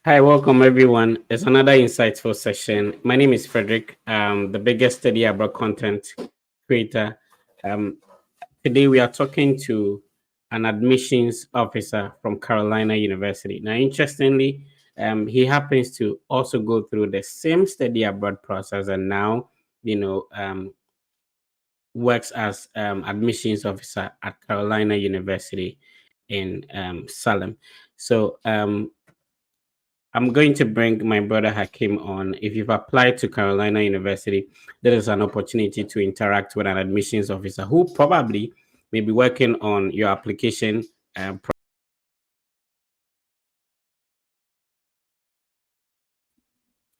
Hi, welcome everyone. It's another insightful session. My name is Frederick, the biggest study abroad content creator. Um, Today we are talking to an admissions officer from Carolina University. Now, interestingly, he happens to also go through the same study abroad process, and now, you know, um, works as admissions officer at Carolina University in Salem. So I'm going to bring my brother Hakim on. If you've applied to Carolina University, there is an opportunity to interact with an admissions officer who probably may be working on your application.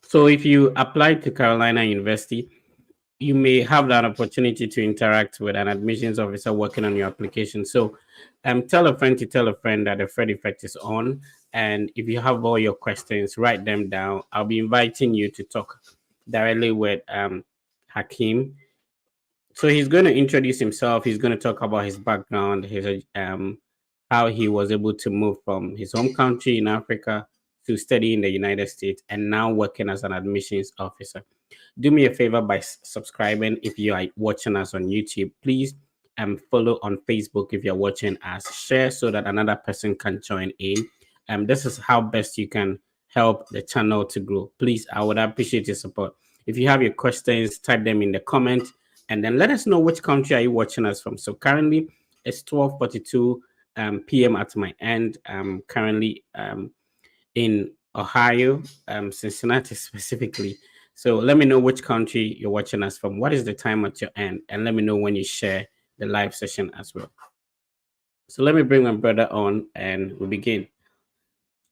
So if you apply to Carolina University, you may have that opportunity to interact with an admissions officer working on your application. So tell a friend to tell a friend that the Fred Effect is on. And if you have all your questions, write them down. I'll be inviting you to talk directly with Hakim. So he's going to introduce himself. He's going to talk about his background, his how he was able to move from his home country in Africa to study in the United States and now working as an admissions officer. Do me a favor by subscribing if you are watching us on YouTube. Please follow on Facebook if you're watching us. Share so that another person can join in. This is how best you can help the channel to grow. Please, I would appreciate your support. If you have your questions, type them in the comment and then let us know which country are you watching us from. So currently it's 12:42 p.m. at my end. Currently in Ohio, Cincinnati specifically. So let me know which country you're watching us from. What is the time at your end? And let me know when you share the live session as well. So let me bring my brother on and we begin.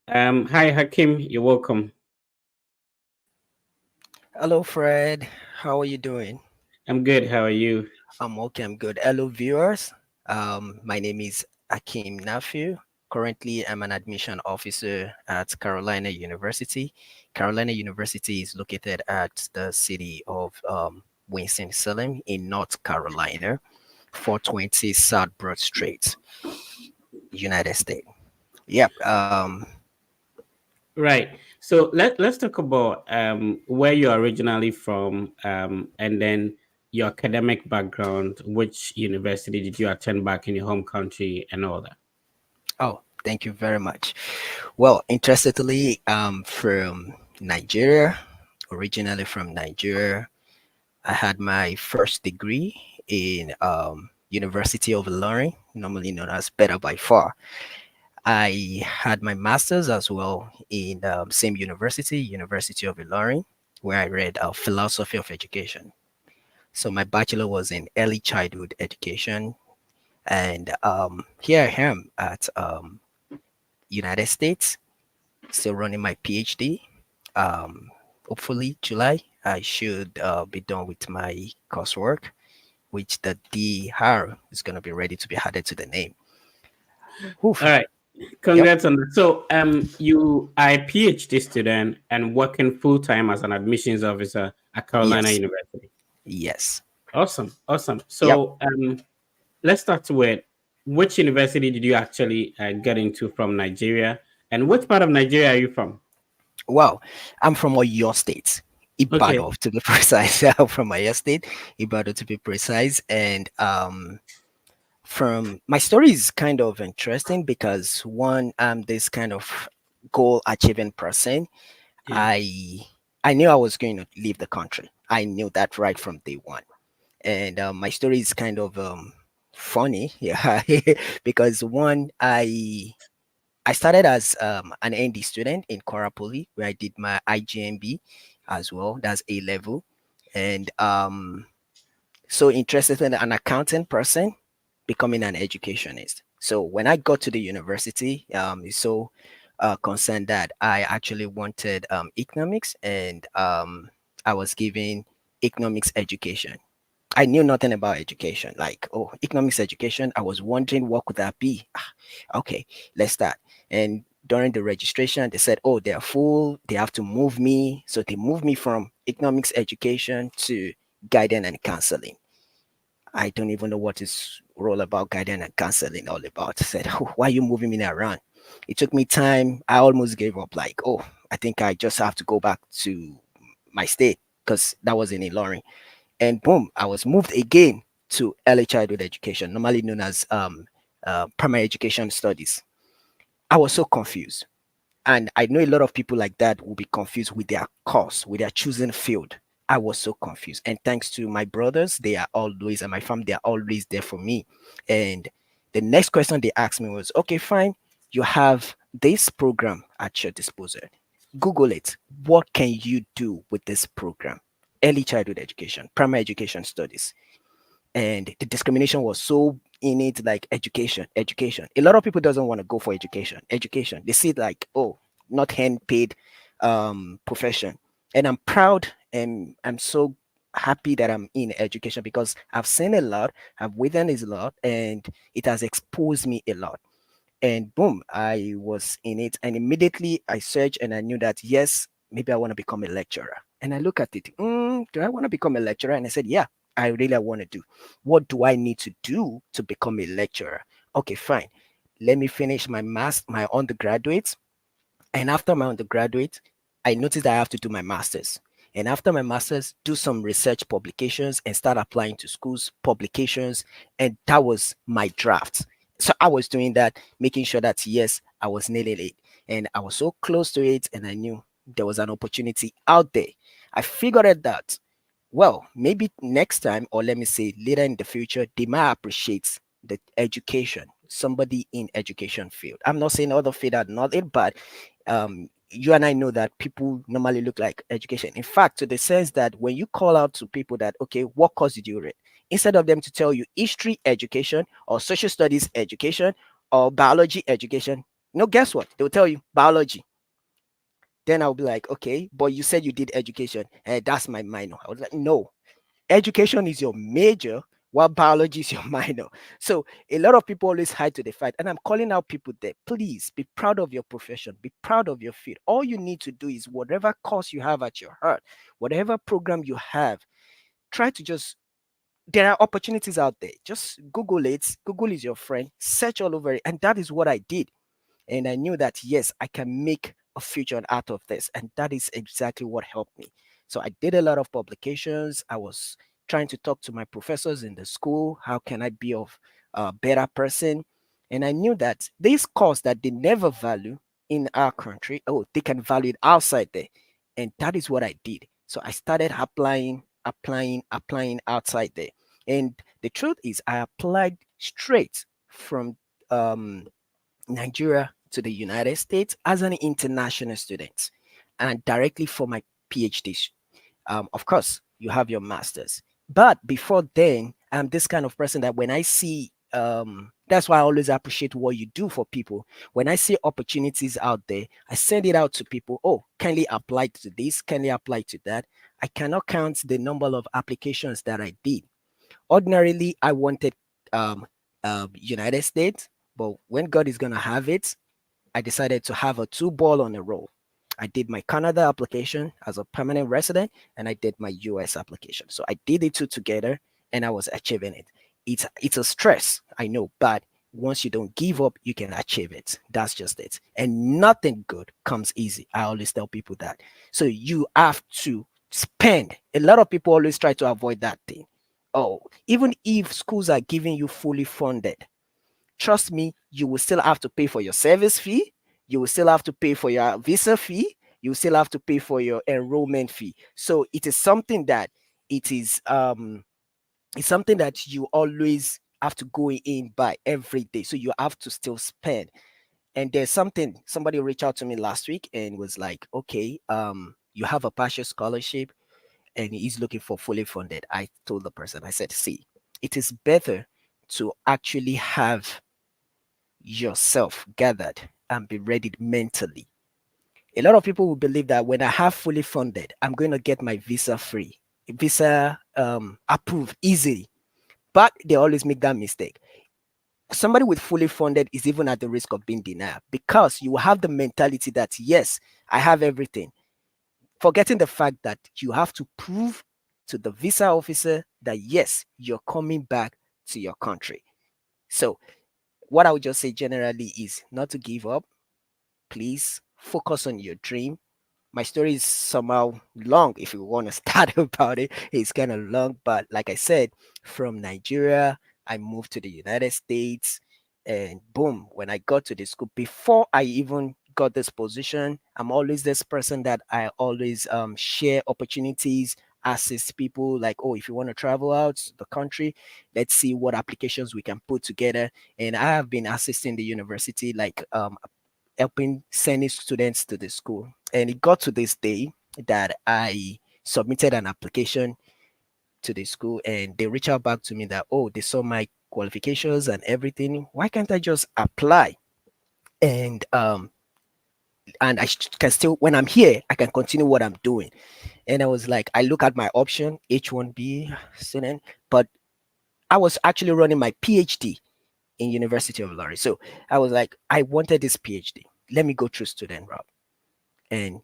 Hi Hakim, you're welcome. Hello, Fred. How are you doing? I'm good. How are you? I'm okay. I'm good. Hello, viewers. My name is Akim Nafiu. Currently, I'm an admission officer at Carolina University. Carolina University is located at the city of Winston-Salem in North Carolina, 420 South Broad Street, United States. Yep. Right. So let's talk about where you're originally from, and then your academic background. Which university did you attend back in your home country, and all that? Oh, thank you very much. Well, interestingly, I'm from Nigeria, originally from Nigeria. I had my first degree in University of Ilorin, normally known as Better by Far. I had my master's as well in same university, University of Ilorin, where I read philosophy of education. So my bachelor was in early childhood education, and here I am at United States, still running my PhD. Um, Hopefully July I should be done with my coursework, which the DR is going to be ready to be added to the name. All Oof. right. Yep. Congrats on that. So, you are a PhD student and working full time as an admissions officer at Carolina Yes. University. Yes. Awesome, awesome. Yep. So, let's start with which university did you actually get into from Nigeria, and which part of Nigeria are you from? Wow. I'm from Oyo State. Okay, Ibadan to be precise. I'm from Oyo State, Ibadan to be precise. And from my story is kind of interesting because one, I'm this kind of goal achieving person. yeah. I I knew I was going to leave the country. I knew that right from day one. And my story is kind of funny, yeah, because one, I started as an ND student in Korapoli, where I did my IGMB as well. That's A level, and so interested in an accounting person becoming an educationist. So when I got to the university, it's so concerned that I actually wanted economics, and I was given economics education. I knew nothing about education, like, oh, economics education. I was wondering what could that be. Okay, let's start. And during the registration, they said, oh, they're full. They have to move me. So they moved me from economics education to guidance and counseling. I don't even know what is all about guidance and counseling all about. I said, oh, why are you moving me around? It took me time. I almost gave up. Like, oh, I think I just have to go back to my state because that was in Ilorin. And boom, I was moved again to early childhood education, normally known as primary education studies. I was so confused. And I know a lot of people like that will be confused with their course, with their chosen field. I was so confused. And thanks to my brothers, they are always, and my family, they are always there for me. And the next question they asked me was, okay, fine, you have this program at your disposal. Google it. What can you do with this program? Early childhood education, primary education studies. And the discrimination was so in it, like education. A lot of people doesn't want to go for education. They see it like, oh, not hand paid profession. And I'm proud and I'm so happy that I'm in education because I've seen a lot, I've witnessed a lot, and it has exposed me a lot. And boom, I was in it. And immediately I searched and I knew that, yes, maybe I want to become a lecturer. And I look at it, do I want to become a lecturer? And I said, yeah, I really want to do. What do I need to do to become a lecturer? Okay, fine. Let me finish my undergraduate. And after my undergraduate, I noticed I have to do my master's. And after my master's, do some research publications and start applying to schools, publications. And that was my draft. So I was doing that, making sure that, yes, I was nailing it. And I was so close to it. And I knew there was an opportunity out there. I figured it out. Well, maybe next time, or let me say later in the future, they might appreciate the education, somebody in education field. I'm not saying other field are not it, but you and I know that people normally look like education. In fact, to the sense that when you call out to people that, okay, what course did you read? Instead of them to tell you history education or social studies education or biology education, no, guess what? They'll tell you biology. Then I'll be like, okay, but you said you did education. That's my minor. I was like, no, education is your major while biology is your minor. So a lot of people always hide to the fact, and I'm calling out people there. Please be proud of your profession, be proud of your field. All you need to do is whatever course you have at your heart, whatever program you have, try to just there are opportunities out there. Just Google it. Google is your friend. Search all over it. And that is what I did. And I knew that, yes, I can make a future out of this. And that is exactly what helped me. So I did a lot of publications. I was trying to talk to my professors in the school. How can I be of a better person? And I knew that this course that they never value in our country, oh, they can value it outside there. And that is what I did. So I started applying outside there. And the truth is, I applied straight from um, Nigeria to the United States as an international student and directly for my PhD. Of course, you have your master's. But before then, I'm this kind of person that when I see, that's why I always appreciate what you do for people. When I see opportunities out there, I send it out to people. Oh, kindly apply to this, kindly apply to that. I cannot count the number of applications that I did. Ordinarily, I wanted um, United States, but when God is gonna have it, I decided to have a two ball on a roll. I did my Canada application as a permanent resident, and I did my US application. So I did the two together, and I was achieving it. It's a stress, I know, but once you don't give up, you can achieve it. That's just it. And nothing good comes easy. I always tell people that. So you have to spend. A lot of people always try to avoid that thing. Oh, even if schools are giving you fully funded, trust me, you will still have to pay for your service fee. You will still have to pay for your visa fee. You will still have to pay for your enrollment fee. So it is something that it is it's something that you always have to go in by every day. So you have to still spend. And there's something somebody reached out to me last week and was like, okay, you have a partial scholarship and he's looking for fully funded. I told the person, I said, see, it is better to actually have yourself gathered and be ready mentally. A lot of people will believe that when I have fully funded, I'm going to get my visa approved easily. But they always make that mistake. Somebody with fully funded is even at the risk of being denied because you have the mentality that, yes, I have everything, forgetting the fact that you have to prove to the visa officer that, yes, you're coming back to your country. So what I would just say generally is not to give up. please focus on your dream. My story is somehow long. If you want to start about it, it's kind of long. But like I said, from Nigeria, I moved to the United States, and boom, when I got to the school, before I even got this position, I'm always this person that I always share opportunities, assist people like, oh, if you want to travel out the country, let's see what applications we can put together. And I have been assisting the university, like helping sending students to the school. And it got to this day that I submitted an application to the school, and they reached out back to me that, oh, they saw my qualifications and everything. Why can't I just apply? And and can still, when I'm here, I can continue what I'm doing. And I was like, I look at my option, H1B student, but I was actually running my PhD in University of Lorry. So I was like, I wanted this PhD. Let me go through student route. And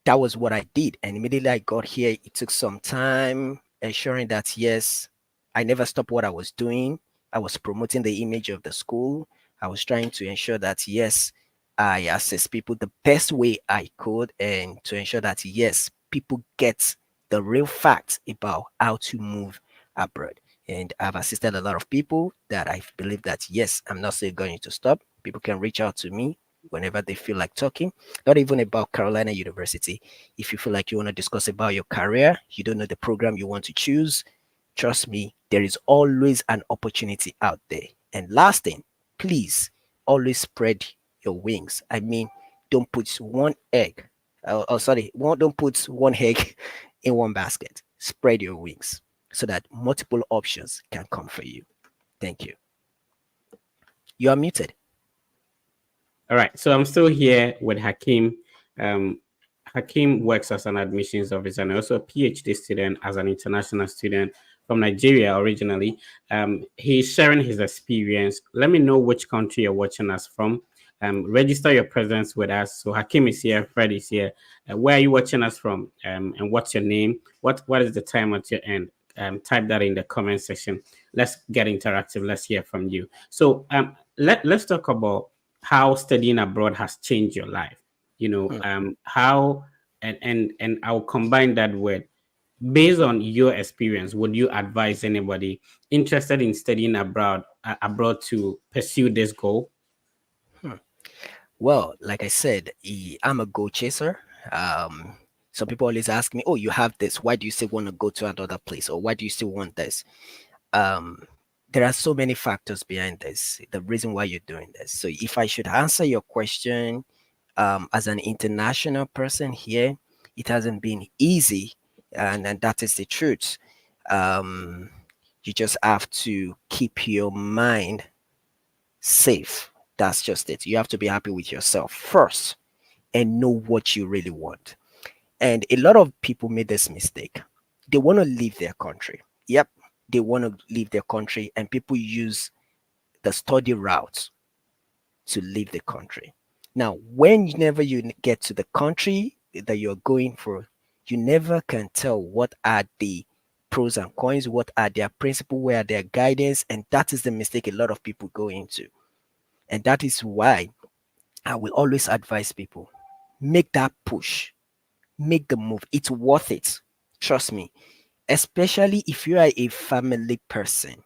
that was what I did. And immediately I got here, it took some time ensuring that, yes, I never stopped what I was doing. I was promoting the image of the school. I was trying to ensure that, yes, I assist people the best way I could, and to ensure that, yes, people get the real facts about how to move abroad. And I've assisted a lot of people that I believe that, yes, I'm not still going to stop. People can reach out to me whenever they feel like talking, not even about Carolina University. If you feel like you want to discuss about your career, you don't know the program you want to choose, trust me, there is always an opportunity out there. And last thing, please always spread your wings. I mean, don't put one egg, don't put one egg in one basket. Spread your wings so that multiple options can come for you. Thank you. You are muted. All right, so I'm still here with Hakeem. Um, Hakeem works as an admissions officer and also a PhD student as an international student from Nigeria originally. He's sharing his experience. Let me know which country you're watching us from. Register your presence with us. So Hakeem is here, Fred is here. Where are you watching us from? And what's your name? What is the time at your end? Type that in the comment section. Let's get interactive. Let's hear from you. So let's talk about how studying abroad has changed your life. Hmm. How and I'll combine that with, based on your experience, would you advise anybody interested in studying abroad to pursue this goal? Hmm. Well, like I said, I'm a goal chaser. Um, some people always ask me, "Oh, you have this. Why do you still want to go to another place, or why do you still want this?" Um, there are so many factors behind this. The reason why you're doing this. So, if I should answer your question, as an international person here, it hasn't been easy, and that is the truth. Um, you just have to keep your mind safe. That's just it. You have to be happy with yourself first and know what you really want. And a lot of people made this mistake. They want to leave their country. Yep, they want to leave their country, and people use the study route to leave the country. Now, whenever you get to the country that you're going for, you never can tell what are the pros and cons, what are their principle, where are their guidance, and that is the mistake a lot of people go into. And that is why I will always advise people, make that push, make the move. It's worth it. Trust me. Especially if you are a family person.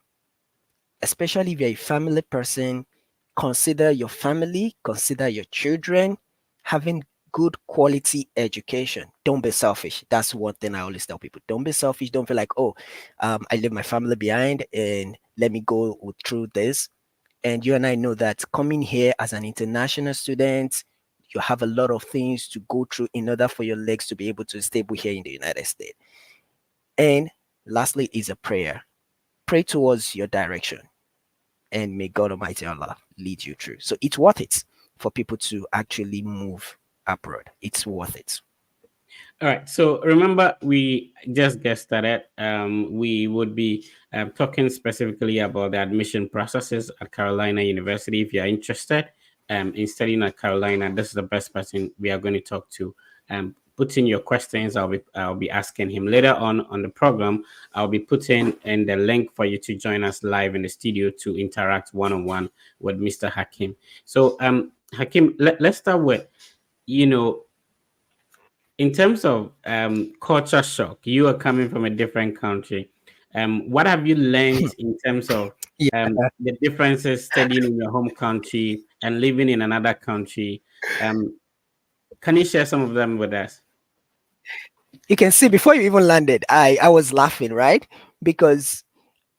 Especially if you're a family person, consider your family, consider your children, having good quality education. Don't be selfish. That's one thing I always tell people. Don't be selfish. Don't feel like, oh, I leave my family behind and let me go through this. And you and I know that coming here as an international student, you have a lot of things to go through in order for your legs to be able to stable here in the United States. And lastly is a prayer. Pray towards your direction, and may God Almighty Allah lead you through. So it's worth it for people to actually move abroad. It's worth it. All right. So remember, we just get started. We would be talking specifically about the admission processes at Carolina University. If you're interested in studying at Carolina, this is the best person we are going to talk to. Put in your questions. I'll be asking him later on the program. I'll be putting in the link for you to join us live in the studio to interact one on one with Mr. Hakim. So Hakim, let's start with you know, in terms of culture shock, you are coming from a different country. What have you learned in terms of Yeah. the differences studying in your home country and living in another country? Um, can you share some of them with us? You can see before you even landed, I was laughing, right? Because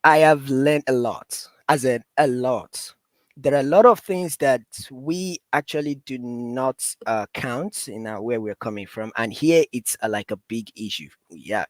I have learned a lot, as in a lot. There are a lot of things that we actually do not count in where we're coming from, and here it's like a big issue. Yeah,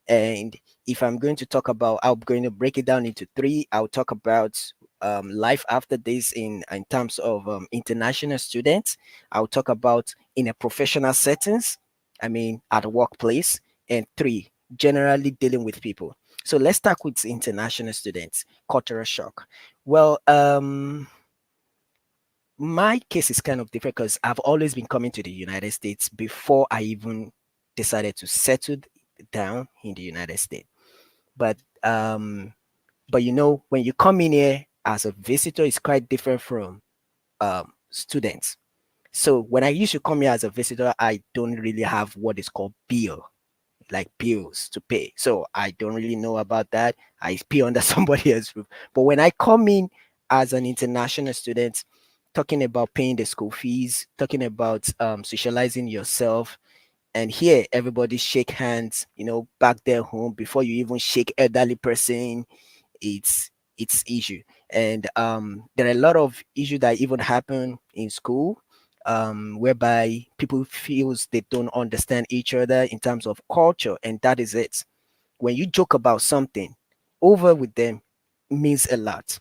and if I'm going to talk about, I'm going to break it down into three. I'll talk about life after this in terms of international students. I'll talk about in a professional settings. I mean, at a workplace, and three, generally dealing with people. So let's start with international students, cultural shock. Well, my case is kind of different because I've always been coming to the United States before I even decided to settle down in the United States. But um, but when you come in here as a visitor, it's quite different from students. So when I used to come here as a visitor, I don't really have what is called bill, like bills to pay. So I don't really know about that. I pay under somebody else's roof. But when I come in as an international student, talking about paying the school fees, talking about socializing yourself, and here everybody shake hands, back there home before you even shake elderly person, it's issue. And there are a lot of issues that even happen in school, whereby people feels they don't understand each other in terms of culture, and that is it. When you joke about something over with them means a lot.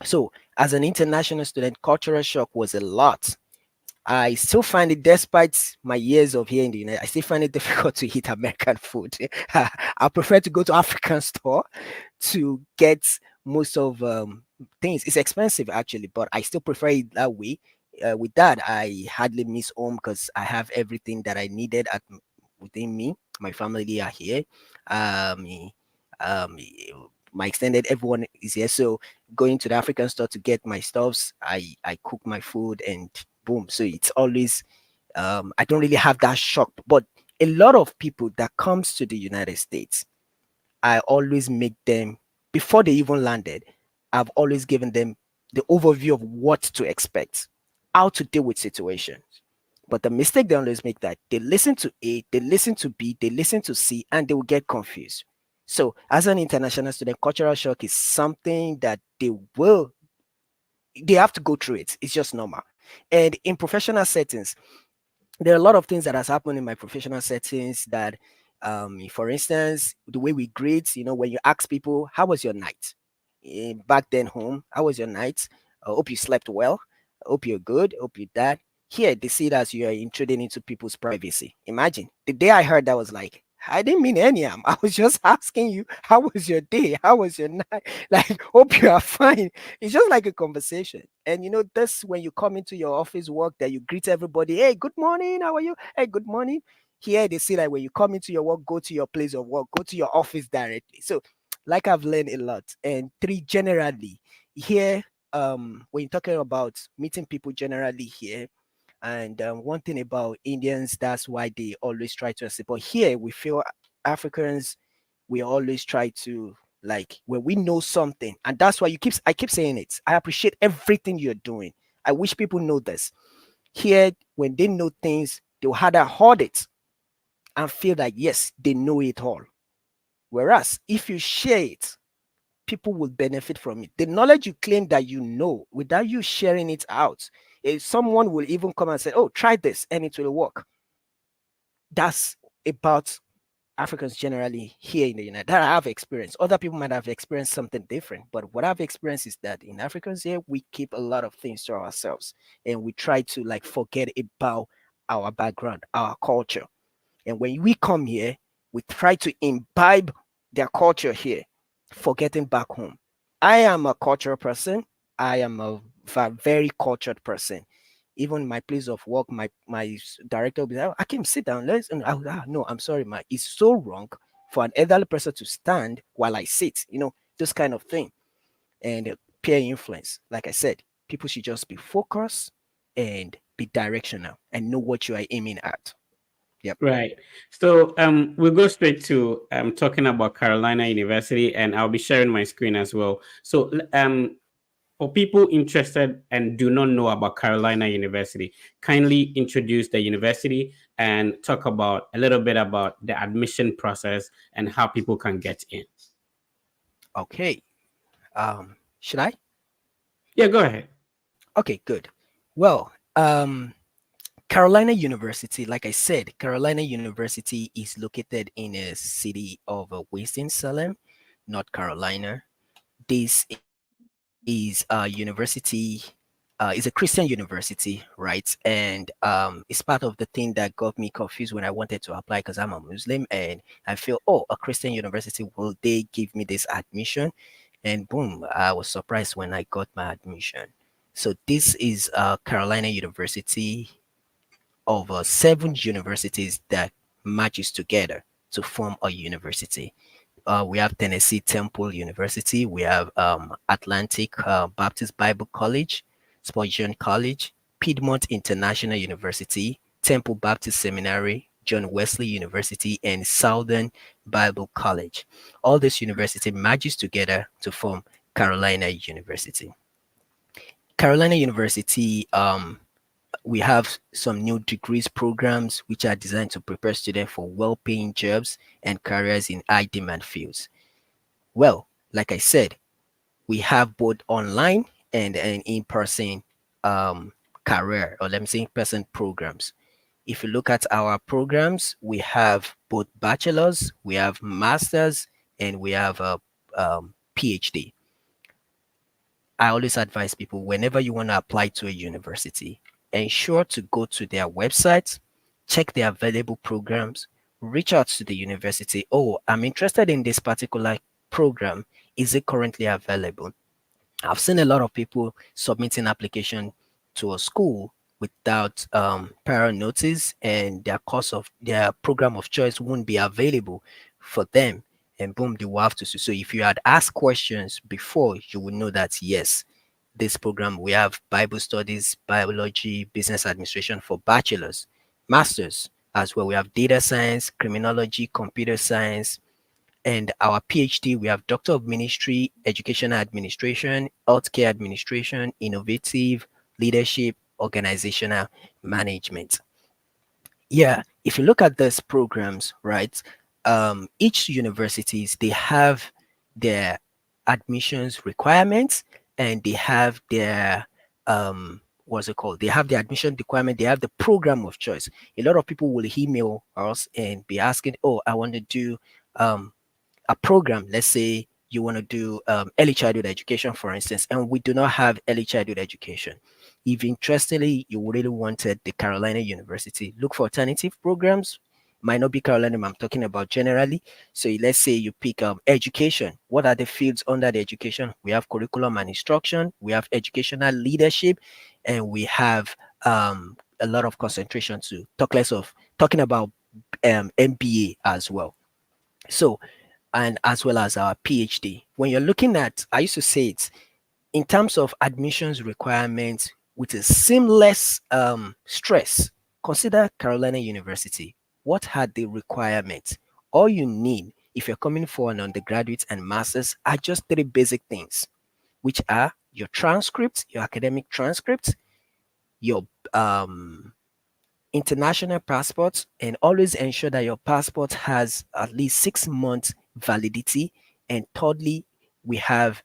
So as an international student, cultural shock was a lot. I still find it, despite my years of here in the United, I still find it difficult to eat American food. I prefer to go to African store to get most of things. It's expensive actually, but I still prefer it that way. With that, I hardly miss home because I have everything that I needed within me. My family are here. Um, um, my extended everyone is here. So going to the African store to get my stuffs, I cook my food and boom. So it's always I don't really have that shock. But a lot of people that comes to the United States, I always make them, before they even landed, I've always given them the overview of what to expect, how to deal with situations. But the mistake they always make, that they listen to A, they listen to B, they listen to C, and they will get confused. So as an international student, cultural shock is something that they have to go through it. It's just normal. And in professional settings, there are a lot of things that has happened in my professional settings that for instance, the way we greet, when you ask people, how was your night? Back then home, how was your night? I hope you slept well. I hope you're good. I hope you're that. Here they see it as you are intruding into people's privacy. Imagine the day I heard that, was like, I didn't mean any harm. I was just asking you, how was your day? How was your night? Like, hope you are fine. It's just like a conversation. And this, when you come into your office work, that you greet everybody, hey, good morning, how are you? Hey, good morning. Here they see, like, when you come into your work, go to your place of work, go to your office directly. So like, I've learned a lot. And three, generally here, when you're talking about meeting people generally here, and one thing about Indians, that's why they always try to accept. But here we feel Africans, we always try to, like, when we know something, and that's why I keep saying it. I appreciate everything you're doing. I wish people know this. Here, when they know things, they'll harder hold it and feel like yes, they know it all. Whereas if you share it, people will benefit from it. The knowledge you claim that you know, without you sharing it out, if someone will even come and say, oh, try this and it will work. That's about Africans generally here in the United, that I have experienced. Other people might have experienced something different, but what I've experienced is that in Africans here, we keep a lot of things to ourselves, and we try to, like, forget about our background, our culture. And when we come here, we try to imbibe their culture here, forgetting back home. I am a cultural person. I am a very cultured person. Even my place of work, my director will be like, "Oh, I can sit down. Let's." And no, I'm sorry, man. It's so wrong for an elderly person to stand while I sit. This kind of thing. And peer influence. Like I said, people should just be focused and be directional and know what you are aiming at. Yep. Right. So we'll go straight to talking about Carolina University, and I'll be sharing my screen as well. So for people interested and do not know about Carolina University, kindly introduce the university and talk about a little bit about the admission process and how people can get in. Okay. Should I? Yeah, go ahead. Okay, good. Well, Carolina University, like I said, Carolina University is located in a city of Winston-Salem, North Carolina. This is a university, is a Christian university, right? And it's part of the thing that got me confused when I wanted to apply because I'm a Muslim and I feel, oh, a Christian university, will they give me this admission? And boom, I was surprised when I got my admission. So this is Carolina University of seven universities that matches together to form a university. We have Tennessee Temple University, we have Atlantic Baptist Bible College, Spurgeon College, Piedmont International University, Temple Baptist Seminary, John Wesley University, and Southern Bible College. All this university merges together to form Carolina University. Carolina University, we have some new degrees programs which are designed to prepare students for well-paying jobs and careers in high-demand fields. Well, like I said, we have both online and an in-person career, or let me say in-person programs. If you look at our programs, we have both bachelors, we have masters, and we have a PhD. I always advise people whenever you want to apply to a university, ensure to go to their website, check the available programs, reach out to the university. Oh, I'm interested in this particular program. Is it currently available? I've seen a lot of people submitting application to a school without prior notice, and their program of choice won't be available for them. And boom, they will have to. So if you had asked questions before, you would know that yes, this program we have Bible studies, biology, business administration for bachelors, masters as well. We have data science, criminology, computer science, and our PhD, we have Doctor of Ministry, Educational Administration, Healthcare Administration, Innovative Leadership, Organizational Management. Yeah, if you look at these programs, right, each universities, they have their admissions requirements and they have their what's it called? They have the admission requirement, they have the program of choice. A lot of people will email us and be asking, oh, I want to do um a program. Let's say you want to do early childhood education, for instance, and we do not have early childhood education. If interestingly you really wanted the Carolina University, look for alternative programs. Might not be Carolina, I'm talking about generally. So let's say you pick education. What are the fields under the education? We have curriculum and instruction, we have educational leadership, and we have a lot of concentration to talk less of talking about MBA as well. So and as well as our PhD. When you're looking at, I used to say it in terms of admissions requirements with a seamless stress. Consider Carolina University. What are the requirements? All you need if you're coming for an undergraduate and masters are just three basic things, which are your transcripts, your academic transcripts, your international passports, and always ensure that your passport has at least 6 months validity. And thirdly, we have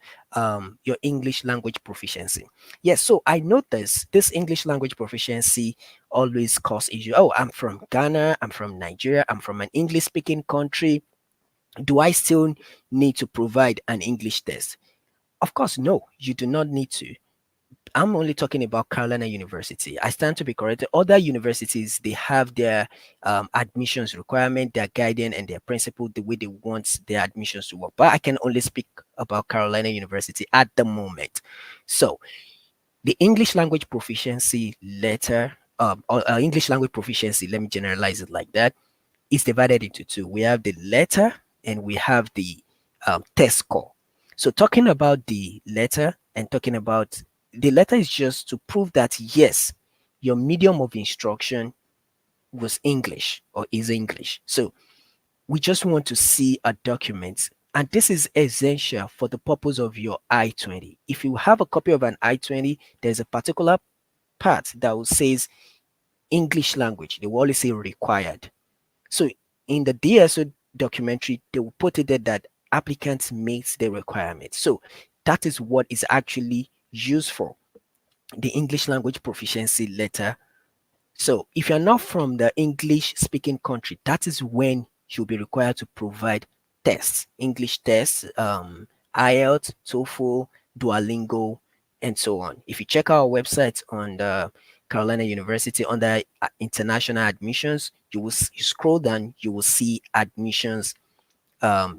your English language proficiency. Yes, so I noticed this English language proficiency always cause issue. Oh, I'm from Ghana, I'm from Nigeria, I'm from an English speaking country. Do I still need to provide an English test? Of course, no, you do not need to. I'm only talking about Carolina University. I stand to be corrected. Other universities, they have their admissions requirement, their guidance, and their principle, the way they want their admissions to work. But I can only speak about Carolina University at the moment. So the English language proficiency letter, or English language proficiency, let me generalize it like that, is divided into two. We have the letter and we have the test score. So talking about the letter and talking about the letter is just to prove that yes, your medium of instruction was English or is English. So we just want to see a document. And this is essential for the purpose of your I-20. If you have a copy of an I-20, there's a particular part that will says English language. They will always say required. So in the DSO documentary, they will put it there that applicants meets the requirements. So that is what is actually used for the English language proficiency letter. So if you're not from the English speaking country, that is when you'll be required to provide tests, English tests, IELTS, TOEFL, Duolingo, and so on. If you check our website on the Carolina University under international admissions, you scroll down, you will see admissions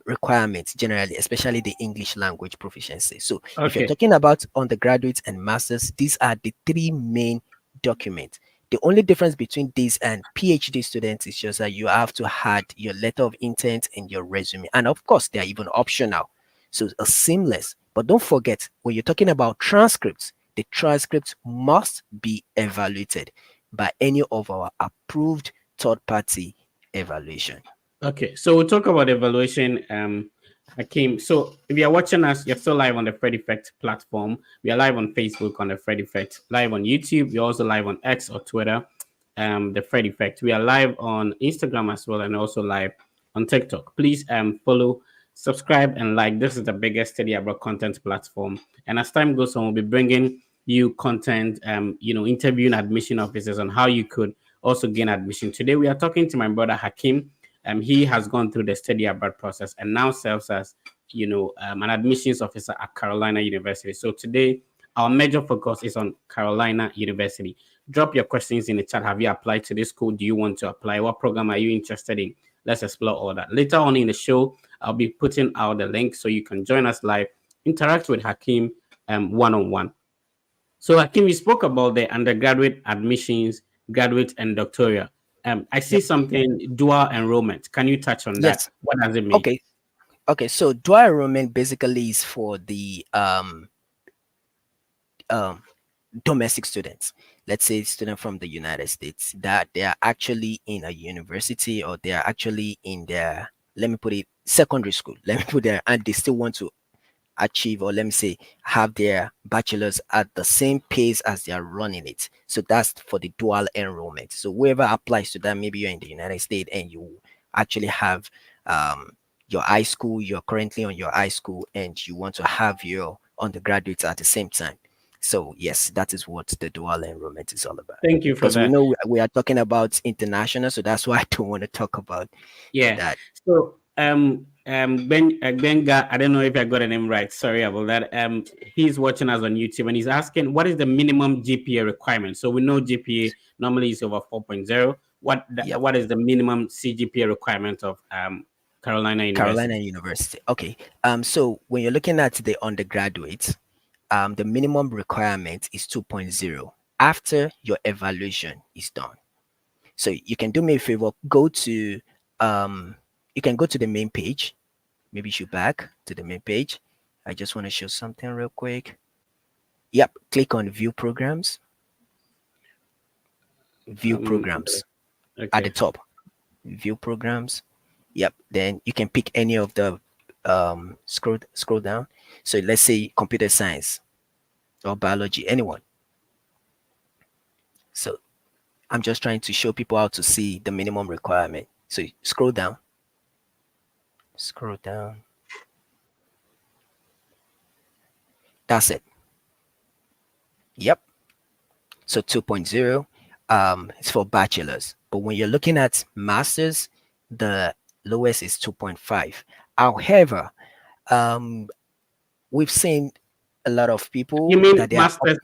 requirements generally, especially the English language proficiency. So if you're Okay. talking about undergraduates and masters, these are the three main documents. The only difference between these and PhD students is just that you have to add your letter of intent and your resume. And of course, they are even optional. So a seamless. But don't forget, when you're talking about transcripts, the transcripts must be evaluated by any of our approved third party evaluation. Okay, so we'll talk about evaluation. Hakeem. So if you're watching us, you're still live on the Fred Effect platform. We are live on Facebook on the Fred Effect, live on YouTube. We're also live on X or Twitter, the Fred Effect. We are live on Instagram as well, and also live on TikTok. Please follow, subscribe, and like. This is the biggest study abroad content platform. And as time goes on, we'll be bringing you content, interviewing admission officers on how you could also gain admission. Today we are talking to my brother Hakeem. He has gone through the study abroad process and now serves as, an admissions officer at Carolina University. So today, our major focus is on Carolina University. Drop your questions in the chat. Have you applied to this school? Do you want to apply? What program are you interested in? Let's explore all that. Later on in the show, I'll be putting out the link so you can join us live, interact with Hakeem one-on-one. So, Hakim, we spoke about the undergraduate admissions, graduate, and doctoral. I see Yep. something dual enrollment. Can you touch on that? Yes. What does it mean? Okay. Okay. So dual enrollment basically is for the um domestic students. Let's say student from the United States that they are actually in a university or they are actually in their, let me put it, secondary school. Let me put there, and they still want to achieve, or let me say have their bachelor's at the same pace as they are running it. So that's for the dual enrollment. So whoever applies to that, maybe you're in the United States and you actually have your high school, you're currently on your high school and you want to have your undergraduates at the same time. So yes, that is what the dual enrollment is all about. Thank you for Because we that. know we are talking about international, so that's why I don't want to talk about Yeah. that. So, Benga, I don't know if I got the name right. Sorry about that. He's watching us on YouTube and he's asking, what is the minimum GPA requirement? So we know GPA normally is over 4.0. Yep. What is the minimum CGPA requirement of Carolina Carolina University? University. Okay. So when you're looking at the undergraduates, the minimum requirement is 2.0 after your evaluation is done. So you can do me a favor, um you can go to the main page. Maybe you should back to the main page. I just want to show something real quick. Yep, click on view programs, view Um, programs at the okay. top. View programs. Yep, then you can pick any of the scroll down. So let's say computer science or biology, anyone. So I'm just trying to show people how to see the minimum requirement. So scroll down, scroll down. That's it. Yep. So 2.0 is for bachelors. But when you're looking at masters, the lowest is 2.5. However, um, we've seen a lot of You people mean that they are master's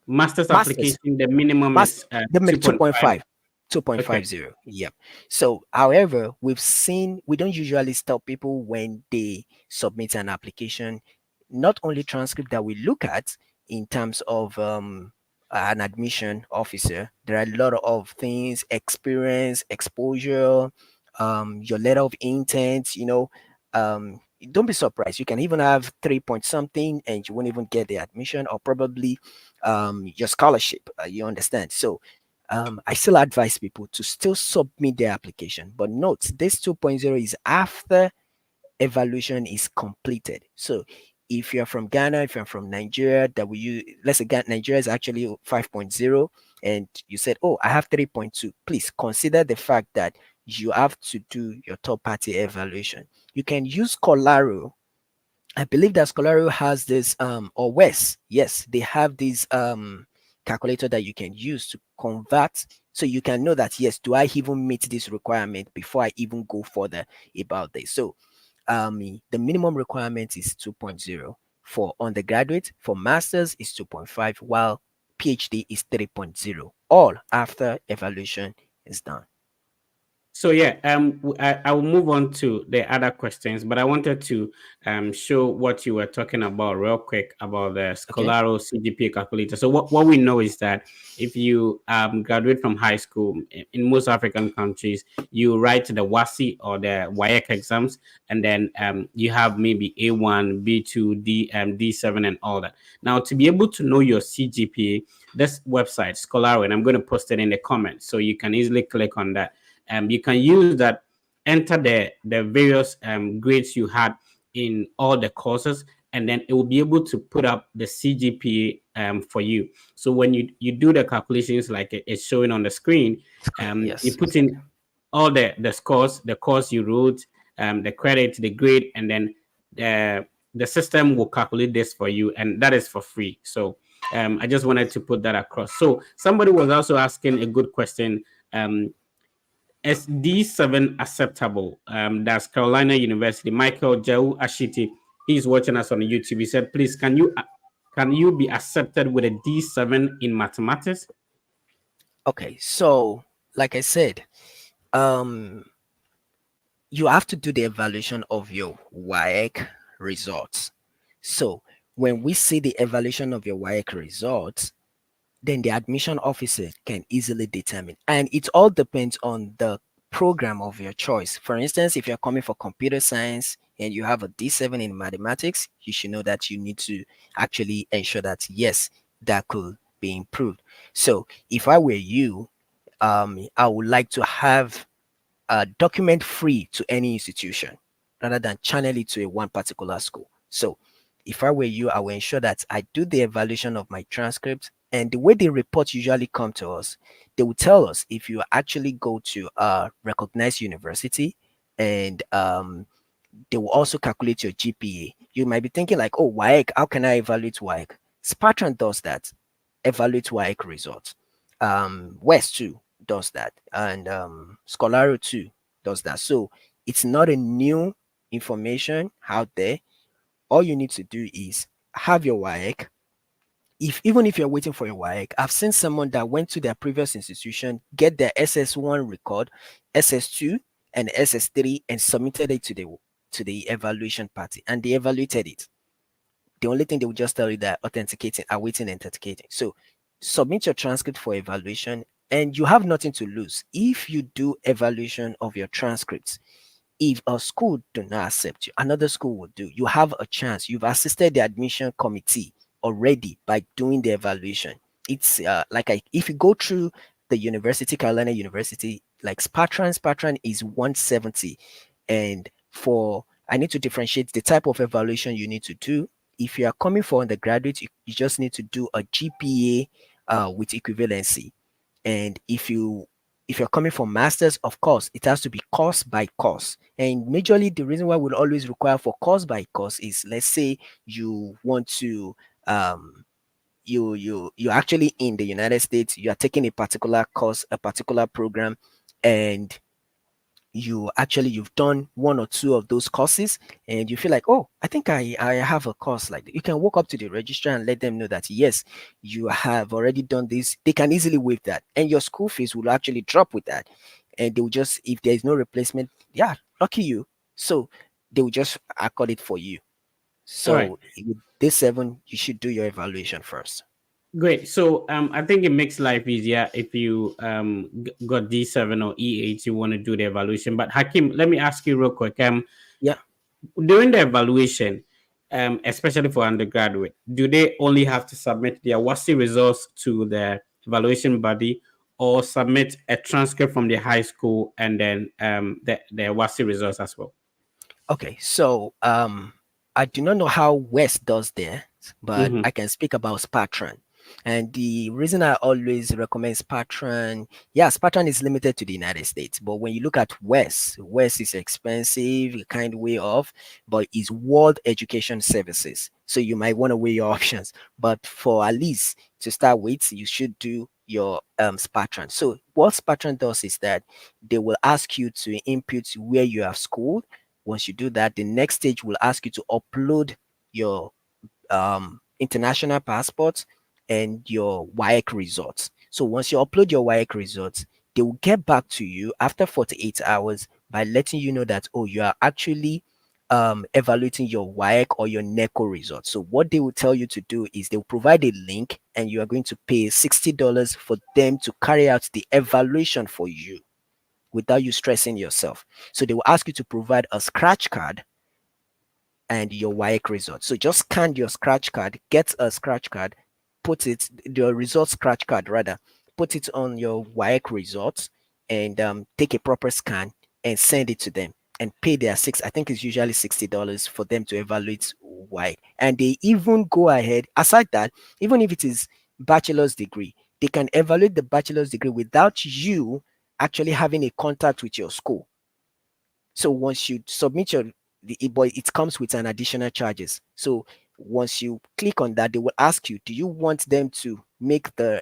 masters. application? The minimum Master, is the mid 2.5. 2.5, Okay. 2.50. Yep. So, however, we've seen we don't usually stop people when they submit an application. Not only transcript that we look at in terms of an admission officer, there are a lot of things: experience, exposure, your letter of intent. don't be surprised. You can even have 3 point something and you won't even get the admission or probably your scholarship. You understand? So I still advise people to still submit their application. But note, this 2.0 is after evaluation is completed. So if you're from Ghana, if you're from Nigeria, that we use, let's say Nigeria is actually 5.0, and you said, oh, I have 3.2, please consider the fact that you have to do your third party evaluation. You can use Colaro. I believe that Scolario has this or Wes, yes, they have this calculator that you can use to convert, so you can know that yes, do I even meet this requirement before I even go further about this. So the minimum requirement is 2.0 for undergraduate, for masters is 2.5, while PhD is 3.0, all after evaluation is done. So yeah, I will move on to the other questions, but I wanted to show what you were talking about real quick about the Okay. Scholaro CGPA calculator. So what we know is that if you graduate from high school in most African countries, you write the WASI or the WAEC exams, and then you have maybe A1, B2, D7, and all that. Now, to be able to know your CGPA, this website Scholaro, and I'm going to post it in the comments, so you can easily click on that. You can use that, enter the various grades you had in all the courses, and then it will be able to put up the CGPA for you. So when you do the calculations like it's showing on the screen, you Yes. put in all the scores, the course you wrote, the credit, the grade, and then the system will calculate this for you, and that is for free. So I just wanted to put that across. So somebody was also asking a good question. Is D7 acceptable? That's Carolina University. Michael Jau Ashiti, he's watching us on YouTube. He said, please, can you be accepted with a D7 in mathematics? Okay, so like I said, um you have to do the evaluation of your WAEC results. So when we see the evaluation of your WAEC results, then the admission officer can easily determine. And it all depends on the program of your choice. For instance, if you're coming for computer science and you have a D7 in mathematics, you should know that you need to actually ensure that yes, that could be improved. So if I were you, I would like to have document free to any institution rather than channel it to a one particular school. So if I were you, I will ensure that I do the evaluation of my transcripts. And the way the reports usually come to us, they will tell us if you actually go to a recognized university, and they will also calculate your GPA. You might be thinking like, oh, WAEC, how can I evaluate WAEC? Spartan does that, evaluate WAEC results. West too does that, and Scholaro too does that. So it's not a new information out there. All you need to do is have your WAEC. If even if you're waiting for your WAEC, I've seen someone that went to their previous institution, get their SS1 record, SS2, and SS3, and submitted it to the evaluation party, and they evaluated it. The only thing they will just tell you that authenticating, awaiting authenticating. So submit your transcript for evaluation, and you have nothing to lose. If you do evaluation of your transcripts, if a school do not accept you, another school will do. You have a chance. You've assisted the admission committee already by doing the evaluation. It's if you go through the university, Carolina University, like Spartan is 170, and for I need to differentiate the type of evaluation you need to do. If you are coming for undergraduate, you just need to do a GPA with equivalency. And if you're coming from masters, of course, it has to be course by course. And majorly, the reason why we'll always require for course by course is, let's say you want to you're actually in the United States, you are taking a particular course, a particular program, and you've done one or two of those courses, and you feel like, oh, I think I have a course like that. You can walk up to the registrar and let them know that yes, you have already done this. They can easily waive that, and your school fees will actually drop with that. And they will just, if there is no replacement, yeah, lucky you. So they will just accord it for you. All right. So with this 7, you should do your evaluation first. Great. So I think it makes life easier if you got D7 or E8, you want to do the evaluation. But Hakim, let me ask you real quick. Yeah. During the evaluation, especially for undergraduate, do they only have to submit their WASI results to the evaluation body, or submit a transcript from the high school and then the WASI results as well? Okay, so I do not know how West does there, but Mm-hmm. I can speak about Spatron. And the reason I always recommend Spatron, yeah, Spatron is limited to the United States, but when you look at West, West is expensive, kind of way off, but it's World Education Services. So you might want to weigh your options. But for at least to start with, you should do your Spatron. So what Spatron does is that they will ask you to input where you have schooled. Once you do that, the next stage will ask you to upload your international passport and your WAEC results. So once you upload your WAEC results, they will get back to you after 48 hours by letting you know that, oh, you are actually evaluating your WAEC or your NECO results. So what they will tell you to do is they will provide a link and you are going to pay $60 for them to carry out the evaluation for you without you stressing yourself. So they will ask you to provide a scratch card and your WAEC results. So just scan your scratch card, get a scratch card, put it, your results scratch card rather, put it on your WAEC results and take a proper scan and send it to them and pay their I think it's usually $60 for them to evaluate WAEC. And they even go ahead, aside that, even if it is bachelor's degree, they can evaluate the bachelor's degree without you actually having a contact with your school. So once you submit your but it comes with an additional charges. So once you click on that, they will ask you, do you want them to make the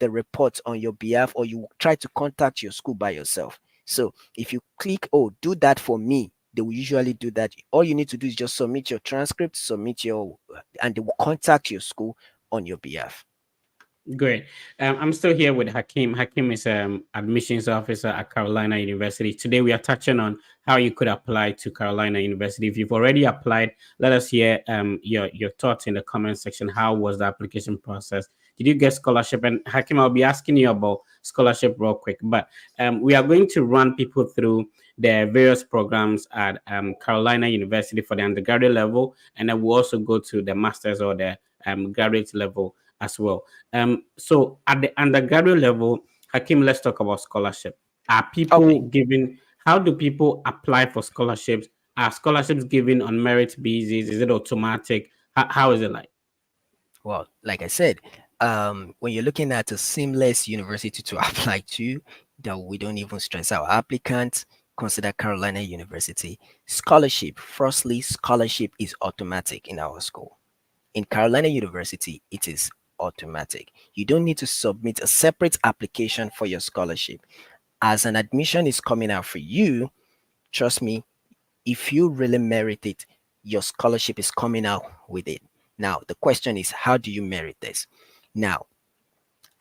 report on your behalf, or you try to contact your school by yourself? So if you click, oh, do that for me, they will usually do that. All you need to do is just submit your transcript, submit your, and they will contact your school on your behalf. Great. I'm still here with Hakim. Hakim is admissions officer at Carolina University. Today we are touching on how you could apply to Carolina University. If you've already applied, let us hear your thoughts in the comment section. How was the application process? Did you get scholarship? And Hakim, I'll be asking you about scholarship real quick. But we are going to run people through the various programs at Carolina University for the undergraduate level, and then we'll also go to the masters or the graduate level as well. So at the undergraduate level, Hakim, let's talk about scholarship. Are Okay. people given? How do people apply for scholarships? Are scholarships given on merit basis? Is it automatic? How is it like? Well, like I said, when you're looking at a seamless university to apply to, that we don't even stress our applicants, consider Carolina University. Scholarship, firstly, scholarship is automatic in our school. In Carolina University, it is automatic. You don't need to submit a separate application for your scholarship. As an admission is coming out for you, trust me, if you really merit it, your scholarship is coming out with it. Now, the question is, how do you merit this? Now,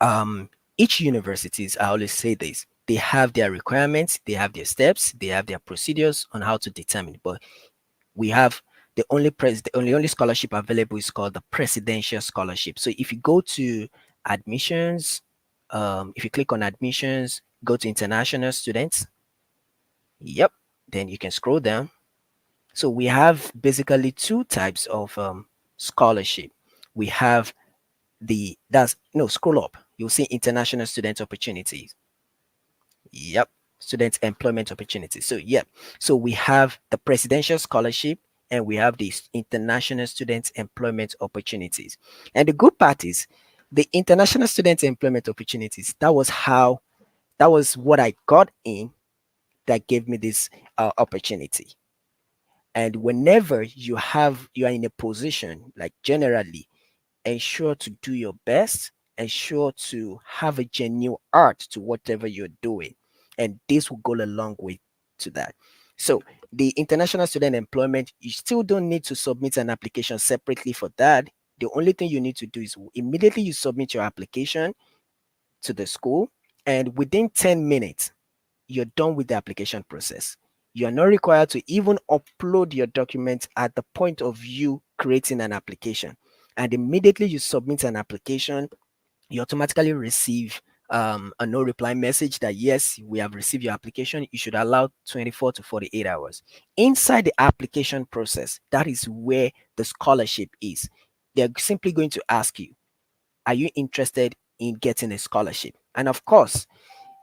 um, each universities, I always say this, they have their requirements, they have their steps, they have their procedures on how to determine. But we have the only scholarship available is called the presidential scholarship. So if you go to admissions, if you click on admissions, go to international students. Yep. Then you can scroll down. So we have basically two types of scholarship. We have that's no, scroll up. You'll see international student opportunities. Yep. Student employment opportunities. So yep. So we have the presidential scholarship and we have the international student employment opportunities. And the good part is the international student employment opportunities. That was what I got in that gave me this opportunity. And whenever you are in a position, like generally, ensure to do your best, ensure to have a genuine art to whatever you're doing. And this will go a long way to that. So the international student employment, you still don't need to submit an application separately for that. The only thing you need to do is immediately you submit your application to the school, and within 10 minutes, you're done with the application process. You are not required to even upload your documents at the point of you creating an application. And immediately you submit an application, you automatically receive a no reply message that yes, we have received your application. You should allow 24 to 48 hours. Inside the application process, that is where the scholarship is. They're simply going to ask you, are you interested in getting a scholarship? And of course,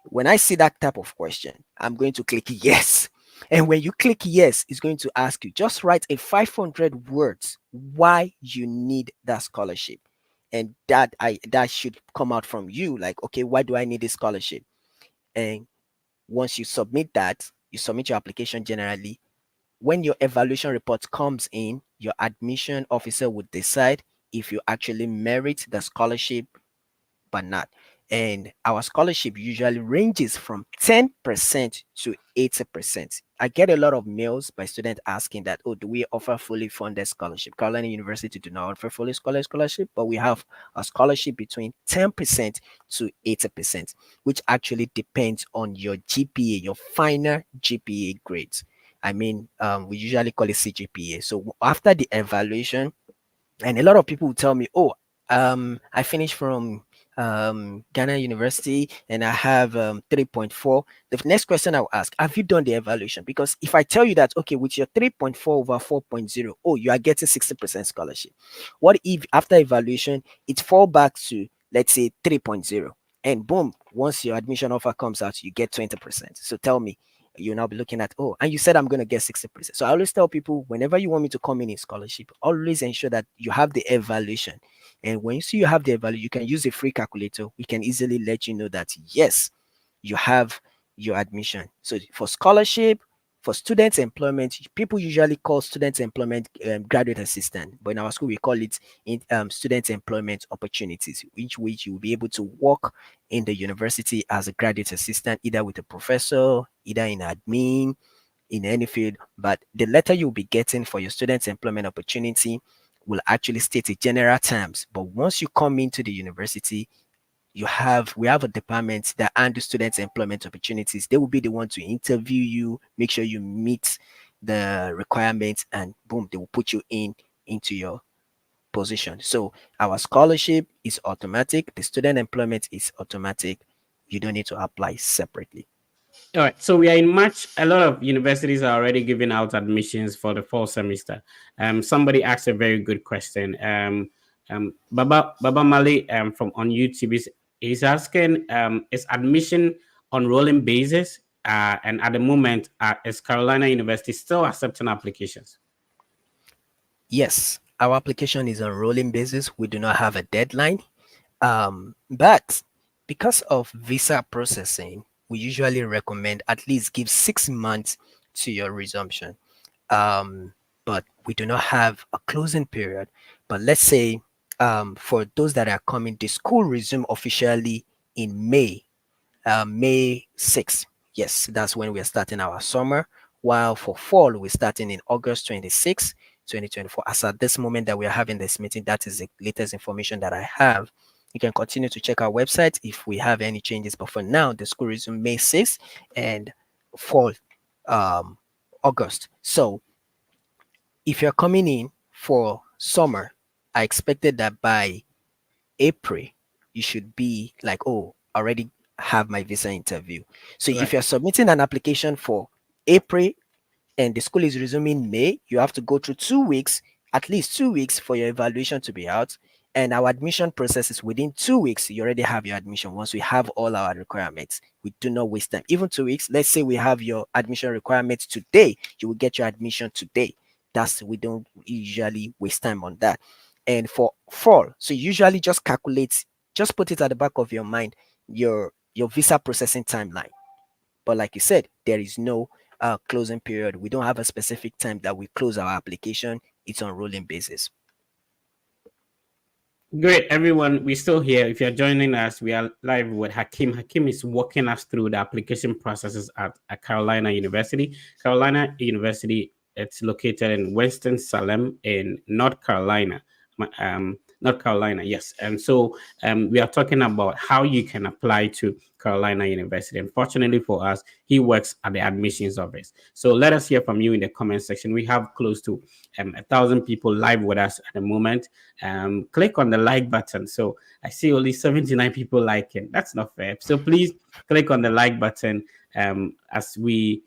when I see that type of question, I'm going to click yes. And when you click yes, it's going to ask you just write a 500 words why you need that scholarship. And that should come out from you like, okay, why do I need this scholarship? And once you submit that, you submit your application generally. When your evaluation report comes in, your admission officer would decide if you actually merit the scholarship but not. And our scholarship usually ranges from 10% to 80%. I get a lot of mails by students asking that, oh, do we offer fully funded scholarship? Carolina University do not offer fully scholarship, but we have a scholarship between 10% to 80%, which actually depends on your GPA, your final GPA grades. I mean, we usually call it CGPA. So after the evaluation, and a lot of people will tell me, oh, I finished from Ghana University and I have 3.4. The next question I'll ask, have you done the evaluation? Because if I tell you that, okay, with your 3.4 over 4.0, oh, you are getting 60% scholarship. What if after evaluation, it fall back to, let's say, 3.0, and boom, once your admission offer comes out, you get 20%. So tell me, you'll now be looking at, oh, and you said I'm going to get 60%. So I always tell people, whenever you want me to come in scholarship, always ensure that you have the evaluation. And when you see you have the evaluation, you can use a free calculator. We can easily let you know that, yes, you have your admission. So for scholarship, for student employment, people usually call student employment graduate assistant, but in our school we call it student employment opportunities, which you will be able to work in the university as a graduate assistant, either with a professor, either in admin, in any field. But the letter you'll be getting for your student employment opportunity will actually state a general terms. But once you come into the university, we have a department that handles students employment opportunities. They will be the one to interview you, make sure you meet the requirements, and boom, they will put you into your position. So our scholarship is automatic, the student employment is automatic. You don't need to apply separately. All right. So we are in March. A lot of universities are already giving out admissions for the fall semester. Somebody asked a very good question. Baba Mali from on YouTube is asking, is admission on rolling basis? And at the moment, is Carolina University still accepting applications? Yes, our application is on rolling basis. We do not have a deadline. But because of visa processing, we usually recommend at least give 6 months to your resumption. But we do not have a closing period. But let's say for those that are coming, the school resume officially in May 6th. Yes, that's when we're starting our summer. While for fall, we're starting in August 26th, 2024. As at this moment that we are having this meeting, that is the latest information that I have. You can continue to check our website if we have any changes. But for now, the school resume May 6th and fall um, August. So if you're coming in for summer, I expected that by April, you should be like, oh, already have my visa interview. So if Right. you're submitting an application for April and the school is resuming May, you have to go through 2 weeks, at least 2 weeks for your evaluation to be out. And our admission process is within 2 weeks, you already have your admission once we have all our requirements. We do not waste time. Even 2 weeks, let's say we have your admission requirements today, you will get your admission today. We don't usually waste time on that. And for fall, so usually just calculate, just put it at the back of your mind, your visa processing timeline. But like you said, there is no closing period. We don't have a specific time that we close our application. It's on rolling basis. Great, everyone. We're still here. If you're joining us, we are live with Hakim. Hakim is walking us through the application processes at Carolina University. Carolina University, it's located in Winston-Salem in North Carolina. North Carolina, yes. And so we are talking about how you can apply to Carolina University. Unfortunately for us, he works at the admissions office. So let us hear from you in the comment section. We have close to 1,000 people live with us at the moment. Click on the like button. So I see only 79 people liking. That's not fair. So please click on the like button as we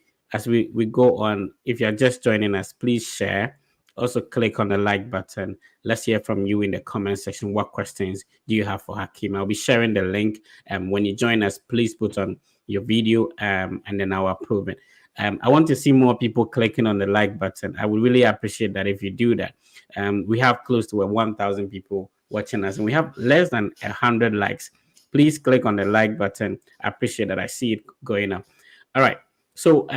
go on. If you're just joining us, please share. Also click on the like button. Let's hear from you in the comment section. What questions do you have for Hakeem? I'll be sharing the link. When you join us, please put on your video and then I'll approve it. I want to see more people clicking on the like button. I would really appreciate that if you do that. We have close to 1,000 people watching us and we have less than 100 likes. Please click on the like button. I appreciate that. I see it going up. All right. So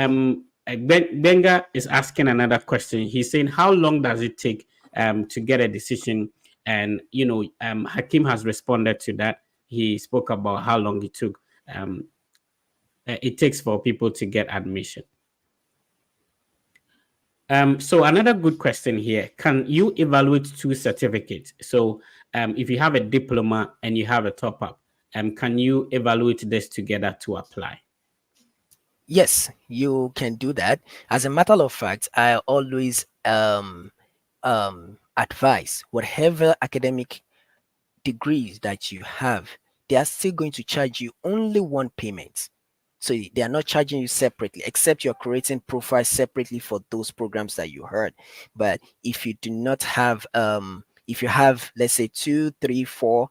Benga is asking another question. He's saying, how long does it take to get a decision? And Hakim has responded to that. He spoke about how long um, it takes for people to get admission. So another good question here: can you evaluate two certificates? So if you have a diploma and you have a top up, can you evaluate this together to apply? Yes, you can do that. As a matter of fact, I always advise whatever academic degrees that you have, they are still going to charge you only one payment. So they are not charging you separately, except you're creating profiles separately for those programs that you heard. But if you do not have, if you have, let's say two, three, four,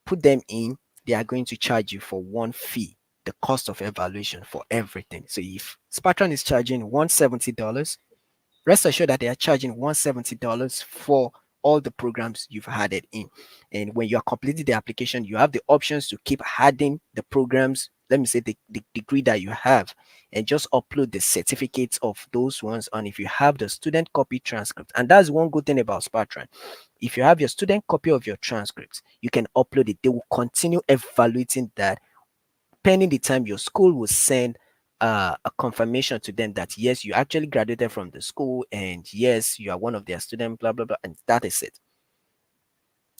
put them in, they are going to charge you for one fee, the cost of evaluation for everything. So if Spartan is charging $170, rest assured that they are charging $170 for all the programs you've added in. And when you are completing the application, you have the options to keep adding the programs, let me say the degree that you have, and just upload the certificates of those ones. And if you have the student copy transcript, and that's one good thing about Spartran, if you have your student copy of your transcripts, you can upload it. They will continue evaluating that pending the time your school will send a confirmation to them that yes, you actually graduated from the school and yes, you are one of their students, blah blah blah, and that is it.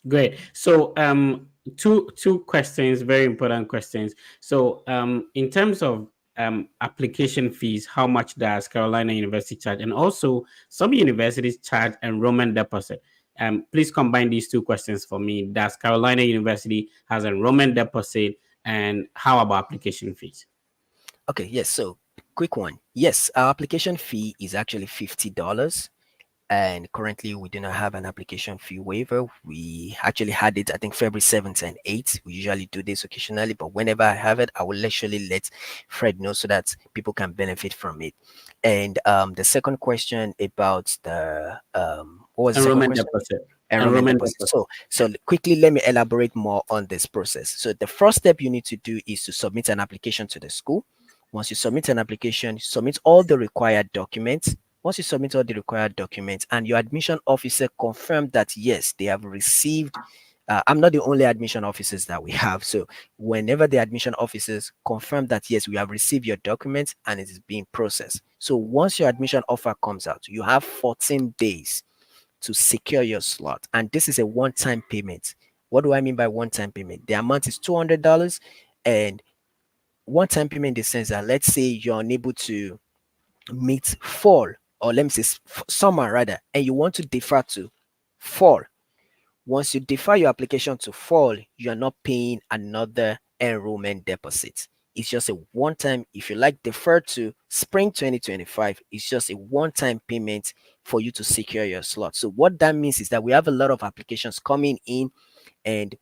Great. So two questions, very important questions. So in terms of application fees, how much does Carolina University charge? And also some universities charge enrollment deposit. Please combine these two questions for me. Does Carolina University has enrollment deposit, and how about application fees? Okay, yes. So quick one. Yes, our application fee is actually $50. And currently we do not have an application fee waiver. We actually had it, I think, February 7th and 8th. We usually do this occasionally, but whenever I have it, I will actually let Fred know so that people can benefit from it. And the second question about the what was the second Enrollment question? deposit. Enrollment Enrollment deposit. deposit. So quickly, let me elaborate more on this process. So the first step you need to do is to submit an application to the school. Once you submit an application, submit all the required documents. Once you submit all the required documents and your admission officer confirm that yes, they have received, I'm not the only admission officers that we have. So whenever the admission officers confirm that yes, we have received your documents and it is being processed. So once your admission offer comes out, you have 14 days to secure your slot. And this is a one-time payment. What do I mean by one-time payment? The amount is $200, and one-time payment in the sense that let's say you're unable to meet fall, or let me say summer rather, and you want to defer to fall. Once you defer your application to fall, you are not paying another enrollment deposit. It's just a one time. If you like defer to spring 2025, it's just a one time payment for you to secure your slot. So what that means is that we have a lot of applications coming in, and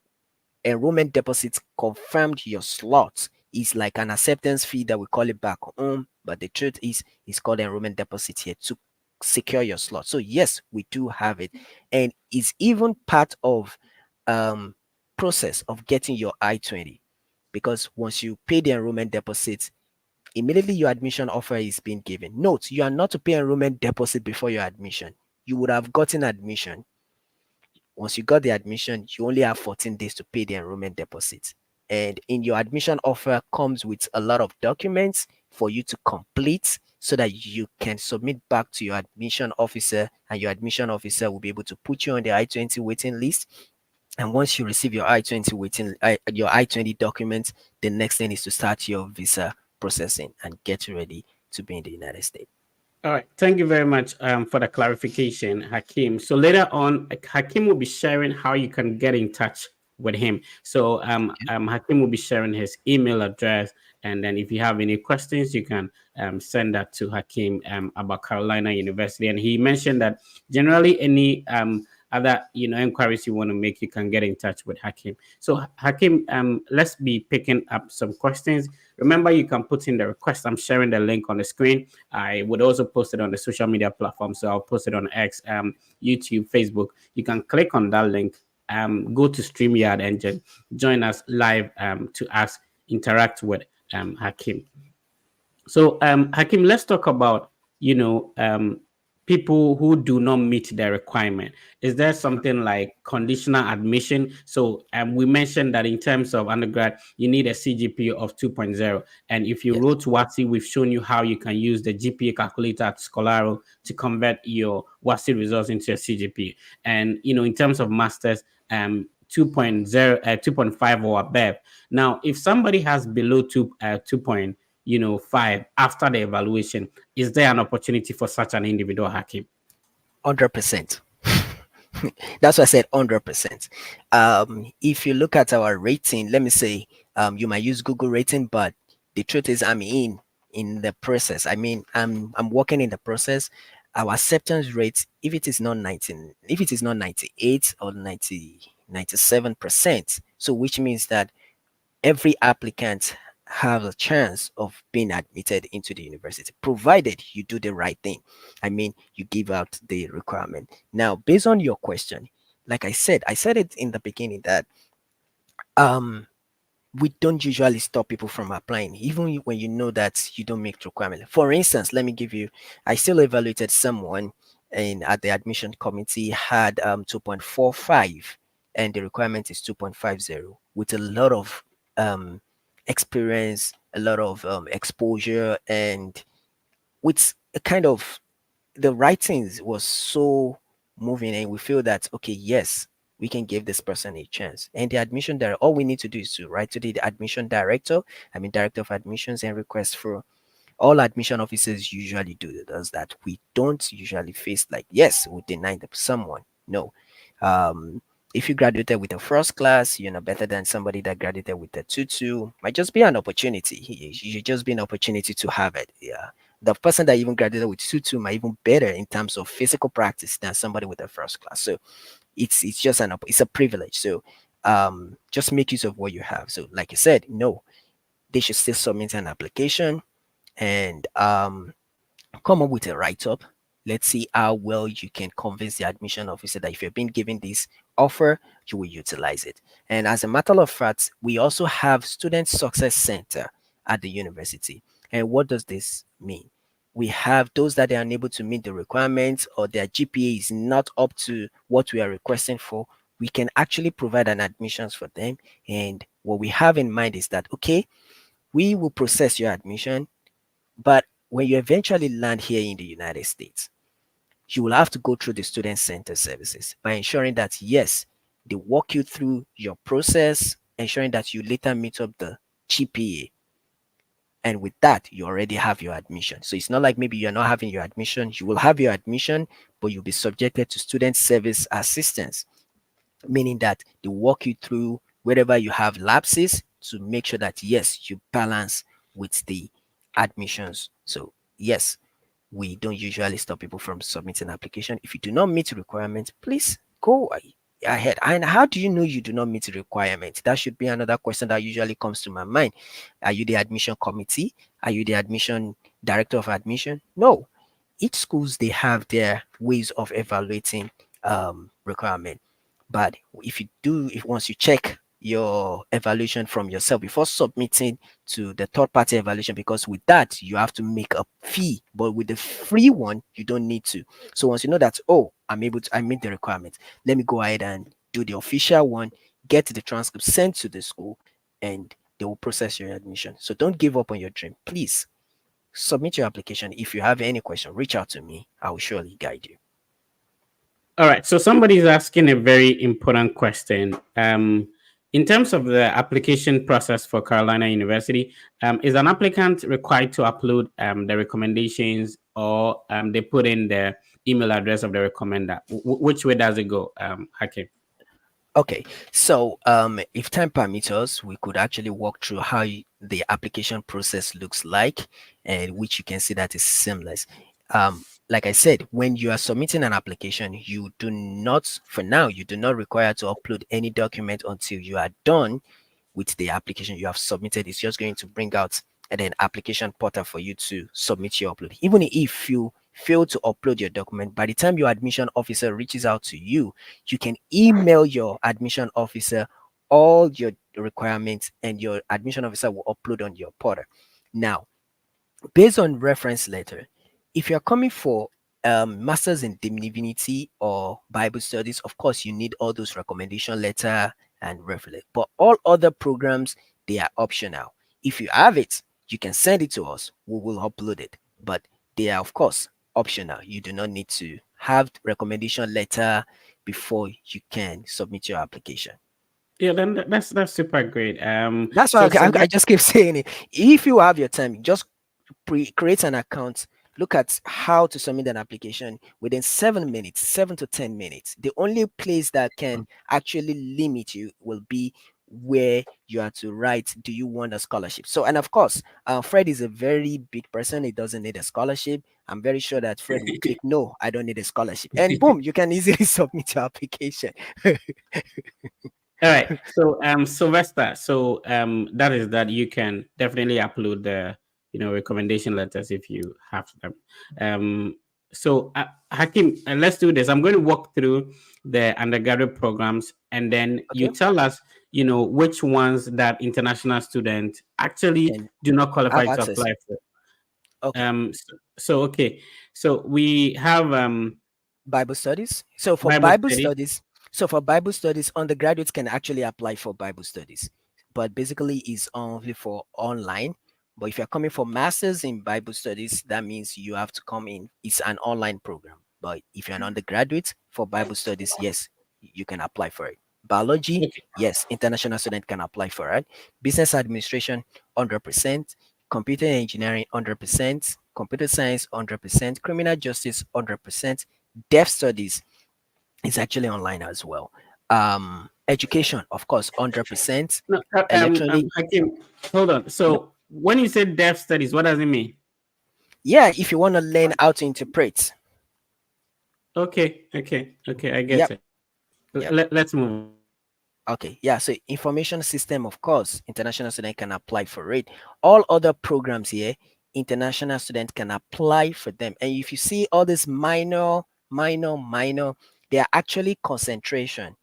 enrollment deposits confirmed your slot is like an acceptance fee that we call it back home, but the truth is it's called enrollment deposit here to secure your slot. So yes, we do have it, and it's even part of process of getting your I-20, because once you pay the enrollment deposit, immediately your admission offer is being given. Note, you are not to pay enrollment deposit before your admission. You would have gotten admission. Once you got the admission, you only have 14 days to pay the enrollment deposit. And in your admission offer comes with a lot of documents for you to complete so that you can submit back to your admission officer, and your admission officer will be able to put you on the I-20 waiting list. And once you receive your I-20 your I-20 document, the next thing is to start your visa processing and get ready to be in the United States. All right. Thank you very much for the clarification, Hakim. So later on, Hakim will be sharing how you can get in touch with him. So Hakim will be sharing his email address, and then if you have any questions, you can send that to Hakim about Carolina University. And he mentioned that generally any other inquiries you want to make, you can get in touch with Hakim. So Hakim, let's be picking up some questions. Remember, you can put in the request. I'm sharing the link on the screen. I would also post it on the social media platform. So I'll post it on X, YouTube, Facebook. You can click on that link, go to StreamYard and join us live to ask, interact with Hakim. So, Hakim, let's talk about people who do not meet the requirement. Is there something like conditional admission? So, we mentioned that in terms of undergrad, you need a CGPA of 2.0, and if you Yes. wrote WASI, we've shown you how you can use the GPA calculator at Scholaro to convert your WASI results into a CGPA. And in terms of masters, 2.0, 2.5 or above. Now, if somebody has below 2.5 after the evaluation, is there an opportunity for such an individual, Hakim? 100%. That's why I said 100%. If you look at our rating, let me say, you might use Google rating, but the truth is, I'm in the process. I mean, I'm working in the process. Our acceptance rate, if it is not 19, if it is not 98 or 97%, so which means that every applicant have a chance of being admitted into the university, provided you do the right thing. I mean, you give out the requirement. Now, based on your question, like I said it in the beginning that um we don't usually stop people from applying, even when you know that you don't meet requirement. For instance, let me give you, I still evaluated someone and at the admission committee had 2.45 and the requirement is 2.50 with a lot of um, experience, a lot of exposure, and with a kind of the writings was so moving, and we feel that okay, yes, we can give this person a chance. And the admission director, all we need to do is to write to the admission director, I mean director of admissions, and request for all admission officers usually do does that. We don't usually face like yes, we deny them someone. No. Um if you graduated with a first class, you're not better than somebody that graduated with a 2-2. Might just be an opportunity. It should just be an opportunity to have it. Yeah. The person that even graduated with 2-2 might even better in terms of physical practice than somebody with a first class. So it's just it's a privilege. So just make use of what you have. So like you said, no, they should still submit an application and come up with a write up. Let's see how well you can convince the admission officer that if you've been given this offer, you will utilize it. And as a matter of fact, we also have Student Success Center at the university. And what does this mean? We have those that are unable to meet the requirements or their GPA is not up to what we are requesting for. We can actually provide an admissions for them. And what we have in mind is that, okay, we will process your admission, but when you eventually land here in the United States, you will have to go through the student center services by ensuring that, yes, they walk you through your process, ensuring that you later meet up the GPA. And with that, you already have your admission. So it's not like maybe you're not having your admission. You will have your admission, but you'll be subjected to student service assistance, meaning that they walk you through wherever you have lapses to make sure that, yes, you balance with the admissions. So, yes, we don't usually stop people from submitting application. If you do not meet the requirements, please go ahead. And how do you know you do not meet the requirements? That should be another question that usually comes to my mind. Are you the admission committee? Are you the admission director of admission? No. Each schools they have their ways of evaluating requirement. But if you do, if once you check your evaluation from yourself before submitting to the third party evaluation, because with that you have to make a fee, but with the free one you don't need to. So once you know that, oh, I meet the requirements, let me go ahead and do the official one, get the transcript sent to the school, and they will process your admission. So don't give up on your dream. Please submit your application. If you have any question, reach out to me. I will surely guide you. All right. So somebody is asking a very important question. In terms of the application process for Carolina University, is an applicant required to upload the recommendations, or they put in the email address of the recommender? Which way does it go, Hakim? Okay, so if time permits us, we could actually walk through how the application process looks like, and which you can see that is seamless. Like I said, when you are submitting an application, you do not, for now, you do not require to upload any document until you are done with the application you have submitted. It's just going to bring out an application portal for you to submit your upload. Even if you fail to upload your document, by the time your admission officer reaches out to you, you can email your admission officer all your requirements, and your admission officer will upload on your portal. Now, based on reference letter, if you're coming for masters in divinity or Bible studies, of course you need all those recommendation letter and reference. But all other programs, they are optional. If you have it, you can send it to us. We will upload it. But they are, of course, optional. You do not need to have recommendation letter before you can submit your application. Yeah, then that's super great. That's why So I just keep saying it. If you have your time, just create an account, look at how to submit an application within 7 minutes, 7 to 10 minutes. The only place that can actually limit you will be where you are to write, do you want a scholarship? So, and of course, Fred is a very big person. He doesn't need a scholarship. I'm very sure that Fred will click no, I don't need a scholarship, and boom, you can easily submit your application. all right. So Sylvester, so that is that you can definitely upload the recommendation letters if you have them. Um so Hakim, let's do this. I'm going to walk through the undergraduate programs, and then you Okay, tell us, which ones that international students actually can do not have qualify to access. apply for. Okay. Okay. So we have Bible studies. So for Bible Bible study. studies, undergraduates can actually apply for Bible studies, but basically it's only for online. But if you're coming for masters in Bible studies, that means you have to come in. It's an online program. But if you're an undergraduate for Bible studies, yes, you can apply for it. Biology, Okay. yes, international student can apply for it. Business administration, 100%. Computer engineering, 100%. Computer science, 100%. Criminal justice, 100%. Deaf studies is actually online as well. Education, of course, 100%. No, Electronic, Hakim, hold on. yep. So when you say deaf studies, what does it mean? Yeah, if you want to learn how to interpret, Okay, I get yep, it. yep. Let's move on. Okay, yeah. So information system, of course, international student can apply for it. All other programs here, international student can apply for them. And if you see all this minor, they are actually concentration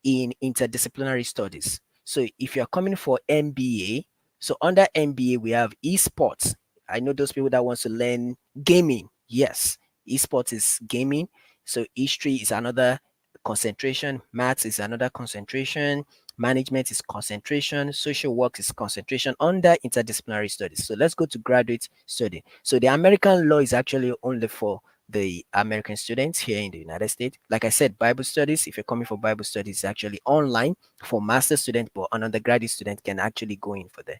in interdisciplinary studies. So if you're coming for MBA, so under MBA we have esports. I know those people that wants to learn gaming. Yes, esports is gaming. So history is another concentration, maths is another concentration, management is concentration, social work is concentration under interdisciplinary studies. So let's go to graduate study. So the American law is actually only for the American students here in the United States. Like I said, Bible studies, if you're coming for Bible studies, it's actually online for master student, but an undergraduate student can actually go in for the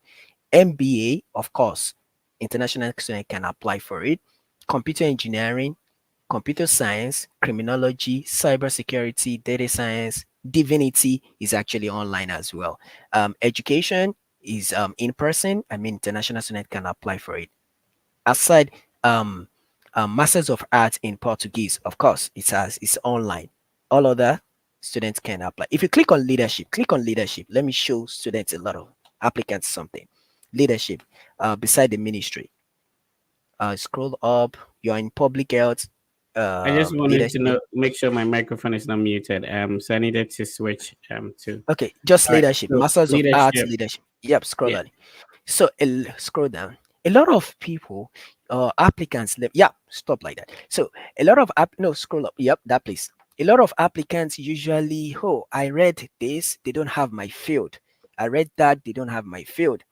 MBA, of course. International student can apply for it. Computer engineering, computer science, criminology, cybersecurity, data science, divinity is actually online as well. Education is in person. I mean, international student can apply for it. Aside um, Masters of Arts in Portuguese, of course, it's online. All other students can apply. If you click on leadership. Let me show students a lot of applicants something. Leadership, beside the ministry. Scroll up. You're in public health. I just wanted to Leadership. know, make sure my microphone is not muted. So I needed to switch to. Okay, just All right. leadership. So Masters of Arts, leadership. leadership. Yep, scroll Yeah. on. So scroll down. A lot of people, applicants, yeah, stop like that. So a lot of no, scroll up. Yep, that please. A lot of applicants usually, oh, I read this, they don't have my field. I read that, they don't have my field.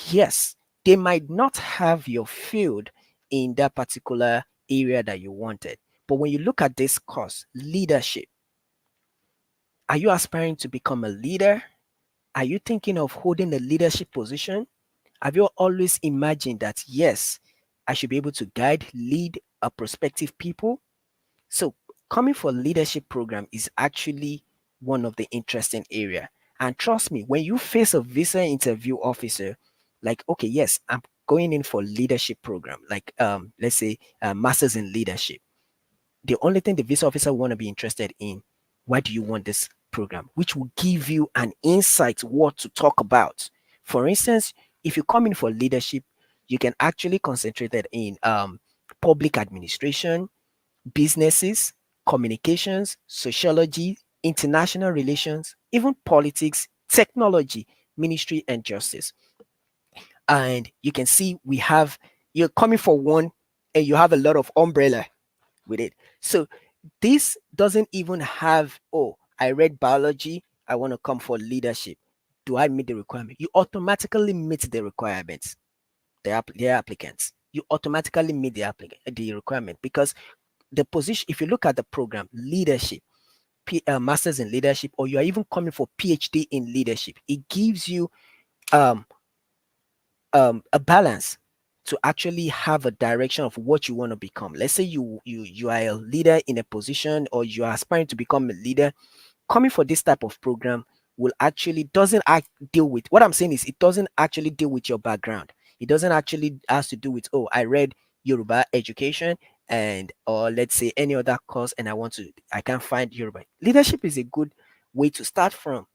Yes, they might not have your field in that particular area that you wanted, But when you look at this course, leadership, are you aspiring to become a leader? Are you thinking of holding a leadership position? Have you always imagined that, yes, I should be able to guide, lead a prospective people? So coming for leadership program is actually one of the interesting area. And trust me, when you face a visa interview officer, like, okay, yes, I'm going in for leadership program, like let's say masters in leadership. The only thing the visa officer want to be interested in, why do you want this program, which will give you an insight what to talk about. For instance, if you come in for leadership, you can actually concentrate it in public administration, businesses, communications, sociology, international relations, even politics, technology, ministry, and justice. And you can see you're coming for one and you have a lot of umbrella with it. So this doesn't even have, oh, I read biology, I want to come for leadership. Do I meet the requirement? You automatically meet the requirements, the applicants. You automatically meet the requirement because the position, if you look at the program, leadership, masters in leadership, or you are even coming for PhD in leadership, it gives you um, a balance to actually have a direction of what you want to become. Let's say you are a leader in a position, or you are aspiring to become a leader. Coming for this type of program will actually doesn't deal with what I'm saying is it doesn't actually deal with your background. It doesn't actually has to do with, oh, I read Yoruba education, and or let's say any other course, and I can't find Yoruba. Leadership is a good way to start from.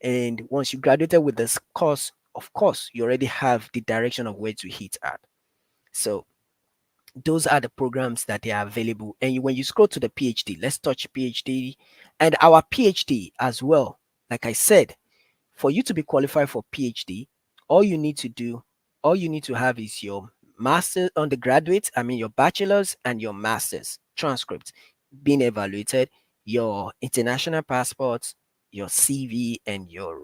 And once you graduated with this course, of course, you already have the direction of where to hit at. So those are the programs that they are available. And when you scroll to the PhD, let's touch PhD and our PhD as well. Like I said, for you to be qualified for PhD, all you need to do, all you need to have is your master undergraduate, I mean your bachelor's and your master's transcript being evaluated, your international passports, your CV, and your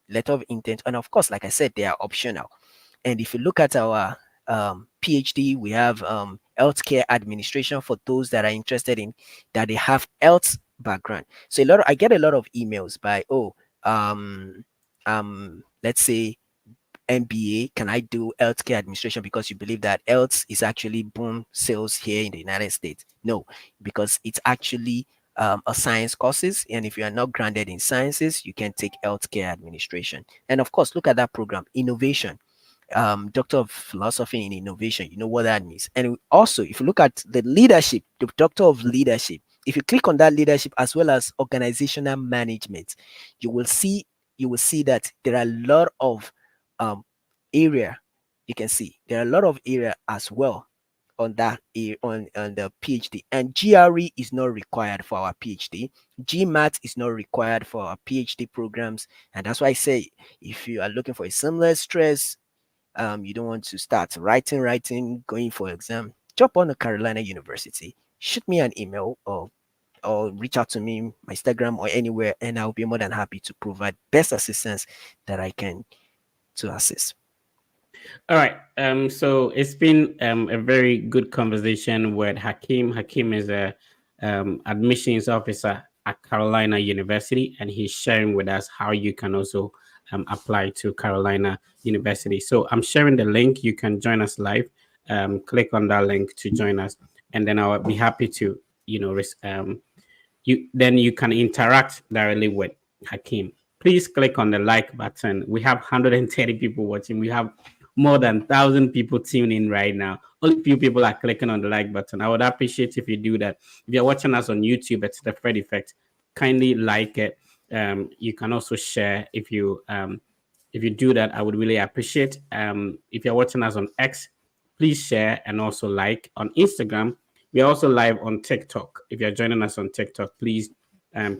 letter of intent. And of course, like I said, they are optional. And if you look at our PhD, we have healthcare administration for those that are interested in that they have health background. So I get a lot of emails by, oh, let's say MBA, can I do healthcare administration because you believe that health is actually boom sales here in the United States? No, because it's actually a science courses, and if you are not grounded in sciences, you can take healthcare administration. And of course, look at that program, innovation, Doctor of Philosophy in Innovation. You know what that means. And also, if you look at the leadership, the Doctor of Leadership, if you click on that leadership as well as organizational management, you will see that there are a lot of um, area. You can see there are a lot of area as well on that on the PhD. And GRE is not required for our PhD. GMAT is not required for our PhD programs, and that's why I say if you are looking for a seamless stress, you don't want to start writing, going for exam, jump on the Carolina University, shoot me an email, or reach out to me, my Instagram or anywhere, and I'll be more than happy to provide best assistance that I can to assist. All right. So it's been a very good conversation with Hakim. Hakim is a admissions officer at Carolina University, and he's sharing with us how you can also apply to Carolina University. So I'm sharing the link. You can join us live. Click on that link to join us, and then I'll be happy to you can interact directly with Hakim. Please click on the like button. We have 130 people watching. We have more than 1,000 people tuning in right now. Only few people are clicking on the like button. I would appreciate if you do that. If you're watching us on YouTube, it's the Fred Effect. Kindly like it. You can also share if you do that. I would really appreciate. If you're watching us on X, please share and also like on Instagram. We are also live on TikTok. If you're joining us on TikTok, please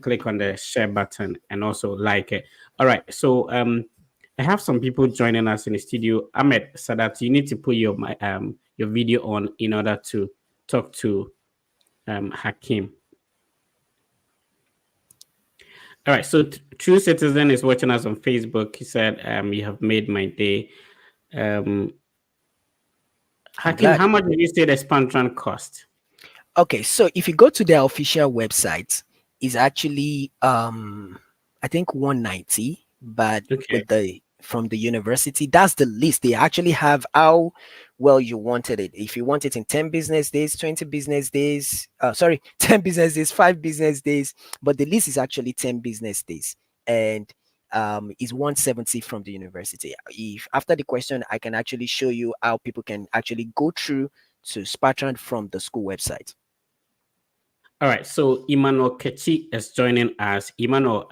click on the share button and also like it. All right. So I have some people joining us in the studio. Ahmed Sadat, you need to put your video on in order to talk to Hakim. All right. So True Citizen is watching us on Facebook. He said, "You have made my day." Um, I'm Hakim, glad. how much did you say the Spantran cost? Okay, so if you go to their official website, is actually I think 190, but Okay. with the from the university, that's the list. They actually have how well you wanted it. If you want it in 10 business days, 20 business days, sorry, 10 business days, 5 business days, but the list is actually 10 business days and is 170 from the university. If after the question, I can actually show you how people can actually go through to Spartan from the school website. All right. So Emmanuel Kechi is joining us. Emmanuel,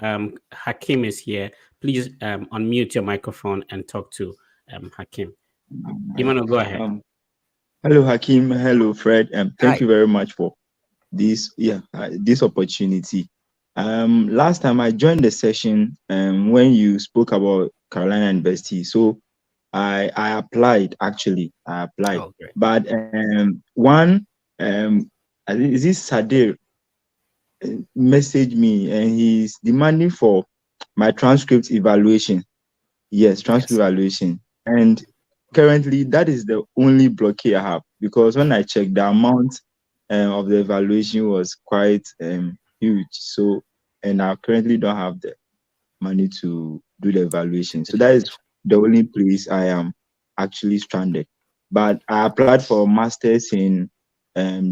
Hakim is here. Please unmute your microphone and talk to Hakim. Emmanuel, go ahead. Hello, Hakim. Hello, Fred. Thank Hi. you very much for this opportunity. Last time I joined the session when you spoke about Carolina University, so I applied. Actually, I applied, Oh, great. but one I think is this Sadir messaged me and he's demanding for my transcript evaluation. Yes, transcript Yes. evaluation. And currently, that is the only blockade I have because when I checked, the amount of the evaluation was quite huge. So, and I currently don't have the money to do the evaluation. To So the that is evaluation. the only place I am actually stranded. But I applied for a master's in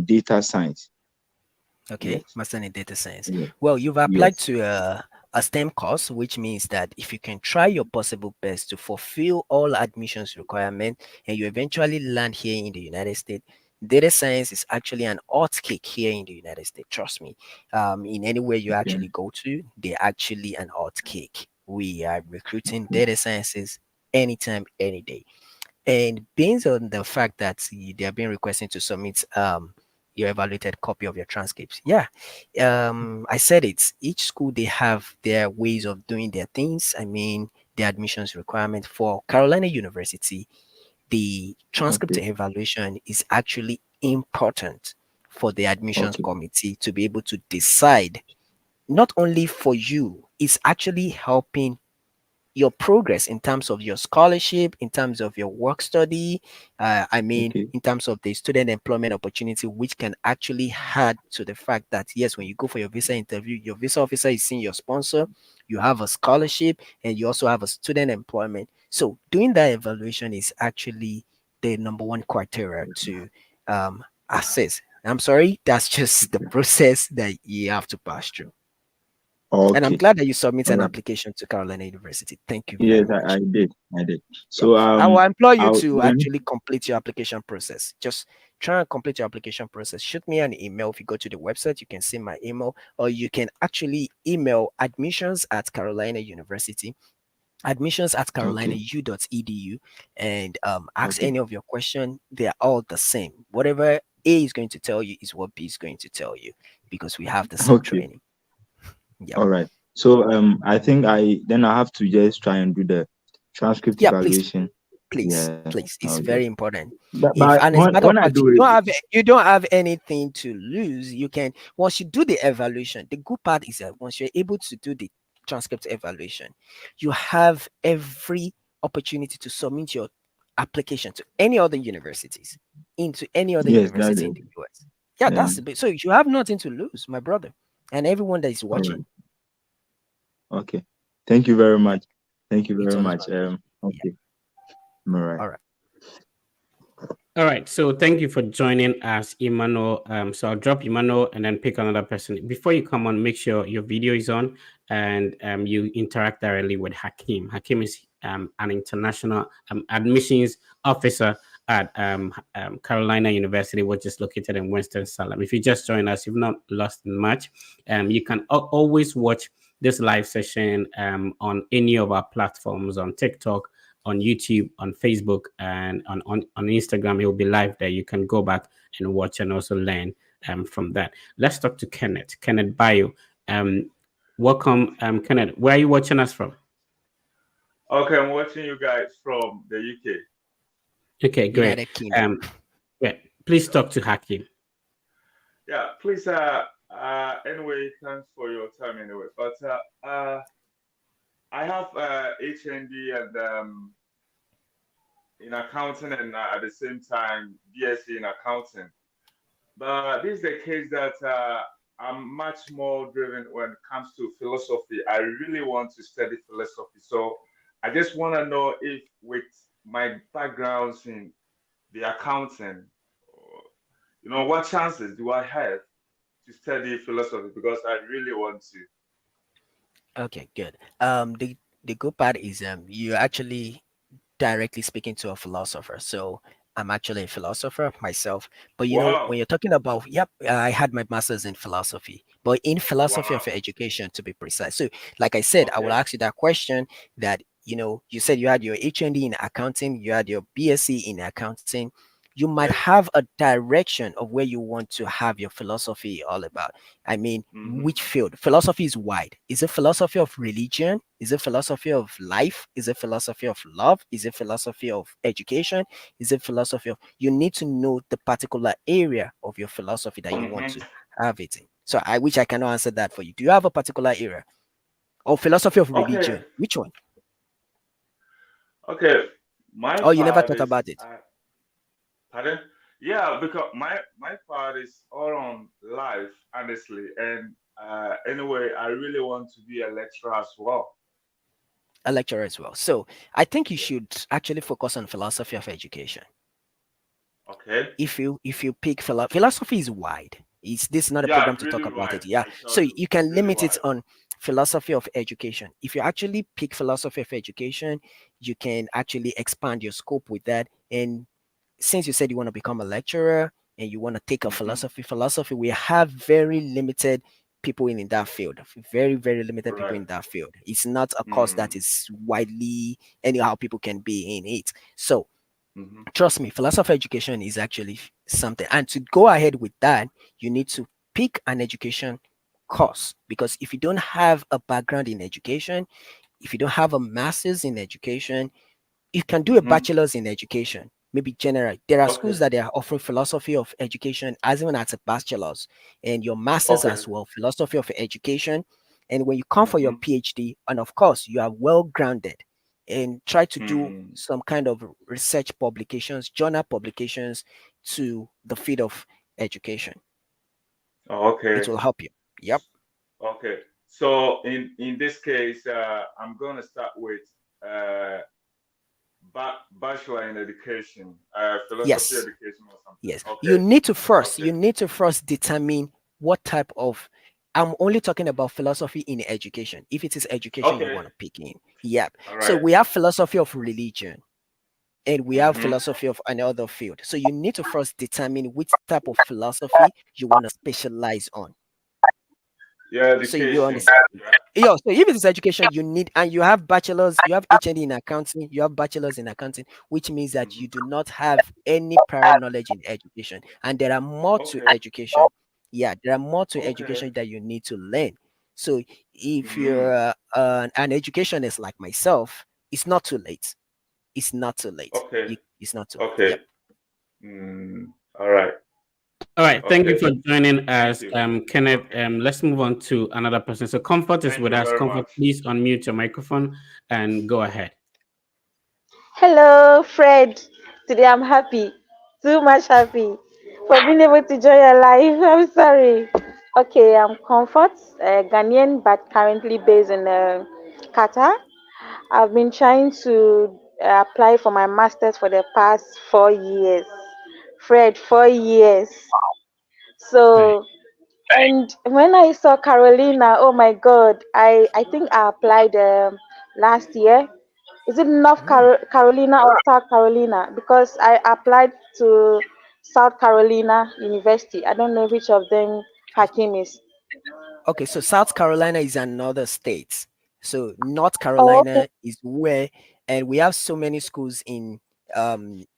data science. Okay, Yes, master in data science. yes, Well, you've applied yes. to a STEM course, which means that if you can try your possible best to fulfill all admissions requirement and you eventually land here in the United States, data science is actually an hot cake here in the United States. Trust me. In anywhere you Okay, actually go to, they're actually an hot cake. We are recruiting data sciences anytime, any day. And based on the fact that they are being requesting to submit your evaluated copy of your transcripts, yeah, I said it. Each school they have their ways of doing their things. I mean, the admissions requirement for Carolina University, the transcript okay, evaluation is actually important for the admissions okay, committee to be able to decide not only for you, it's actually helping your progress in terms of your scholarship, in terms of your work study, I mean, okay, in terms of the student employment opportunity, which can actually add to the fact that, yes, when you go for your visa interview, your visa officer is seeing your sponsor, you have a scholarship, and you also have a student employment. So, doing that evaluation is actually the number one criteria to assess. I'm sorry, that's just the process that you have to pass through. And I'm okay. glad that you submit All an right. application to Carolina University. Thank you very Yes, I much. did. I did. Yep. So I will implore you I'll to then actually complete your application process. Just try and complete your application process. Shoot me an email. If you go to the website, you can see my email, or you can actually email admissions at Carolina University, admissions at okay, carolinau.edu, and ask okay, any of your question. They're all the same. Whatever A is going to tell you is what B is going to tell you because we have the same okay. training. Yep. All right. So I think I have to just try and do the transcript Yeah, please. evaluation. Please, Yeah, please, I'll it's do it. very important. If But and as a matter of when I fact, do it, you don't have anything to lose. You can once you do the evaluation, the good part is that once you're able to do the transcript evaluation, you have every opportunity to submit your application to any other universities, into any other yes, that's university in it. the US. Yeah, that's the Um, bit. So you have nothing to lose, my brother, and everyone that is all watching. right. Okay. Thank you very Yeah, much. Thank you it's very always much. my pleasure. Yeah. Okay. All right. All right. All right. So thank you for joining us, Emmanuel. So I'll drop Emmanuel and then pick another person. Before you come on, make sure your video is on and you interact directly with Hakim. Hakim is an international admissions officer at Carolina University, which is located in Winston-Salem. If you just joined us, you've not lost much. You can always watch this live session on any of our platforms on TikTok, on YouTube, on Facebook, and on Instagram. It will be live there. You can go back and watch and also learn from that. Let's talk to Kenneth. Kenneth Bayo. Um, welcome, Kenneth. Where are you watching us from? Okay, I'm watching you guys from the UK. Okay, great. United Kingdom. Um, yeah, please talk to Hakim. Yeah, please. Anyway, thanks for your time. Anyway, but I have HND and in accounting, and at the same time BSc in accounting. But this is the case that I'm much more driven when it comes to philosophy. I really want to study philosophy. So I just want to know if, with my backgrounds in the accounting, what chances do I have to study philosophy? Because I really want to. Okay, good. The good part is you actually directly speaking to a philosopher. So I'm actually a philosopher myself. But when Wow. you're talking about, yep, I had my master's in philosophy, but in philosophy Wow. of education to be precise. So, like I said, I will Okay. ask you that question that, you said you had your HND in accounting, you had your BSc in accounting. You might Yes. have a direction of where you want to have your philosophy all about. I mean, Mm-hmm. which field? Philosophy is wide. Is it philosophy of religion? Is it philosophy of life? Is it philosophy of love? Is it philosophy of education? Is it philosophy of, you need to know the particular area of your philosophy that you want Mm-hmm. to have it in. So I wish I cannot answer that for you. Do you have a particular area? Or philosophy of Okay. religion? Which one? Okay. My Oh, you never part thought is, about it. pardon? Yeah, because my part is all on life, honestly. And anyway, I really want to be a lecturer as well. A lecturer as well. So I think you Yeah. should actually focus on philosophy of education. Okay. If you pick philosophy is wide. It's This is not a Yeah, program it's to talk really about wide. it. Yeah. I So told you, you it's can really limit it wide. on philosophy of education. If you actually pick philosophy of education, you can actually expand your scope with that. And since you said you want to become a lecturer and you want to take a Mm-hmm. philosophy, we have very limited people in that field. Very, very limited people Right. in that field. It's not a course that Mm. is widely anyhow people can be in it. So Mm-hmm. trust me, philosophy of education is actually something. And to go ahead with that, you need to pick an education course, because if you don't have a background in education, if you don't have a master's in education, you can do a Mm-hmm. bachelor's in education, maybe general. There are Okay. schools that they are offering philosophy of education as even as a bachelor's, and your master's Okay. as well, philosophy of education. And when you come for your Mm-hmm. PhD, and of course you are well grounded, and try to do Mm. some kind of research publications, journal publications to the field of education. It Okay. will help you. Yep. Okay. So in this case, I'm gonna start with uh, bachelor in education, philosophy Yes. education or something. Yes, Okay. you Okay. need to first determine what type of. I'm only talking about philosophy in education. If it is education you Okay. want to pick in, yep. All So right. we have philosophy of religion and we have Mm-hmm. philosophy of another field. So you need to first determine which type of philosophy you want to specialize on. Yeah, So you education. understand? Yeah. Yeah. So if it is education, you need, and you have bachelors, you have HND in accounting, you have bachelors in accounting, which means that Mm-hmm. you do not have any prior knowledge in education, and there are more to Okay. education. Yeah, there are more to Okay. education that you need to learn. So if you're Mm-hmm. an educationist like myself, it's not too late. It's not too late. Okay. It's not too late. Okay. Yep. Mm. All right. All right, thank you Okay. for joining Thank us, you. Kenneth. Okay. Let's move on to another person. So, Comfort is Thank with you us. very Comfort, much. please unmute your microphone and go ahead. Hello, Fred. Today I'm happy, too much happy for being able to join your live. I'm sorry. Okay, I'm Comfort, Ghanaian, but currently based in Qatar. I've been trying to apply for my master's for the past 4 years. Fred, 4 years. Right. So, and when I saw Carolina, oh my God, I think I applied last year. Is it Mm. Carolina or South Carolina? Because I applied to South Carolina University. I don't know which of them Hakim is. Okay, so South Carolina is another state. So North Oh, okay. Carolina is where, and we have so many schools in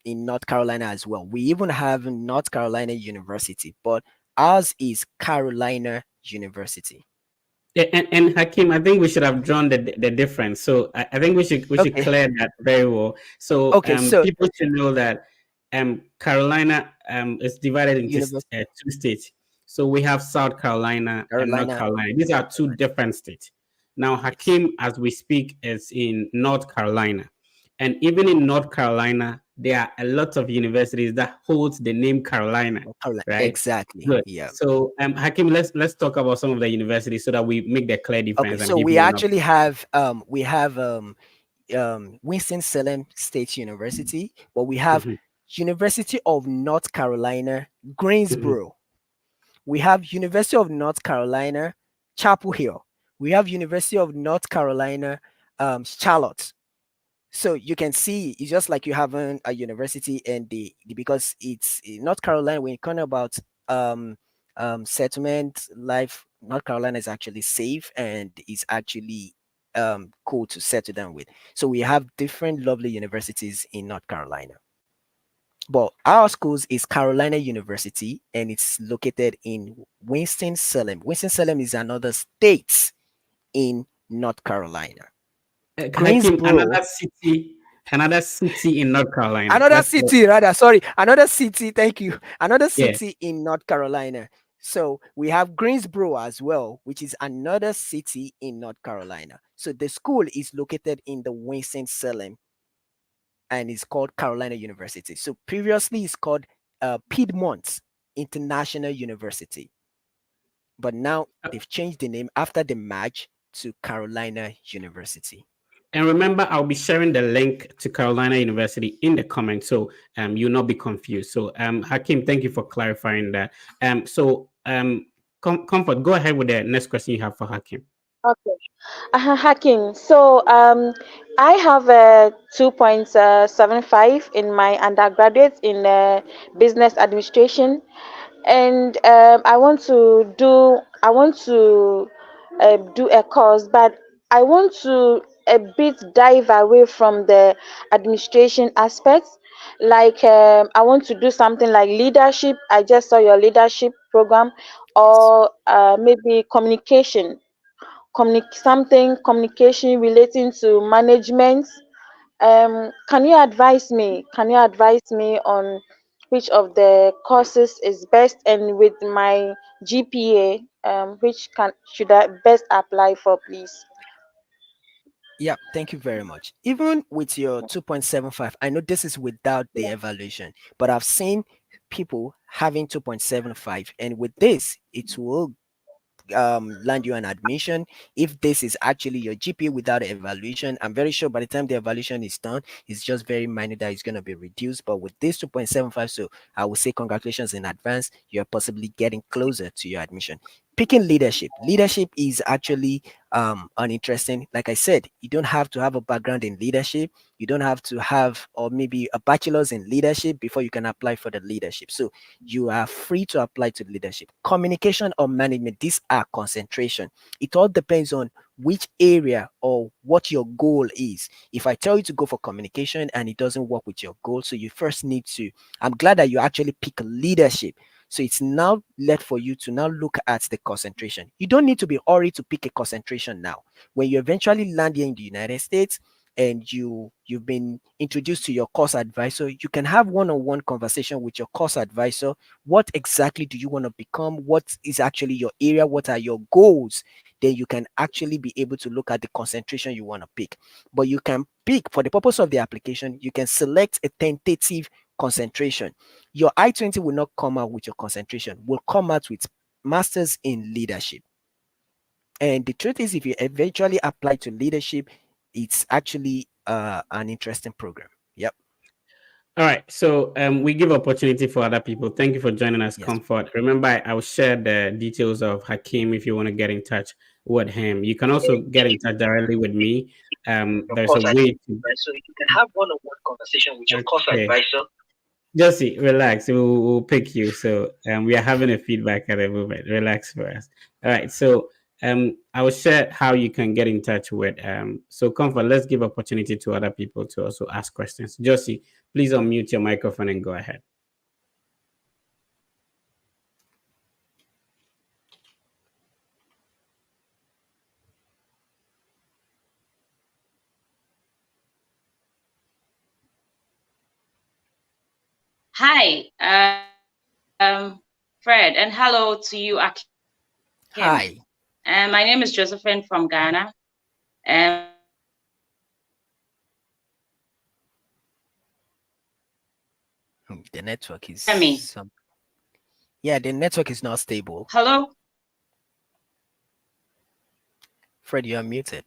North Carolina as well. We even have North Carolina University, but ours is Carolina University. Yeah, and Hakim, I think we should have drawn the difference. So I think we should Okay. clear that very well. So Okay, so people should know that Carolina is divided into University two states. So we have South Carolina and North Carolina, Carolina. These are two different states. Now yes. Hakim, as we speak, is in North Carolina, and even in North Carolina, there are a lot of universities that holds the name Carolina, right? Exactly. Good. Yeah. So, Hakim, let's talk about some of the universities so that we make the clear Okay. difference and So give we you enough. actually have Winston-Salem State University, but we have Mhm, University of North Carolina, mhm. Greensboro. We have University of North Carolina, Chapel Hill. We have University of North Carolina, Charlotte. So you can see it's just like you have a university and because it's in North Carolina when you talk about um settlement life. North Carolina is actually safe and is actually cool to settle down with. So we have different lovely universities in North Carolina. But our schools is Carolina University and it's located in Winston-Salem. Winston-Salem is another state in North Carolina. Hakim, Greensboro, another city in North Carolina. another That's city rather, sorry, another city, thank you, another yeah. city in North Carolina. So we have Greensboro as well, which is another city in North Carolina. So the school is located in the Winston-Salem and it's called Carolina University. So previously it's called Piedmont International University, but now they've changed the name after the merge to Carolina University. And remember, I'll be sharing the link to Carolina University in the comments, so you'll not be confused. So Hakim, thank you for clarifying that. Comfort, go ahead with the next question you have for Hakim. Okay. Hacking. So I have a 2.75 in my undergraduate in business administration, and I want to do a course, but I want to a bit dive away from the administration aspects. Like I want to do something like leadership. I just saw your leadership program, Yes. or maybe communication relating to management. Can you advise me? Can you advise me on which of the courses is best, and with my GPA, which can should I best apply for, please? Yeah, thank you very much. Even with your 2.75, I know this is without the evaluation, but I've seen people having 2.75, and with this, it will land you an admission. If this is actually your GPA without evaluation, I'm very sure by the time the evaluation is done, it's just very minor that it's going to be reduced. But with this 2.75, so I will say congratulations in advance. You're possibly getting closer to your admission. Picking leadership. Leadership is actually uninteresting. Like I said, you don't have to have a background in leadership. You don't have to have, or maybe a bachelor's in leadership before you can apply for the leadership. So you are free to apply to leadership. Communication or management, these are concentration. It all depends on which area or what your goal is. If I tell you to go for communication and it doesn't work with your goal, so you first need to, I'm glad that you actually pick leadership. So it's now left for you to now look at the concentration. You don't need to be hurried to pick a concentration now. When you eventually land here in the United States, and you've been introduced to your course advisor, you can have one-on-one conversation with your course advisor. What exactly do you want to become? What is actually your area? What are your goals? Then you can actually be able to look at the concentration you want to pick. But you can pick, for the purpose of the application, you can select a tentative concentration. Your I-20 will not come out with your concentration, will come out with masters in leadership. And the truth is, if you eventually apply to leadership, it's actually an interesting program. Yep. All right. So we give opportunity for other people. Thank you for joining us, Yes. Comfort. Remember, I will share the details of Hakim if you want to get in touch with him. You can also get in touch directly with me. Of There's a course, I way think to. so. You can have one-on-one conversation with your course Okay. advisor. Josie, relax. We'll pick you. So we are having a feedback at the moment. Relax for us. All right. So I will share how you can get in touch with so Comfort. Let's give opportunity to other people to also ask questions. Josie, please unmute your microphone and go ahead. Hi, Fred, and hello to you, Akim. Hi. My name is Josephine from Ghana. My The network is Hear me? Yeah, the network is not stable. Hello? Fred, you are muted.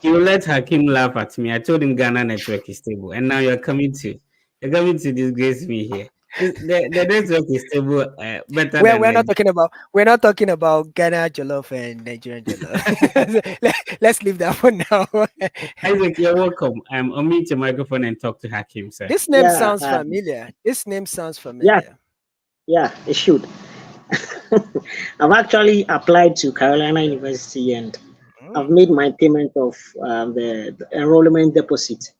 You let Hakim laugh at me. I told him Ghana network is stable, and now you're coming to disgrace me here. The network is stable, better than We're the. not talking about Ghana jollof and Nigerian jollof. Let's leave that for now. Isaac, you're welcome. Unmute your microphone and talk to Hakim, sir. This name Yeah, sounds familiar. This name sounds yeah, familiar. yeah, it should. I've actually applied to Carolina University and I've made my payment of the enrollment deposit.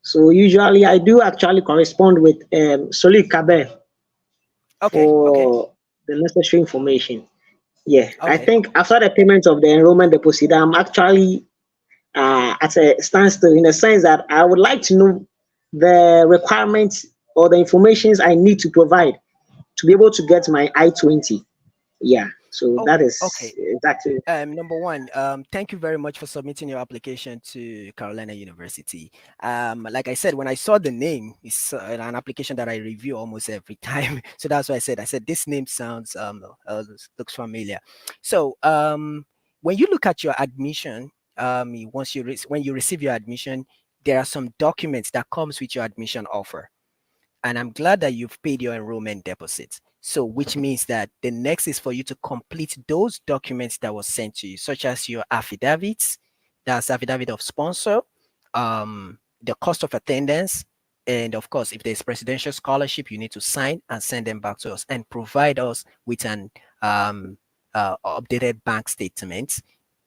So usually I do actually correspond with Solik Kabe Okay. for the necessary information. Yeah, I Okay. think after the payment of the enrollment deposit, I'm actually at a standstill in the sense that I would like to know the requirements or the informations I need to provide to be able to get my I-20. Yeah, so Oh, that is okay. exactly. Number one, thank you very much for submitting your application to Carolina University. Like I said, when I saw the name, it's an application that I review almost every time. So that's why I said this name sounds looks familiar. So when you look at your admission, once when you receive your admission, there are some documents that comes with your admission offer. And I'm glad that you've paid your enrollment deposit. So, which means that the next is for you to complete those documents that were sent to you, such as your affidavits, that's affidavit of sponsor, the cost of attendance, and of course, if there's presidential scholarship, you need to sign and send them back to us and provide us with an updated bank statement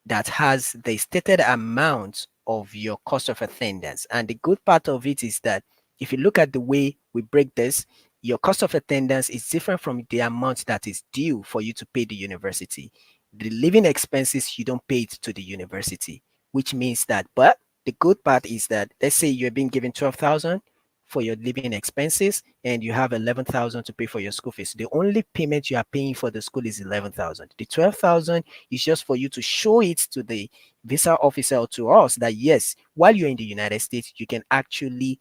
that has the stated amount of your cost of attendance. And the good part of it is that if you look at the way we break this, your cost of attendance is different from the amount that is due for you to pay the university. The living expenses, you don't pay it to the university, which means that, but the good part is that, let's say you're being given 12,000 for your living expenses and you have 11,000 to pay for your school fees. The only payment you are paying for the school is 11,000. The 12,000 is just for you to show it to the visa officer or to us that yes, while you're in the United States, you can actually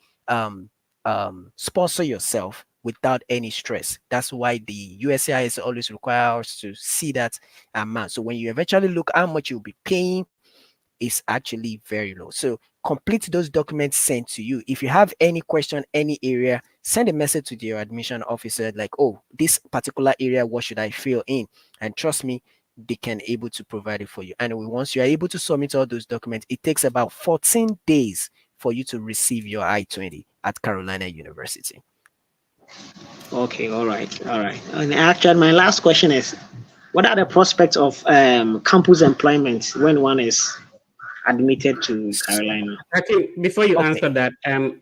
sponsor yourself without any stress. That's why the USCIS always requires us to see that amount. So when you eventually look how much you'll be paying, is actually very low. So complete those documents sent to you. If you have any question, any area, send a message to your admission officer like, oh, this particular area, what should I fill in? And trust me, they can able to provide it for you. And once you are able to submit all those documents, it takes about 14 days for you to receive your I-20 at Carolina University. Okay, all right, all right. And actually, my last question is, what are the prospects of campus employment when one is admitted to Carolina? Okay, before you Okay. answer that,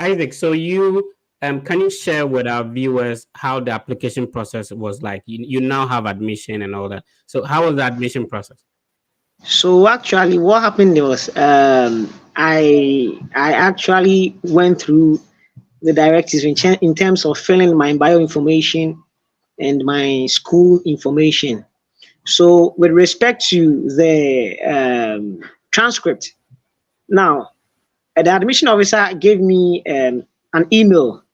Isaac, so you can you share with our viewers how the application process was like? You now have admission and all that. So how was the admission process? So actually, what happened was I actually went through the directives in terms of filling my bio information and my school information. So with respect to the transcript, now the admission officer gave me an email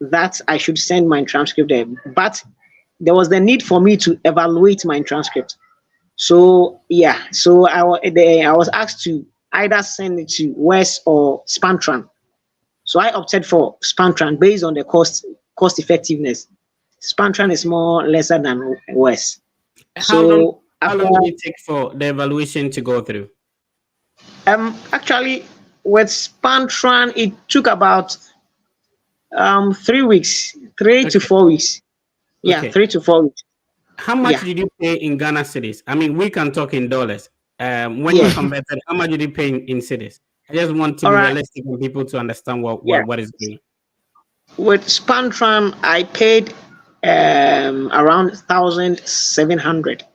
that I should send my transcript there, but there was the need for me to evaluate my transcript. So yeah, so I was asked to either send it to West or Spantran. So I opted for Spantran based on the cost effectiveness. Spantran is more lesser than West. So How long did it take for the evaluation to go through? actually with Spantran it took about 3 weeks, 3 to 4 weeks. Yeah, Okay. 3 to 4 weeks. How much Yeah. did you pay in Ghana cedis? I mean, we can talk in dollars. When Yeah. you converted, how much did you pay in cedis? I just want to All be right. realistic and people to understand what is going on. With Spantran, I paid around 1,700.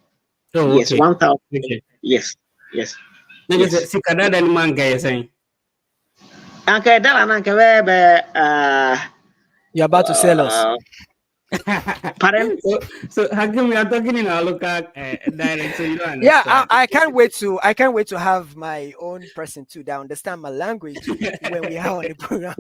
Oh, Yes, okay. 1,000. Okay. Yes, yes. Nigga, Yes. sikada dan man guy saying. Okay, that and You're about to sell us. Pardon? So how come we are talking in our local dialect? So you don't Yeah, understand. I can't wait to have my own person too that understand my language when we are on the program.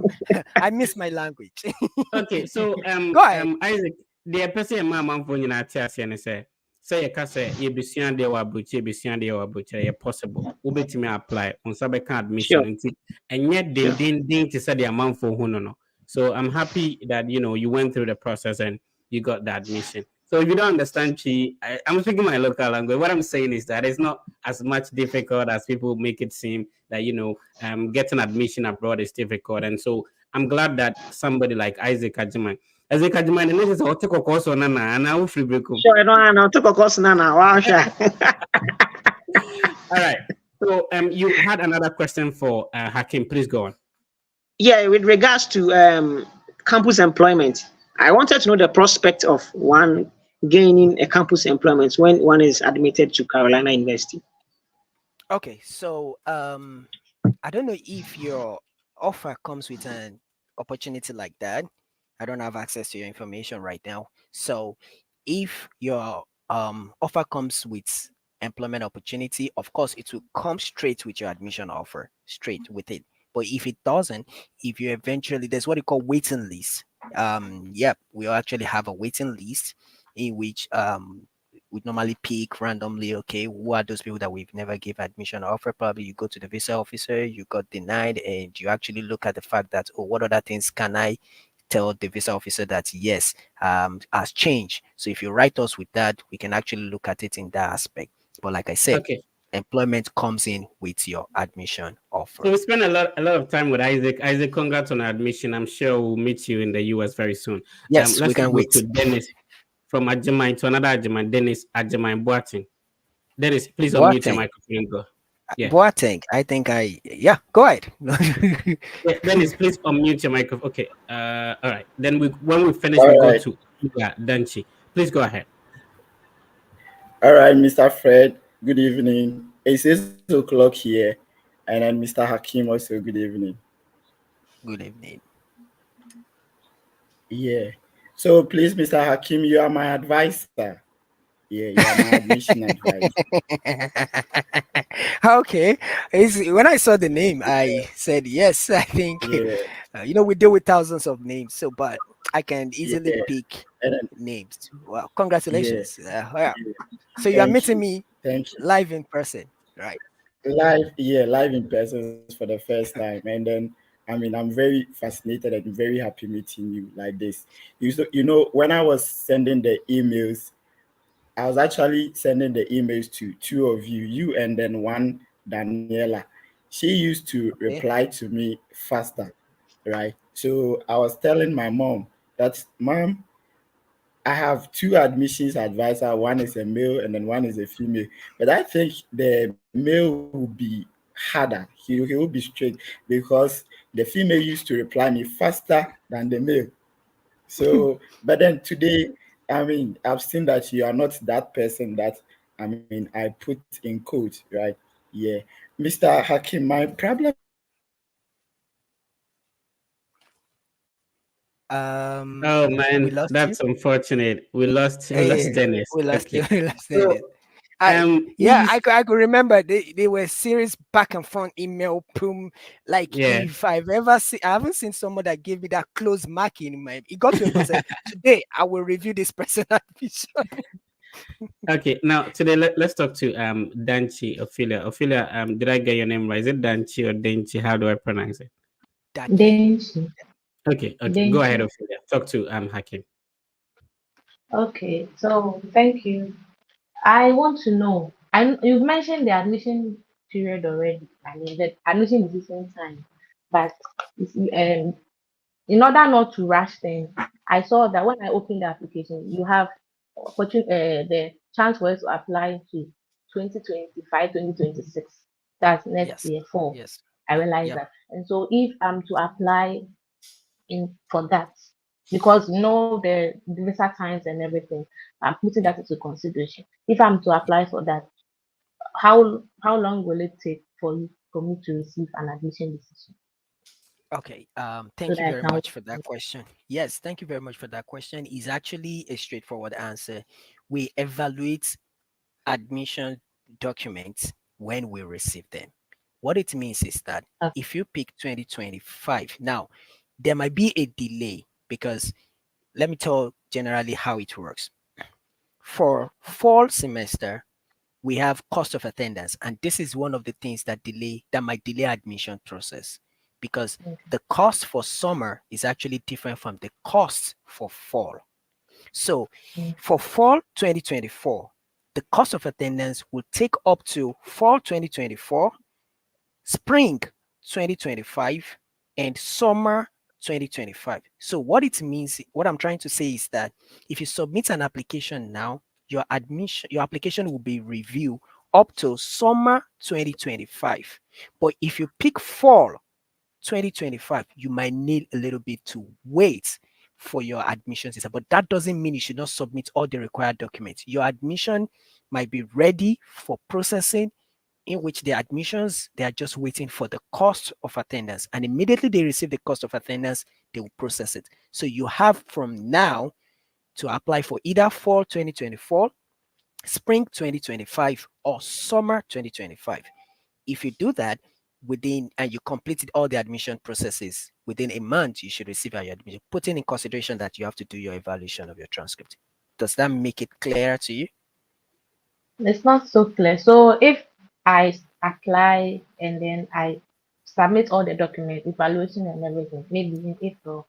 I miss my language. Okay, so Go ahead. Isaac, the person a man for you na tia say say you can say you be sure they were butcher, be sure they were butcher, yeah possible. Ubeti me apply on sabe can admission Sure, and yet sure. din to say the amount for who no. So I'm happy that you went through the process and you got the admission. So if you don't understand Chi, I'm speaking my local language. What I'm saying is that it's not as much difficult as people make it seem that getting admission abroad is difficult. And so I'm glad that somebody like Isaac Ajiman. Isaac Ajiman, the next is Oteko Koso Nana, and I will free break. Sure, I don't know. Took a course now. Wow, sure. All right. So you had another question for Hakim. Please go on. Yeah, with regards to campus employment, I wanted to know the prospect of one gaining a campus employment when one is admitted to Carolina University. Okay, so I don't know if your offer comes with an opportunity like that. I don't have access to your information right now. So if your offer comes with employment opportunity, of course it will come straight with your admission offer, straight with it. But if it doesn't, if you eventually there's what you call waiting list. Yep, we actually have a waiting list in which we normally pick randomly, okay, who are those people that we've never give admission offer. Probably you go to the visa officer, you got denied, and you actually look at the fact that, oh, what other things can I tell the visa officer that yes has changed. So if you write us with that, we can actually look at it in that aspect. But like I said, Okay. employment comes in with your admission offer. So we spent a lot of time with Isaac. Isaac, congrats on admission. I'm sure we'll meet you in the US very soon. Yes, we Let's can go wait. to Dennis from Ajimai to another Ajimai. Dennis Ajimai Boating. Dennis, please unmute your Boateng, microphone and go. Yeah. Boateng. I think yeah. Go ahead. Yeah, Dennis, please unmute your microphone. Okay. All right. Then when we finish, we All go right. to Danchi. Please go ahead. All right, Mr. Fred, good evening. It's 6 o'clock here. And then Mr. Hakim also, good evening. Good evening. Yeah. So please, Mr. Hakim, you are my advisor. Yeah, you are my admission advisor. Okay. When I saw the name, I said yes. I think Yeah, we deal with thousands of names, so but I can easily yeah. pick And then, names. Well, yeah, congratulations. Yeah. yeah. So you are Thank meeting you. me Thank you. live in person, right? Live in person for the first time. And then I'm very fascinated and very happy meeting you like this. When I was sending the emails, I was actually sending the emails to two of you and then one Daniela. She used to Okay. reply to me faster, right? So I was telling my mom that, Mom, I have two admissions advisor. One is a male and then one is a female. But I think the male will be harder. He will be straight because the female used to reply me faster than the male. So, but then today, I've seen that you are not that person that, I put in quotes, right? Yeah. Mr. Hakim, my problem is that Oh We man, lost you. that's unfortunate. We lost Hey, Dennis. we lost you. Okay. We lost So it. I yeah, he's I could remember they were serious back and front email boom. Like yeah. if I've ever seen, I haven't seen someone that gave me that close marking in my. It got to a point. Said, today I will review this person admission. Okay, now today let's talk to Danchi Ophelia. Ophelia, did I get your name right? Is it Danchi or Denchi? How do I pronounce it? Daki. Denji. Okay. Go ahead, Denji. Ophelia. Talk to Hakim. Okay, so thank you. I want to know. You've mentioned the admission period already. I mean, the admission decision time, but in order not to rush things, I saw that when I opened the application, you have the chance for us to apply to 2025, 2026. That's next Yes. year fall. Yes. I realize Yep. that. And so if I'm to apply in for that, because the visa times and everything, I'm putting Yep. that into consideration. If I'm to apply for that, how long will it take for me to receive an admission decision? Okay. so Thank you that I very can. much for that question. Yes, thank you very much for that question. Is actually a straightforward answer. We evaluate admission documents when we receive them. What it means is that Okay. if you pick 2025, now there might be a delay because let me tell generally how it works. For fall semester, we have cost of attendance, and this is one of the things that might delay admission process because Okay. the cost for summer is actually different from the cost for fall. So Mm. for fall 2024, the cost of attendance will take up to fall 2024, spring 2025, and summer 2025. So what it means, what I'm trying to say is that if you submit an application now, your application will be reviewed up to summer 2025. But if you pick fall 2025, you might need a little bit to wait for your admission system. But that doesn't mean you should not submit all the required documents. Your admission might be ready for processing, in which the admissions, they are just waiting for the cost of attendance. And immediately they receive the cost of attendance, they will process it. So you have from now to apply for either fall 2024, spring 2025, or summer 2025. If you do that within and you completed all the admission processes within a month, you should receive your admission, putting in consideration that you have to do your evaluation of your transcript. Does that make it clear to you? It's not so clear. So if apply and then I submit all the documents, evaluation and everything, maybe in April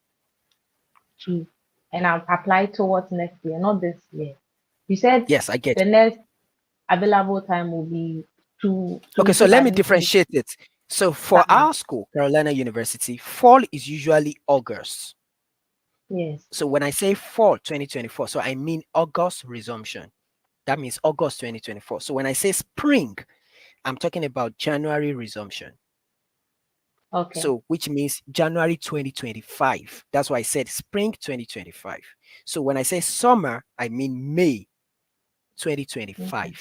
too, and I'll apply towards next year, not this year. You said Yes, I get the it. next available time will be to Okay, so receive let me admission. differentiate it. So for Summer. our school, Carolina University, fall is usually August. Yes. So when I say fall 2024, so I mean August resumption. That means August 2024. So when I say spring, I'm talking about January resumption. Okay. So which means January 2025. That's why I said spring 2025. So when I say summer, I mean May 2025. Okay.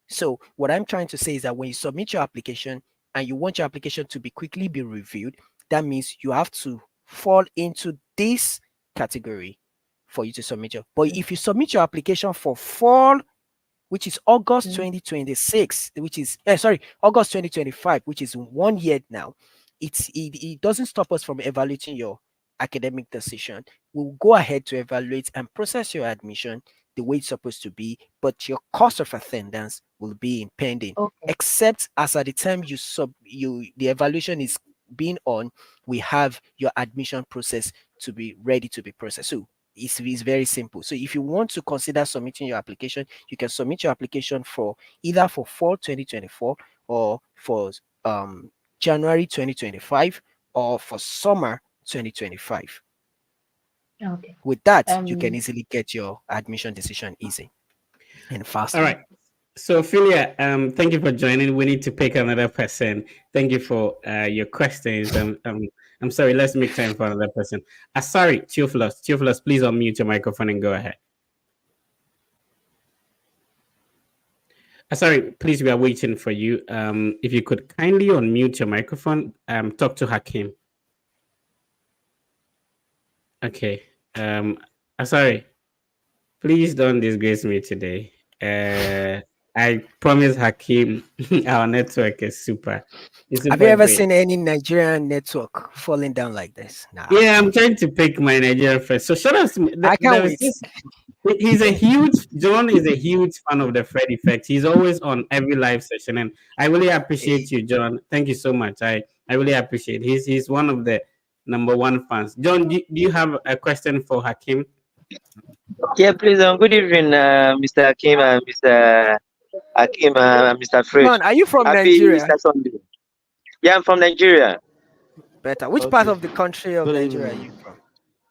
So what I'm trying to say is that when you submit your application and you want your application to be quickly be reviewed, that means you have to fall into this category for you to submit your. But if you submit your application for fall, which is August 2026, which is August 2025, which is 1 year now, it doesn't stop us from evaluating your academic decision. We'll go ahead to evaluate and process your admission the way it's supposed to be, but your cost of attendance will be impending. Okay. Except as at the time the evaluation is being on, we have your admission process to be ready to be processed. So it's very simple. So if you want to consider submitting your application, you can submit your application for either for fall 2024 or for January 2025 or for summer 2025. Okay. With that, you can easily get your admission decision easy and fast. All right. So Philia, thank you for joining. We need to pick another person. Thank you for your questions. I'm sorry. Let's make time for another person. Sorry, Theophilus. Theophilus, please unmute your microphone and go ahead. Sorry, please. We are waiting for you. If you could kindly unmute your microphone. Talk to Hakim. Okay. Sorry. Please don't disgrace me today. I promise Hakim, our network is super. Have you ever seen any Nigerian network falling down like this? Nah. Yeah, I'm trying to pick my Nigerian friend. So shout out to me. I can't wait. John is a huge fan of the Fred Effect. He's always on every live session, and I really appreciate you, John. Thank you so much. I really appreciate. He's one of the number one fans. John, do you have a question for Hakim? Yeah, please. Good evening, Mr. Hakim and Mr. Hakim and Mr. Fred. Man, are you from Happy Nigeria? Easter Sunday. Yeah, I'm from Nigeria. Better. Which part of the country of Nigeria are you from?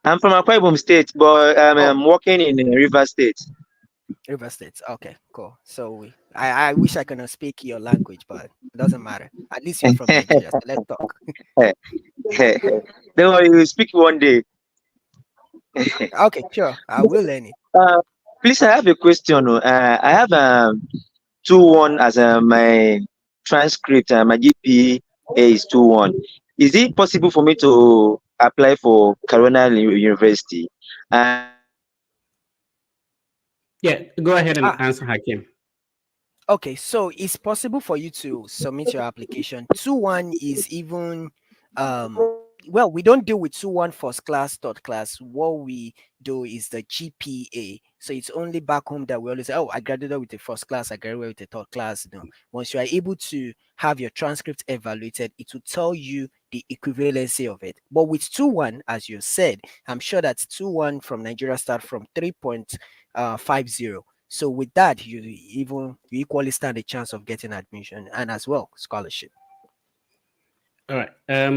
I'm from Akwa Ibom State, but I'm working in River State. River State. Okay, cool. So I wish I could speak your language, but it doesn't matter. At least you're from Nigeria. So let's talk. Don't worry, we'll speak one day. Okay, sure. I will learn it. Please, I have a question. I have 2-1 as my transcript. My GPA is 2-1. is it possible for me to apply for Carolina University? Yeah, go ahead and Ah, answer, Hakim. okay, so it's possible for you to submit your application. 2-1 is even well, we don't deal with 2-1 first class, third class. What we do is the GPA. So it's only back home that we always say, oh, I graduated with the first class, I graduated with the third class. No. Once you are able to have your transcript evaluated, it will tell you the equivalency of it. But with 2-1, as you said, I'm sure that 2-1 from Nigeria start from 3.50. So with that, you equally stand a chance of getting admission and as well scholarship. All right.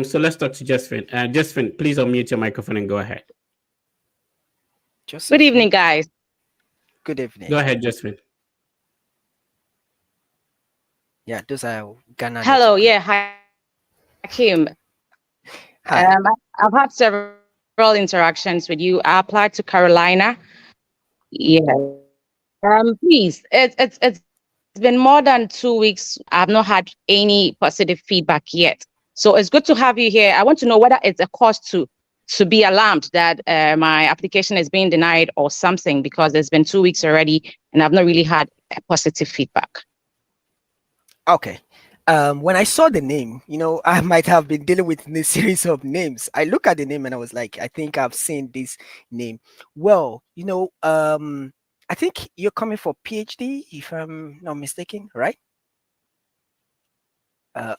So let's talk to Josephine. Josephine, please unmute your microphone and go ahead. Good evening, guys. Good evening. Go ahead, Josephine. Yeah, those are Ghana. Hello, yeah, hi, Hakim. Hi. I've had several interactions with you. I applied to Carolina. Yeah. Please, it's been more than 2 weeks. I've not had any positive feedback yet. So it's good to have you here. I want to know whether it's a cause to be alarmed that my application is being denied or something, because it's been 2 weeks already and I've not really had a positive feedback. Okay. When I saw the name, I might have been dealing with a series of names. I look at the name and I was like, I think I've seen this name. Well, I think you're coming for PhD, if I'm not mistaken, right?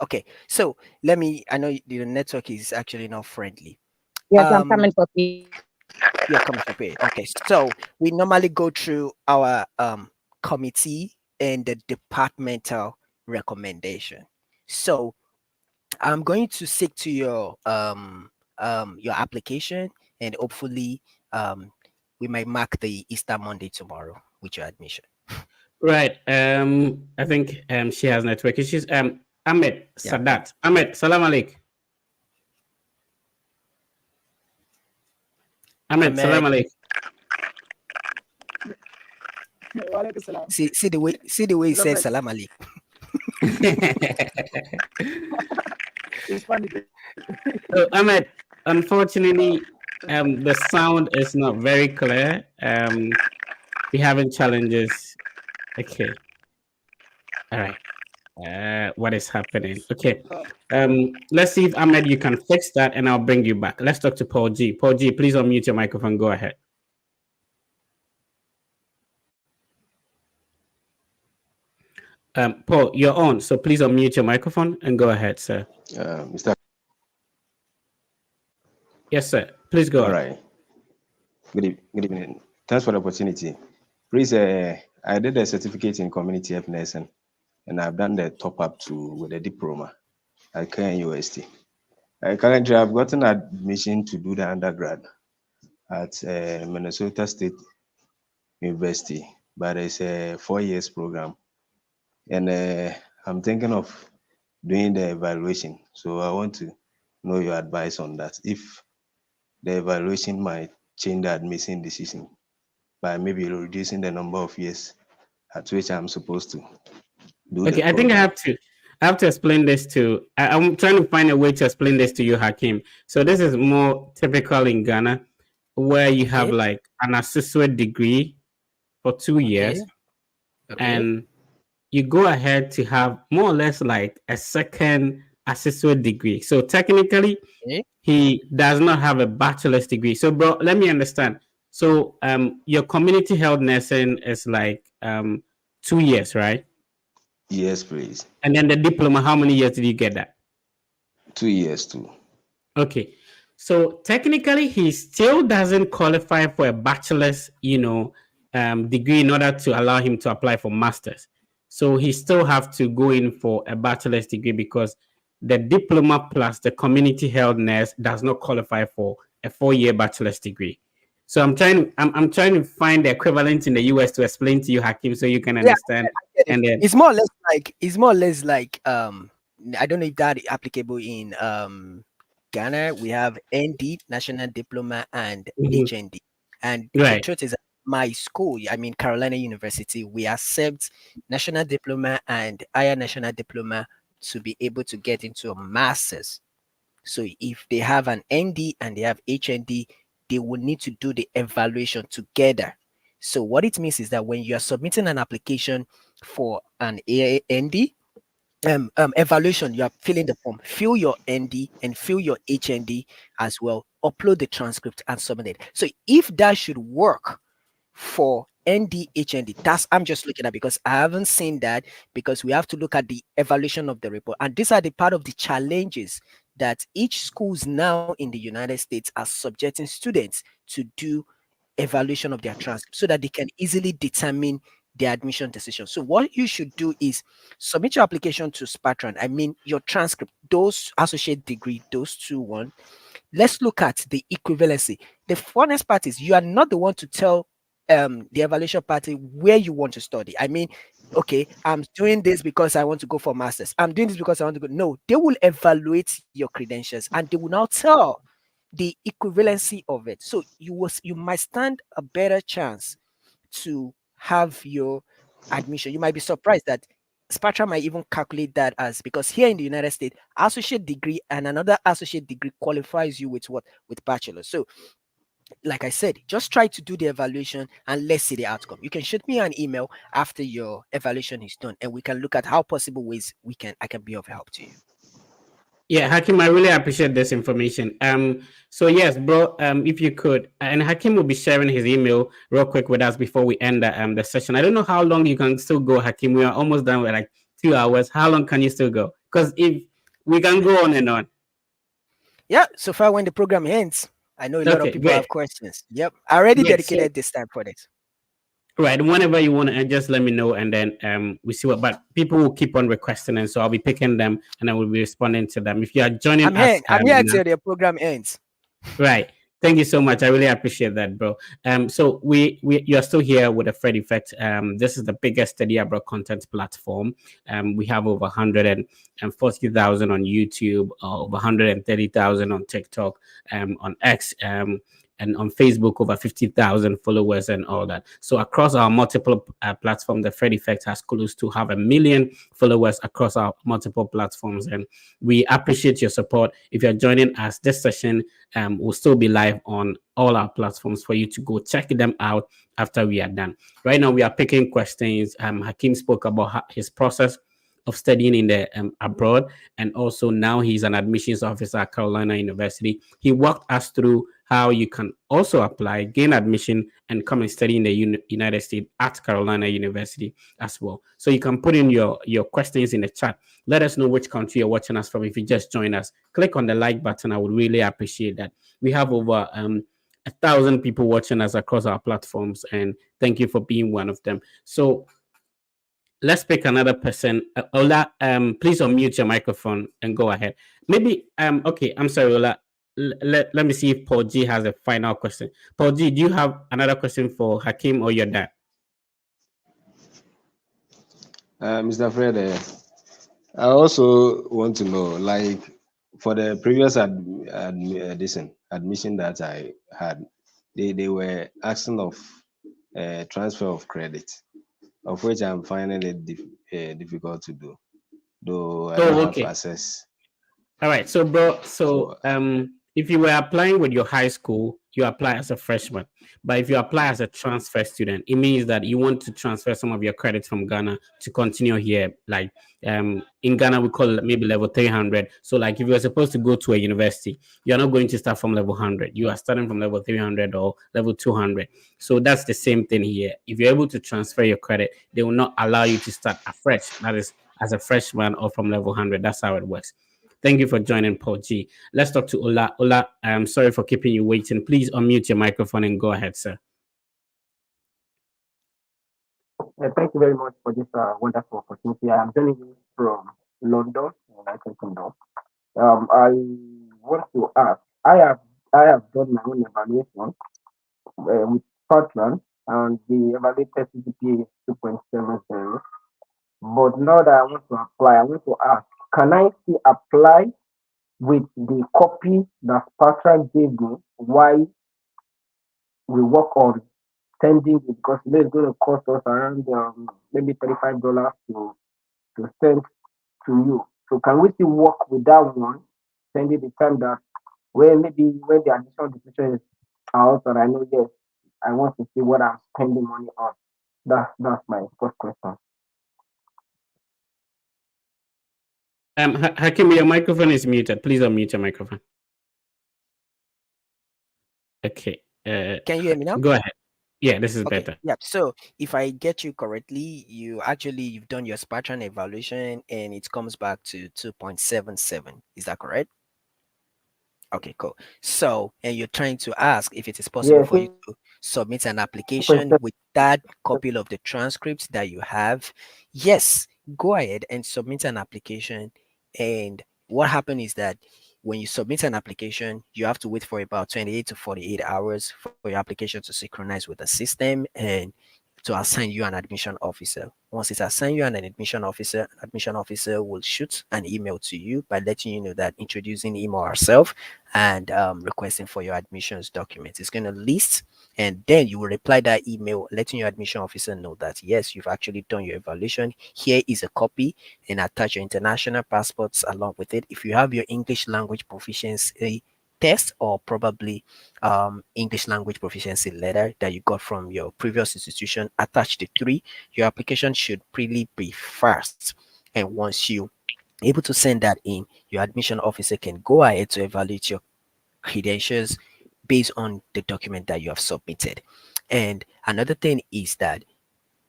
Okay. So I know the network is actually not friendly. Yes, I'm coming for PhD. You're coming for PhD. Okay. So we normally go through our committee and the departmental recommendation. So I'm going to stick to your application, and hopefully we might mark the Easter Monday tomorrow with your admission. Right. I think she has network issues. Ahmed Sadat. Ahmed, salam alaikum. Ahmed, salam alaikum. See the way he says salam alaikum. It's funny. So, Ahmed, unfortunately, the sound is not very clear. We're having challenges. Okay. All right. What is happening? Okay. Let's see if Ahmed, you can fix that, and I'll bring you back. Let's talk to Paul G. Paul G, please unmute your microphone. Go ahead. Paul, you're on, so please unmute your microphone and go ahead, sir. Mr. Yes, sir. Please go All on. right. Good evening. Thanks for the opportunity. Please, I did a certificate in community health nursing, and I've done the top up with a diploma at Kenya University. Currently, I've gotten admission to do the undergrad at Minnesota State University, but it's a 4 years program. And I'm thinking of doing the evaluation. So I want to know your advice on that. If the evaluation might change the admission decision by maybe reducing the number of years at which I'm supposed to do Okay, the I think I program. have to explain this to. I'm trying to find a way to explain this to you, Hakim. So this is more typical in Ghana, where you have like an associate degree for 2 years, and you go ahead to have more or less like a second associate degree. So technically, he does not have a bachelor's degree. So, bro, let me understand. So, your community health nursing is like 2 years, right? Yes, please. And then the diploma, how many years did you get that? 2 years too. Okay. So technically, he still doesn't qualify for a bachelor's, degree in order to allow him to apply for master's. So he still have to go in for a bachelor's degree because the diploma plus the community health nurse does not qualify for a 4-year bachelor's degree. So I'm trying to find the equivalent in the US to explain to you, Hakim, so you can understand. And then it's more or less like I don't know if that is applicable in Ghana. We have ND, National Diploma, and HND. And the truth is, my school, I mean Carolina University, we accept National Diploma and higher National Diploma to be able to get into a master's. So if they have an ND and they have HND, they will need to do the evaluation together. So what it means is that when you are submitting an application for an ND evaluation, you are filling the form, fill your ND and fill your HND as well, upload the transcript and submit it. So if that should work for NDHND, that's I'm just looking at, because I haven't seen that, because we have to look at the evaluation of the report. And these are the part of the challenges that each schools now in the United States are subjecting students to do evaluation of their transcript so that they can easily determine their admission decision. So what you should do is submit your application to Spatran. I mean your transcript, those associate degree, those two one. Let's look at the equivalency. The funnest part is you are not the one to tell the evaluation party where you want to study. I mean, okay, I'm doing this because I want to go for masters. I'm doing this because I want to go. No, they will evaluate your credentials and they will now tell the equivalency of it. So you might stand a better chance to have your admission. You might be surprised that Spatra might even calculate that as, because here in the United States, associate degree and another associate degree qualifies you with what? With bachelor. So like I said, just try to do the evaluation and let's see the outcome. You can shoot me an email after your evaluation is done and we can look at how possible ways I can be of help to you. Yeah, Hakim, I really appreciate this information. So yes, bro, if you could, and Hakim will be sharing his email real quick with us before we end the session. I don't know how long you can still go, Hakim. We are almost done with like 2 hours. How long can you still go? Because if we can go on and on. Yeah, so far when the program ends, I know a lot of Okay, people great. have questions. Yep, I already Great. dedicated this time for this. Right, whenever you want to, just let me know, and then we see what. But people will keep on requesting, and so I'll be picking them, and I will be responding to them. If you are joining I'm us, here until the program ends. Right. Thank you so much. I really appreciate that, bro. So you are still here with the Fred Effect. This is the biggest study abroad content platform. We have over 140,000 on YouTube, over 130,000 on TikTok, on X, and on Facebook, over 50,000 followers and all that. So across our multiple platforms, the Fred Effect has close to have 1 million followers across our multiple platforms, and we appreciate your support. If you're joining us, this session will still be live on all our platforms for you to go check them out after we are done. Right now, we are picking questions. Hakim spoke about his process of studying in the abroad, and also now he's an admissions officer at Carolina University. He walked us through how you can also apply, gain admission, and come and study in the United States at Carolina University as well. So you can put in your questions in the chat. Let us know which country you're watching us from. If you just join us, click on the like button. I would really appreciate that. We have over 1,000 people watching us across our platforms, and thank you for being one of them. So let's pick another person. Ola, please unmute your microphone and go ahead. Maybe okay, I'm sorry, Ola. Let me see if Paul G has a final question. Paul G, do you have another question for Hakim or your dad? Mr. Fred, I also want to know, like, for the previous admission that I had, they were asking of transfer of credit, of which I'm finding it difficult to do, though I don't have access. All right, so bro, if you were applying with your high school, you apply as a freshman. But if you apply as a transfer student, it means that you want to transfer some of your credits from Ghana to continue here. Like in Ghana, we call it maybe level 300. So like if you're supposed to go to a university, you're not going to start from level 100. You are starting from level 300 or level 200. So that's the same thing here. If you're able to transfer your credit, they will not allow you to start afresh. That is as a freshman or from level 100. That's how it works. Thank you for joining, Paul G. Let's talk to Ola. Ola, I'm sorry for keeping you waiting. Please unmute your microphone and go ahead, sir. Thank you very much for this wonderful opportunity. I am joining you from London, United Kingdom. I want to ask. I have done my own evaluation with Scotland, and the evaluated CGPA is 2.70. But now that I want to apply, I want to ask: can I still apply with the copy that Patra gave me? Why we work on sending it, because it's going to cost us around maybe $35 to send to you. So can we still work with that one send it the time that where maybe when the additional decision is out, or I know yes, I want to see what I'm spending money on. That's my first question. Hakim, your microphone is muted. Please unmute your microphone. Okay. Can you hear me now? Go ahead. Yeah, this is Okay. better. Yeah. So if I get you correctly, you've done your Spartan evaluation and it comes back to 2.77. Is that correct? Okay, cool. So, and you're trying to ask if it is possible Yeah, for you to submit an application 2.7. with that copy of the transcript that you have. Yes, go ahead and submit an application. And what happened is that when you submit an application, you have to wait for about 28 to 48 hours for your application to synchronize with the system and to assign you an admission officer. Once it's assigned you an admission officer will shoot an email to you by letting you know that introducing him or herself and requesting for your admissions documents. It's going to list, and then you will reply that email letting your admission officer know that yes, you've actually done your evaluation. Here is a copy, and attach your international passports along with it. If you have your English language proficiency test or probably English language proficiency letter that you got from your previous institution, attach the three. Your application should really be fast, and once you able to send that in, your admission officer can go ahead to evaluate your credentials based on the document that you have submitted. And another thing is that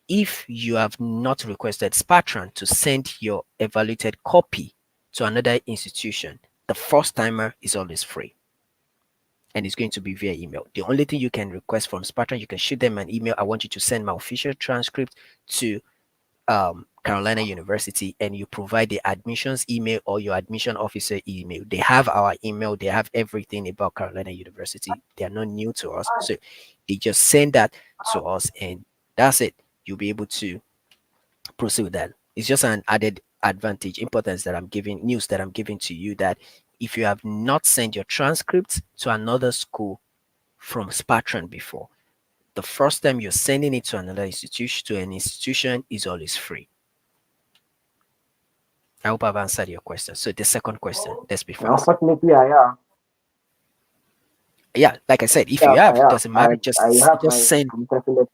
if you have not requested Spartan to send your evaluated copy to another institution, the first timer is always free and it's going to be via email. The only thing you can request from Spartan, you can shoot them an email. I want you to send my official transcript to Carolina University, and you provide the admissions email or your admission officer email. They have our email, they have everything about Carolina University. They are not new to us. So they just send that to us, and that's it. You'll be able to proceed with that. It's just an added advantage, importance that I'm giving, news that I'm giving to you, that if you have not sent your transcript to another school from Spartan before, the first time you're sending it to another institution, to an institution, is always free. I hope I've answered your question. So the second question, let's be fast. Unfortunately, I am. Yeah, like I said, if Yeah, you have, I it am. doesn't matter. I have Just my send. definite.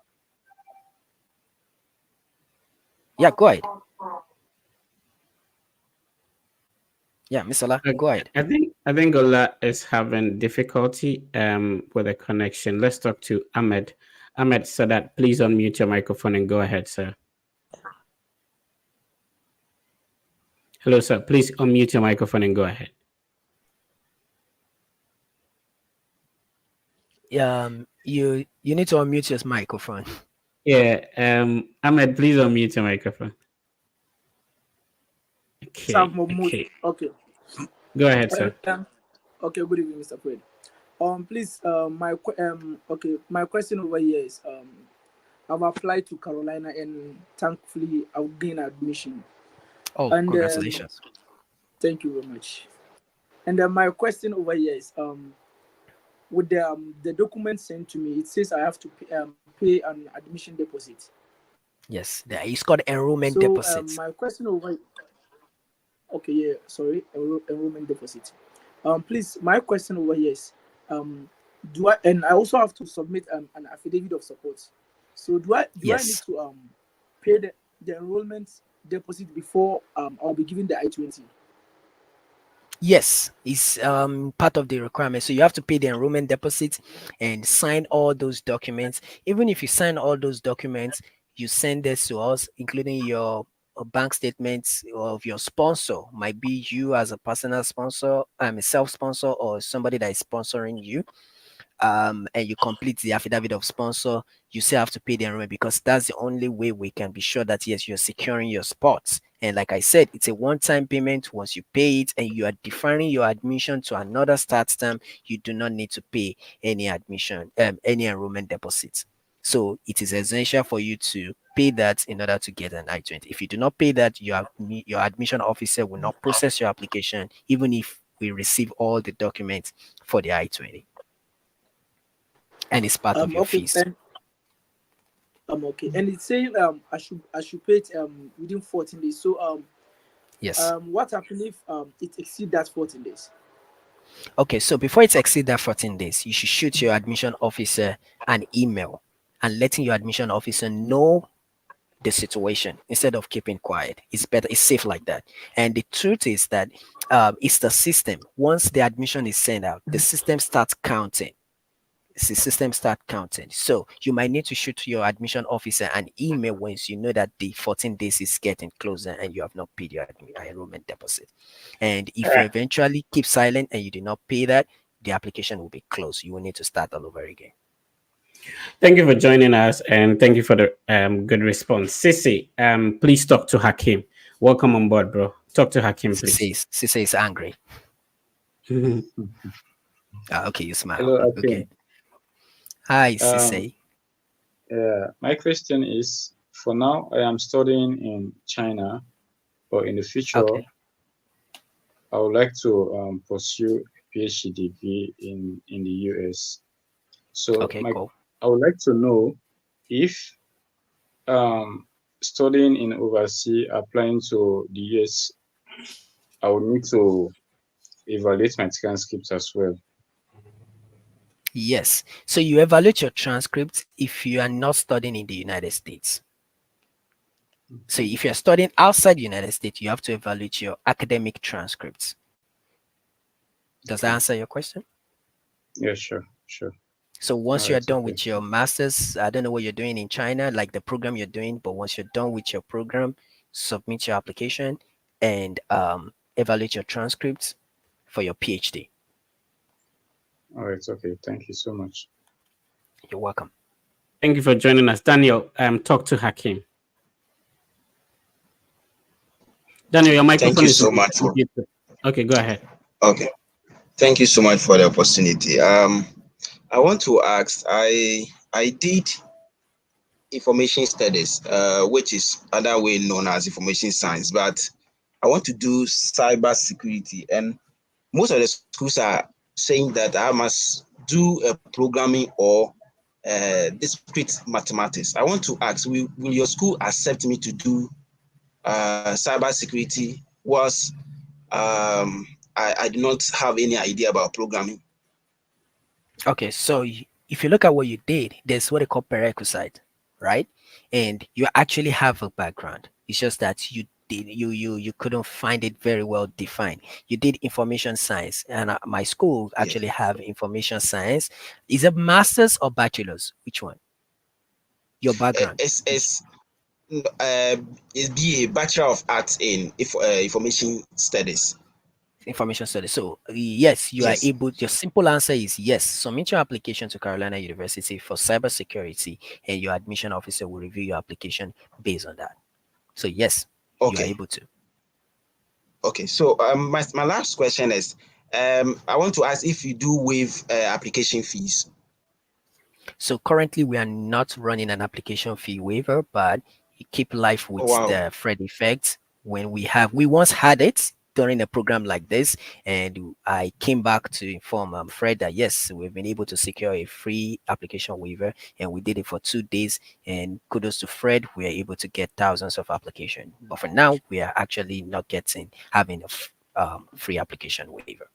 Yeah, go ahead. Yeah, Miss Ola, go ahead. I think Ola is having difficulty with the connection. Let's talk to Ahmed. Ahmed, so that please unmute your microphone and go ahead, sir. Hello, sir. Please unmute your microphone and go ahead. You need to unmute your microphone. Yeah, Ahmed, please unmute your microphone. Okay. Okay. Okay. Go ahead, sir. Okay. Good evening, Mr. Fred. Please, my question over here is, I've applied to Carolina and thankfully I've gained admission. Oh, and congratulations. Thank you very much. And my question over here is, with the document sent to me, it says I have to pay an admission deposit. Yes, it's called enrollment So deposit. my question over, okay, yeah, sorry, enrollment deposit. Please, my question over here is, do I, and I also have to submit an affidavit of support. So do I need to pay the enrollment deposit before I'll be given the I-20? Yes, it's part of the requirement. So you have to pay the enrollment deposit and sign all those documents. Even if you sign all those documents, you send this to us, including your bank statements of your sponsor. Might be you as a personal sponsor, a self-sponsor, or somebody that is sponsoring you. And you complete the affidavit of sponsor, you still have to pay the enrollment, because that's the only way we can be sure that yes, you're securing your spots. And like I said, it's a one-time payment. Once you pay it and you are deferring your admission to another start term, you do not need to pay any admission, any enrollment deposits. So it is essential for you to pay that in order to get an I-20. If you do not pay that, your admission officer will not process your application, even if we receive all the documents for the I-20. And it's part of your fees. And, okay, and it's saying I should pay it within 14 days. So yes. What happens if it exceeds that 14 days? Okay, so before it exceeds that 14 days, you should shoot your admission officer an email and letting your admission officer know the situation instead of keeping quiet. It's better, it's safe like that. And the truth is that it's the system. Once the admission is sent out, the system starts counting. The system start counting. So you might need to shoot your admission officer an email once you know that the 14 days is getting closer and you have not paid your enrollment deposit. And if you eventually keep silent and you do not pay that, the application will be closed. You will need to start all over again. Thank you for joining us, and thank you for the good response. Sissy, please talk to Hakim. Welcome on board, bro. Talk to Hakim, please. Sise is angry. Okay, you smile. Hello, Okay. Akin. Hi, Sise. My question is, for now, I am studying in China, but in the future, Okay. I would like to pursue a PhD degree in the US. So Okay, cool. I would like to know if studying in overseas, applying to the US, I would need to evaluate my transcripts as well. Yes. So you evaluate your transcripts if you are not studying in the United States. So if you're studying outside the United States, you have to evaluate your academic transcripts. Does that answer your question? Yeah, sure. So once All you're right, done okay. with your master's, I don't know what you're doing in China, like the program you're doing, but once you're done with your program, submit your application and evaluate your transcripts for your PhD. All right, okay. Thank you so much. You're welcome. Thank you for joining us. Daniel, talk to Hakim. Daniel, your Thank microphone you is so much for muted. Okay, go ahead. okay. Thank you so much for the opportunity. I want to ask. I did information studies, which is other way known as information science, but I want to do cyber security, and most of the schools are saying that I must do a programming or discrete mathematics. I want to ask, will your school accept me to do cyber security? Was I do not have any idea about programming. Okay, so if you look at what you did, there's what they call prerequisite, right? And you actually have a background. It's just that you couldn't find it very well defined. You did information science, and my school Yes. actually have information science. Is it master's or bachelor's? Which one? Your background? It's be a Bachelor of Arts in Information Studies. Information studies. So yes, you are Yes. able. Your simple answer is yes. Submit your application to Carolina University for cybersecurity, and your admission officer will review your application based on that. So yes, you are Okay. able to. Okay. So my last question is, I want to ask if you do waive application fees. So currently we are not running an application fee waiver, but you keep life Oh, with wow. the Fred effect. When we once had it during a program like this, and I came back to inform Fred that yes, we've been able to secure a free application waiver, and we did it for 2 days. And kudos to Fred, we are able to get thousands of application. But for now, we are actually not having a free application waiver.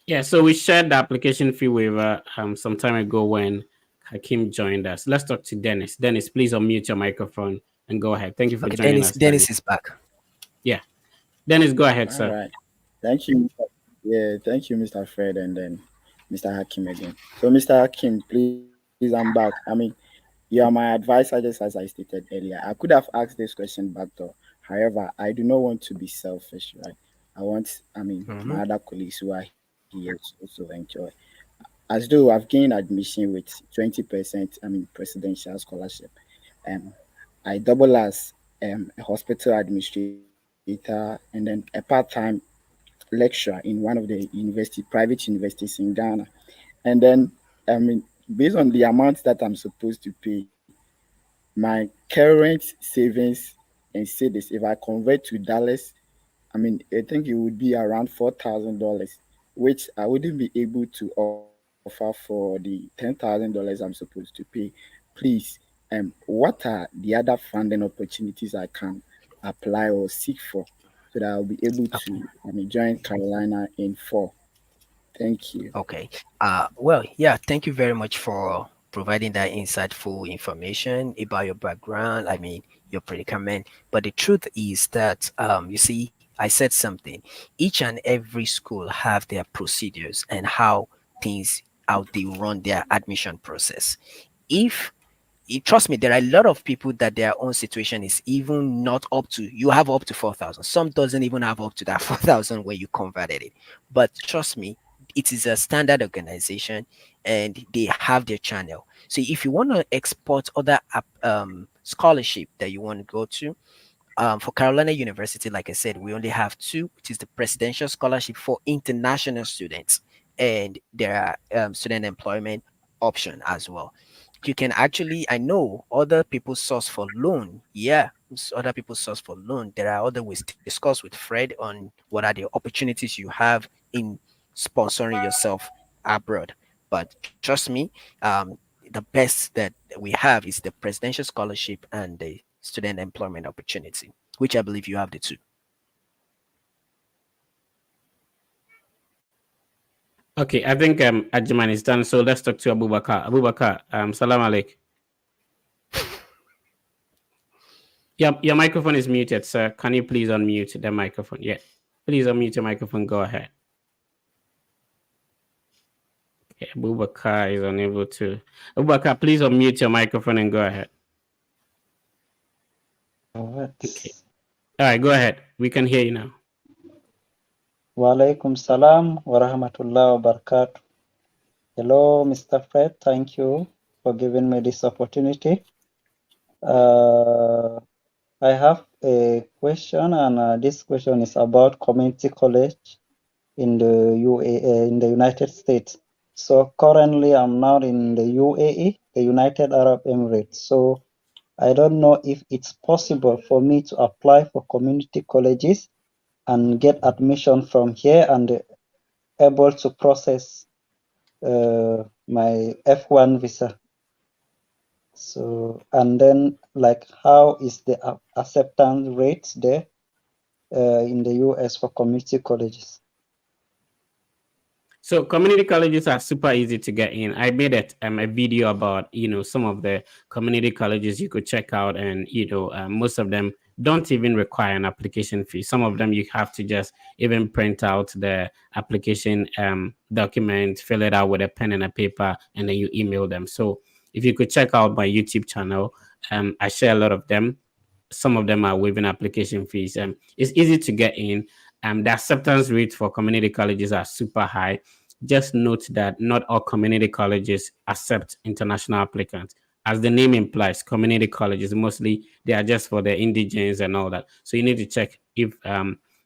Yeah, so we shared the application fee waiver some time ago when Hakim joined us. Let's talk to Dennis. Dennis, please unmute your microphone and go ahead. Thank you for Okay, joining Dennis. us, Daniel. Dennis is back. Yeah. Dennis, go ahead, All sir. right. Thank you. Yeah, thank you, Mr. Fred, and then Mr. Hakim again. So, Mr. Hakim, please, I'm back. You are my advisor, just as I stated earlier. I could have asked this question back though. However, I do not want to be selfish, right? My other colleagues who are here to also enjoy. As though I've gained admission with 20%, presidential scholarship. Um, I double as a hospital administrator and then a part-time lecturer in one of the private universities in Ghana. And then, I mean, based on the amount that I'm supposed to pay, my current savings and cedis, if I convert to dollars, I think it would be around $4,000, which I wouldn't be able to offer for the $10,000 I'm supposed to pay. Please, what are the other funding opportunities I can apply or seek for so that I'll be able Okay. to join Carolina in fall? Thank you. Okay. Well, yeah, thank you very much for providing that insightful information about your background. I mean, your predicament. But the truth is that, you see, I said something. Each and every school have their procedures and how they run their admission process. If trust me, there are a lot of people that their own situation is even not up to, you have up to 4,000, some doesn't even have up to that 4,000 when you converted it. But trust me, it is a standard organization and they have their channel. So if you want to export other scholarship that you want to go to, for Carolina University, like I said, we only have two, which is the Presidential Scholarship for international students, and there are student employment option as well. You can actually, I know other people source for loan. Yeah, other people source for loan. There are other ways. Discuss with Fred on what are the opportunities you have in sponsoring yourself abroad. But trust me, the best that we have is the presidential scholarship and the student employment opportunity, which I believe you have the two. Okay, I think Ajiman is done. So let's talk to Abubakar. Abubakar, salam alaikum. Yeah, your microphone is muted, sir. Can you please unmute the microphone? Yeah, please unmute your microphone. Go ahead. Okay, Abubakar is unable to. Abubakar, please unmute your microphone and go ahead. Okay. All right, go ahead. We can hear you now. Walaikum salam wa rahmatullahi wa barakatuh. Hello, Mr. Fred. Thank you for giving me this opportunity. I have a question, and this question is about community college in the in the United States. So currently, I'm now in the UAE, the United Arab Emirates. So I don't know if it's possible for me to apply for community colleges and get admission from here and able to process my F1 visa. So, and then like, how is the acceptance rate there in the US for community colleges? So community colleges are super easy to get in. I made a video about some of the community colleges you could check out, and most of them don't even require an application fee. Some of them you have to just even print out the application document, fill it out with a pen and a paper, and then you email them. So if you could check out my YouTube channel, I share a lot of them. Some of them are waiving application fees. It's easy to get in. The acceptance rate for community colleges are super high. Just note that not all community colleges accept international applicants. As the name implies, community colleges mostly they are just for the indigents and all that. So you need to check if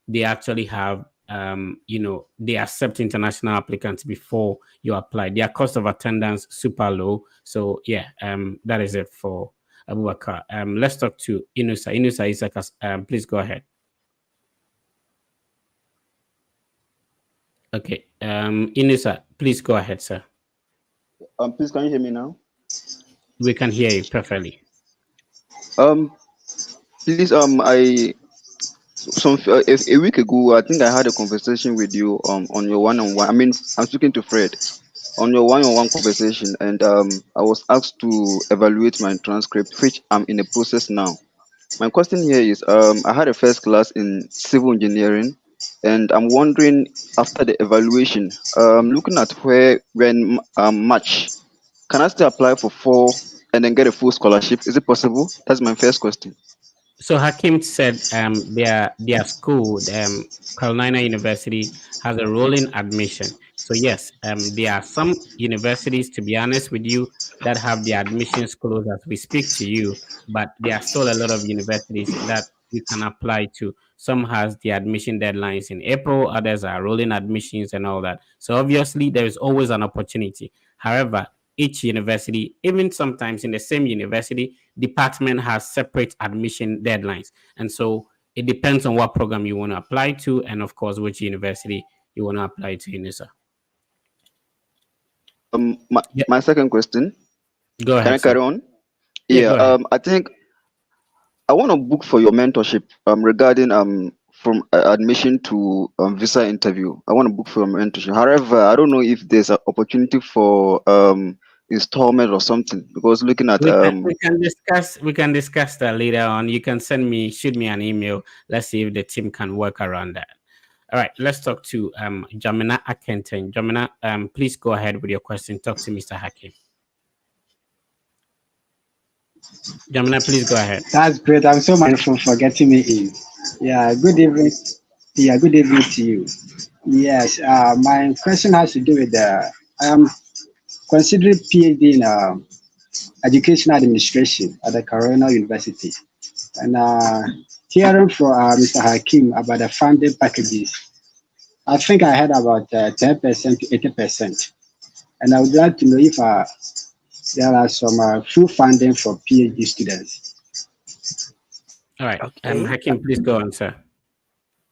they actually have they accept international applicants before you apply. Their cost of attendance super low. So yeah, that is it for Abubakar. Let's talk to Inusa. Inusa Isaac, please go ahead. Okay. Inusa, please go ahead, sir. Please, can you hear me now? We can hear you perfectly. Please, a week ago, I think I had a conversation with you on your one-on-one. I mean, I'm speaking to Fred on your one-on-one conversation, and I was asked to evaluate my transcript, which I'm in the process now. My question here is, I had a first class in civil engineering, and I'm wondering after the evaluation, looking at where when match, can I still apply for 4 and then get a full scholarship? Is it possible? That's my first question. So Hakim said their school, Carolina University, has a rolling admission. So yes, there are some universities, to be honest with you, that have the admissions closed as we speak to you, but there are still a lot of universities that you can apply to. Some has the admission deadlines in April, others are rolling admissions and all that. So obviously there is always an opportunity. However, each university, even sometimes in the same university, department has separate admission deadlines. And so it depends on what program you want to apply to, and of course, which university you want to apply to, Inisa. My second question. Go ahead. Can I carry on? Yeah. I think I want to book for your mentorship regarding from admission to visa interview. I want to book from internship. However, I don't know if there's an opportunity for installment or something, because looking at We can discuss that later on. You can shoot me an email. Let's see if the team can work around that. All right, let's talk to Jamina Akenton. Jamina, please go ahead with your question. Talk to Mr. Hakim. Jamina, please go ahead. That's great. I'm so mindful for getting me in. Yeah, good evening. Yeah, good evening to you. Yes, my question has to do with I am considering PhD in education administration at the Carolina University, and hearing from Mr. Hakim about the funding packages, I think I heard about 10% to 80%, and I would like to know if there are some full funding for PhD students. All right. Okay. Hakim, please go on, sir.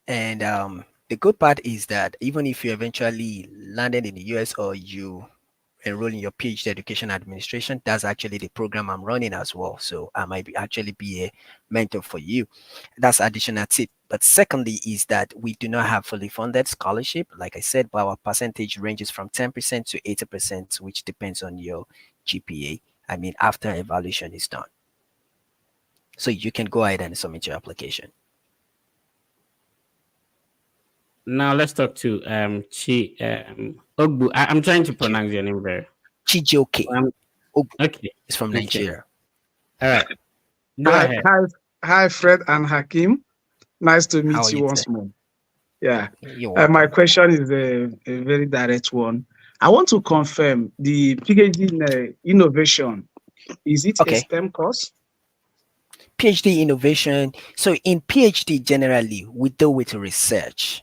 And the good part is that even if you eventually landed in the US or you enroll in your PhD education administration, that's actually the program I'm running as well. So I might actually be a mentor for you. That's additional tip. But secondly is that we do not have fully funded scholarship. Like I said, but our percentage ranges from 10% to 80%, which depends on your GPA. I mean, after evaluation is done. So you can go ahead and submit your application. Now let's talk to Ogbu. I'm trying to pronounce your name very. Chijioke. Okay. It's from Nigeria. All right. Go ahead. Hi, Fred and Hakim. Nice to meet you once more. Yeah. My question is a very direct one. I want to confirm the PhD in innovation. Is it a STEM course? PhD innovation. So in PhD generally, we deal with research.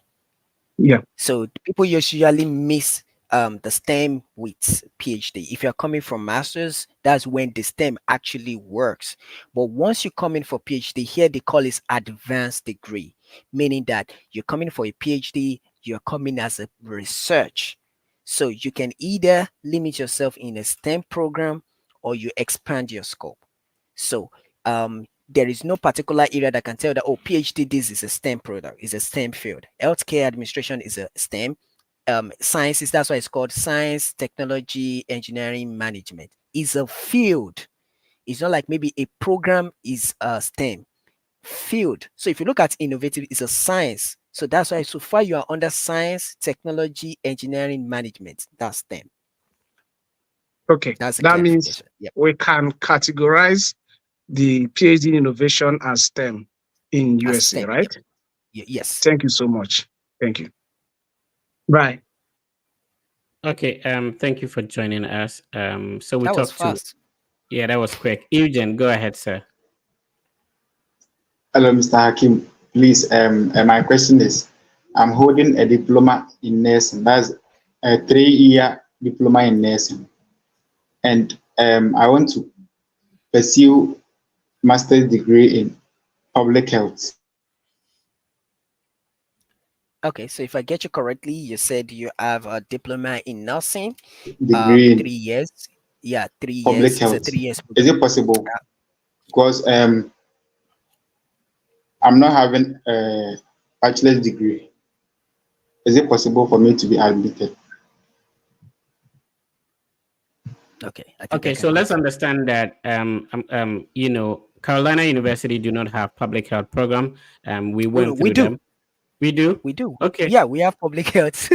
Yeah. So people usually miss the STEM with PhD. If you're coming from masters, that's when the STEM actually works. But once you come in for PhD, here they call it advanced degree, meaning that you're coming for a PhD, you're coming as a research. So you can either limit yourself in a STEM program or you expand your scope. So there is no particular area that can tell that, oh, PhD, this is a STEM product, is a STEM field. Healthcare administration is a STEM. Sciences, that's why it's called science, technology, engineering, management. Is a field. It's not like maybe a program is a STEM field. So if you look at innovative, it's a science. So that's why so far you are under science, technology, engineering, management. That's STEM. Okay. That means we can categorize the PhD in innovation as STEM in USA, STEM, right? Yes. Thank you so much. Thank you. Bye. Okay. Thank you for joining us. So we that was talked fast. Yeah, that was quick. Eugene, go ahead, sir. Hello, Mr. Hakim. Please, my question is, I'm holding a diploma in nursing. That's a 3-year diploma in nursing, and I want to pursue master's degree in public health. Okay, so if I get you correctly, you said you have a diploma in nursing, Degree in 3 years. Yeah, 3 public years. health. It's a 3 years. Is it possible? Because I'm not having a bachelor's degree. Is it possible for me to be admitted? Okay. Okay, so let's understand that Carolina University do not have public health program. We went through them. We do. We do. Okay. Yeah, we have public health.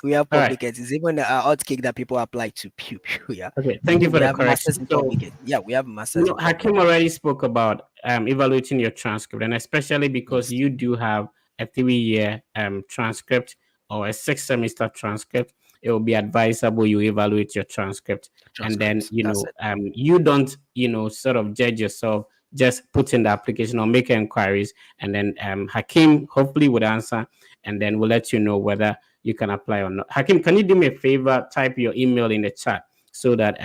We have All right. public health. It's even a hot cake that people apply to. Yeah. Okay. Thank you for We the have masters correction. in public health. Yeah, we have masters in public Hakim already spoke about evaluating your transcript, and especially because you do have a 3-year transcript or a 6-semester transcript, it will be advisable you evaluate your transcript, and then you don't sort of judge yourself, just put in the application or make inquiries, and then Hakim hopefully would answer, and then we'll let you know whether you can apply or not. Hakim, can you do me a favor? Type your email in the chat so that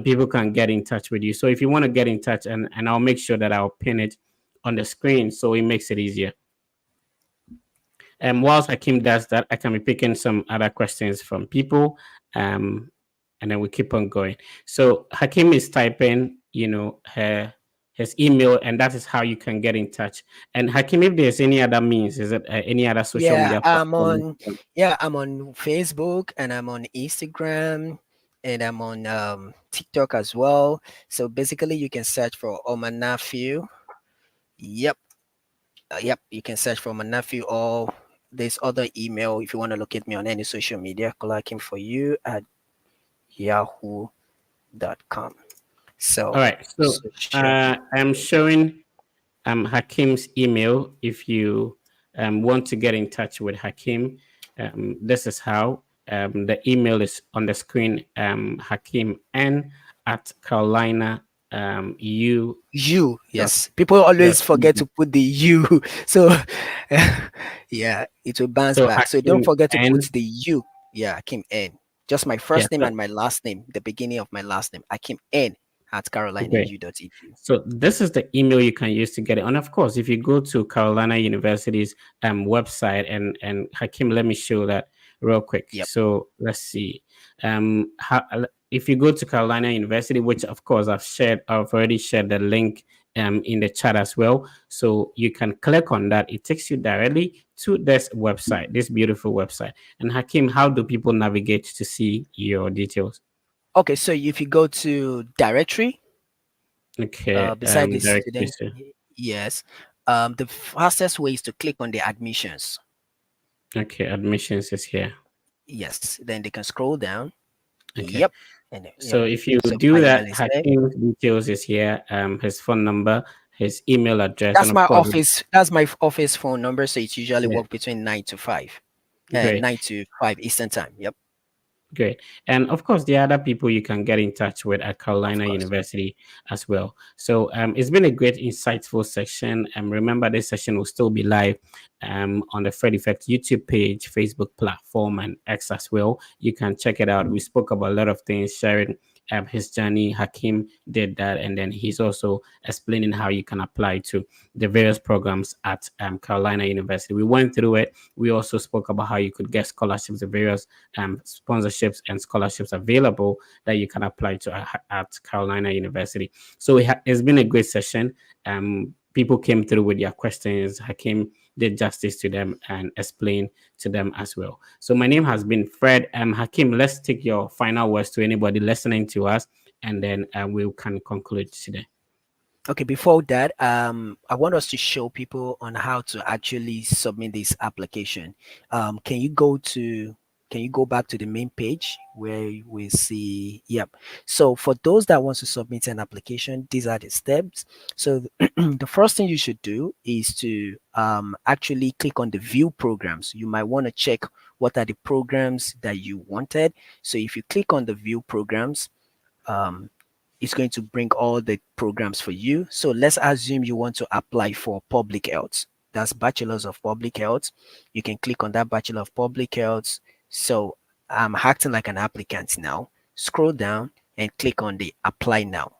people can get in touch with you. So if you want to get in touch, and I'll make sure that I'll pin it on the screen so it makes it easier. And whilst Hakim does that, I can be picking some other questions from people, and then we keep on going. So Hakim is typing, her his email, and that is how you can get in touch. And Hakim, if there's any other means, is it any other social Yeah, media platform? I'm on Facebook and I'm on Instagram and I'm on TikTok as well. So basically you can search for Omanafiu. Yep. Yep, you can search for my nephew or this other email if you want to locate me on any social media. Colakim for you at yahoo.com. So, All right. So I'm showing Hakim's email. If you want to get in touch with Hakim, this is how. The email is on the screen. Hakim N at Carolina U. Yes, people always forget to put the U. So, yeah, it will bounce So back. So don't Hakim forget to N. put the U. Yeah, Akim N. Just my Yeah, first name so and my last name, the beginning of my last name, Akim N at great. carolinau.edu. So this is the email you can use to get it. And of course, if you go to Carolina University's website and Hakim, let me show that real quick. Yep. So let's see. If you go to Carolina University, which of course I've already shared the link in the chat as well. So you can click on that. It takes you directly to this website, this beautiful website. And Hakim, how do people navigate to see your details? Okay, so if you go to directory, Okay, beside the directly. student, yes, the fastest way is to click on the admissions. Okay, admissions is here. Yes, then they can scroll down. Okay. Yep. And So yeah. if you So do my that, email is there. Hakim's details is here. His phone number, his email address, That's and my of course, office. That's my office phone number. So it's usually yeah, work between 9 to 5, great. 9 to 5 Eastern time. Yep. Great. And of course, there are other people you can get in touch with at Carolina University as well. So it's been a great, insightful session. Remember, this session will still be live on the Fred Effect YouTube page, Facebook platform, and X as well. You can check it out. We spoke about a lot of things, sharing his journey. Hakim did that. And then he's also explaining how you can apply to the various programs at Carolina University. We went through it. We also spoke about how you could get scholarships, the various sponsorships and scholarships available that you can apply to at Carolina University. So it's been a great session. People came through with their questions. Hakim did justice to them and explained to them as well. So my name has been Fred. Hakim, let's take your final words to anybody listening to us, and then we can conclude today. Okay, before that, I want us to show people on how to actually submit this application. Can you go back to the main page where we see, yep. So for those that want to submit an application, these are the steps. So the first thing you should do is to actually click on the view programs. You might want to check what are the programs that you wanted. So if you click on the view programs, it's going to bring all the programs for you. So let's assume you want to apply for public health. That's Bachelor's of Public Health. You can click on that Bachelor of Public Health. So I'm acting like an applicant now. Scroll down and click on the Apply Now.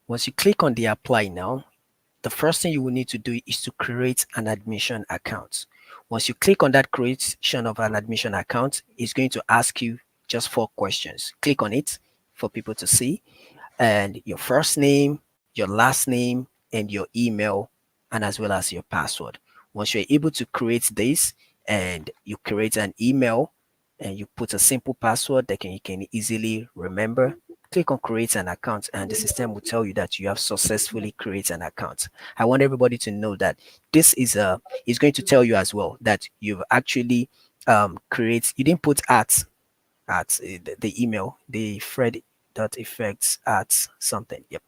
Once you click on the Apply Now, the first thing you will need to do is to create an admission account. Once you click on that creation of an admission account, it's going to ask you just 4 questions. Click on it for people to see, and your first name, your last name, and your email, and as well as your password. Once you're able to create this and you create an email and you put a simple password that you can easily remember, click on create an account and the system will tell you that you have successfully created an account. I want everybody to know that this is going to tell you as well that you've actually you didn't put at the email, the Fred.effects at something. Yep.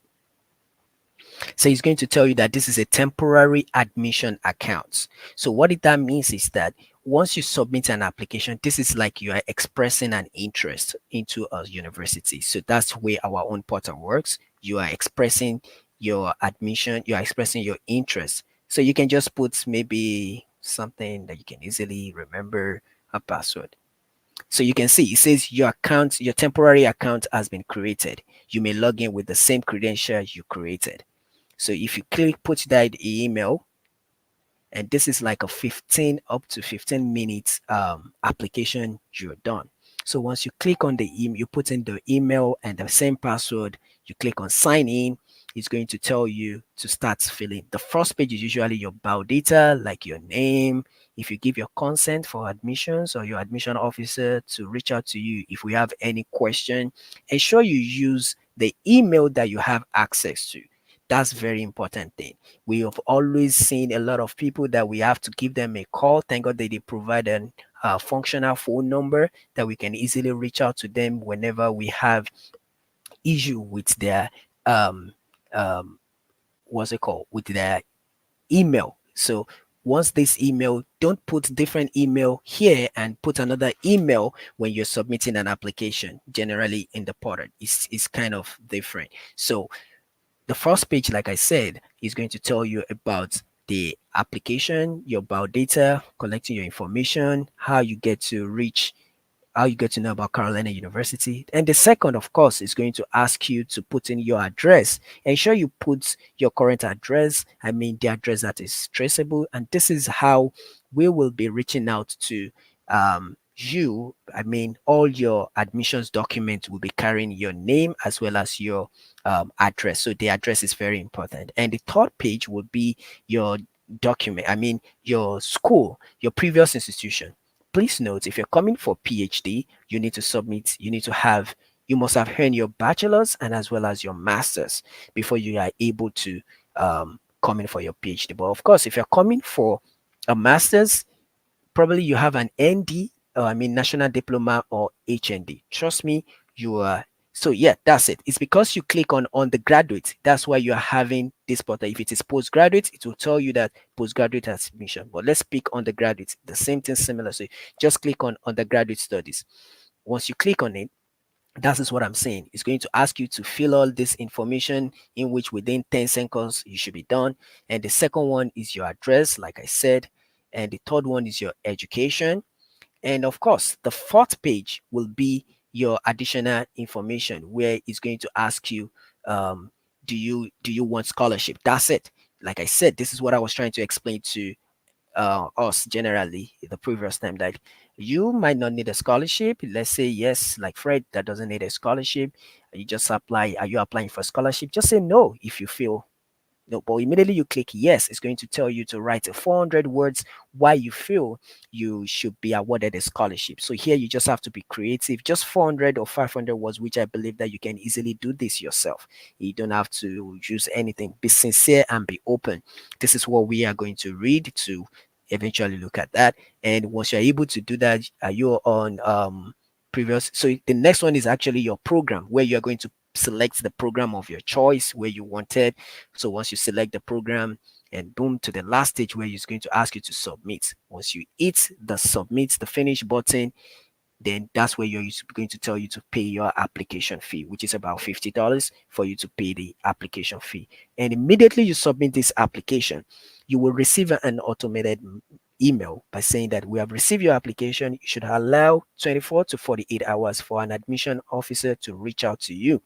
So it's going to tell you that this is a temporary admission account. So what that means is that once you submit an application, this is like you are expressing an interest into a university. So that's where our own portal works. You are expressing your admission, you are expressing your interest. So you can just put maybe something that you can easily remember, a password. So you can see it says your temporary account has been created. You may log in with the same credential you created. So if you put that email, and this is like a 15 up to 15 minutes application, you're done. So once you click on the email, you put in the email and the same password, you click on sign in, it's going to tell you to start filling. The first page is usually your bio data, like your name. If you give your consent for admissions or your admission officer to reach out to you if we have any question, ensure you use the email that you have access to. That's very important thing. We have always seen a lot of people that we have to give them a call. Thank God they provide an functional phone number that we can easily reach out to them whenever we have issue with their um what's it called, with their email. So once this email, don't put different email here and put another email when you're submitting an application. Generally in the portal, it's kind of different. So the first page, like I said, is going to tell you about the application, your bio data, collecting your information, how you get to know about Carolina University. And the second, of course, is going to ask you to put in your address. Ensure you put your current address, I mean, the address that is traceable. And this is how we will be reaching out to you. I mean, all your admissions documents will be carrying your name as well as your address. So the address is very important. And the third page will be your document, I mean, your school, your previous institution. Please note, if you're coming for PhD, you need to submit, you must have earned your bachelor's and as well as your master's before you are able to come in for your PhD. But of course, if you're coming for a master's, probably you have an ND, or I mean national diploma or HND. Trust me, you are. So yeah, that's it. It's because you click on the graduate. That's why you are having this portal. If it is postgraduate, it will tell you that postgraduate admission. But let's pick undergraduate. The same thing similar. So just click on undergraduate studies. Once you click on it, that is what I'm saying. It's going to ask you to fill all this information in which within 10 seconds you should be done. And the second one is your address, like I said. And the third one is your education. And of course, the fourth page will be your additional information where it's going to ask you, do you want scholarship? That's it. Like I said, this is what I was trying to explain to us generally the previous time, that you might not need a scholarship. Let's say yes, like Fred, that doesn't need a scholarship. You just apply. Are you applying for scholarship? Just say no if you feel no, but immediately you click yes, it's going to tell you to write 400 words why you feel you should be awarded a scholarship. So here you just have to be creative, just 400 or 500 words, which I believe that you can easily do this yourself. You don't have to use anything. Be sincere and be open. This is what we are going to read to eventually look at that. And once you're able to do that, you're on previous. So the next one is actually your program, where you're going to select the program of your choice where you wanted. So once you select the program, and boom, to the last stage where it's going to ask you to submit. Once you hit the submit, the finish button, then that's where you're going to tell you to pay your application fee, which is about $50 for you to pay the application fee. And immediately you submit this application, you will receive an automated email by saying that we have received your application. You should allow 24 to 48 hours for an admission officer to reach out to you.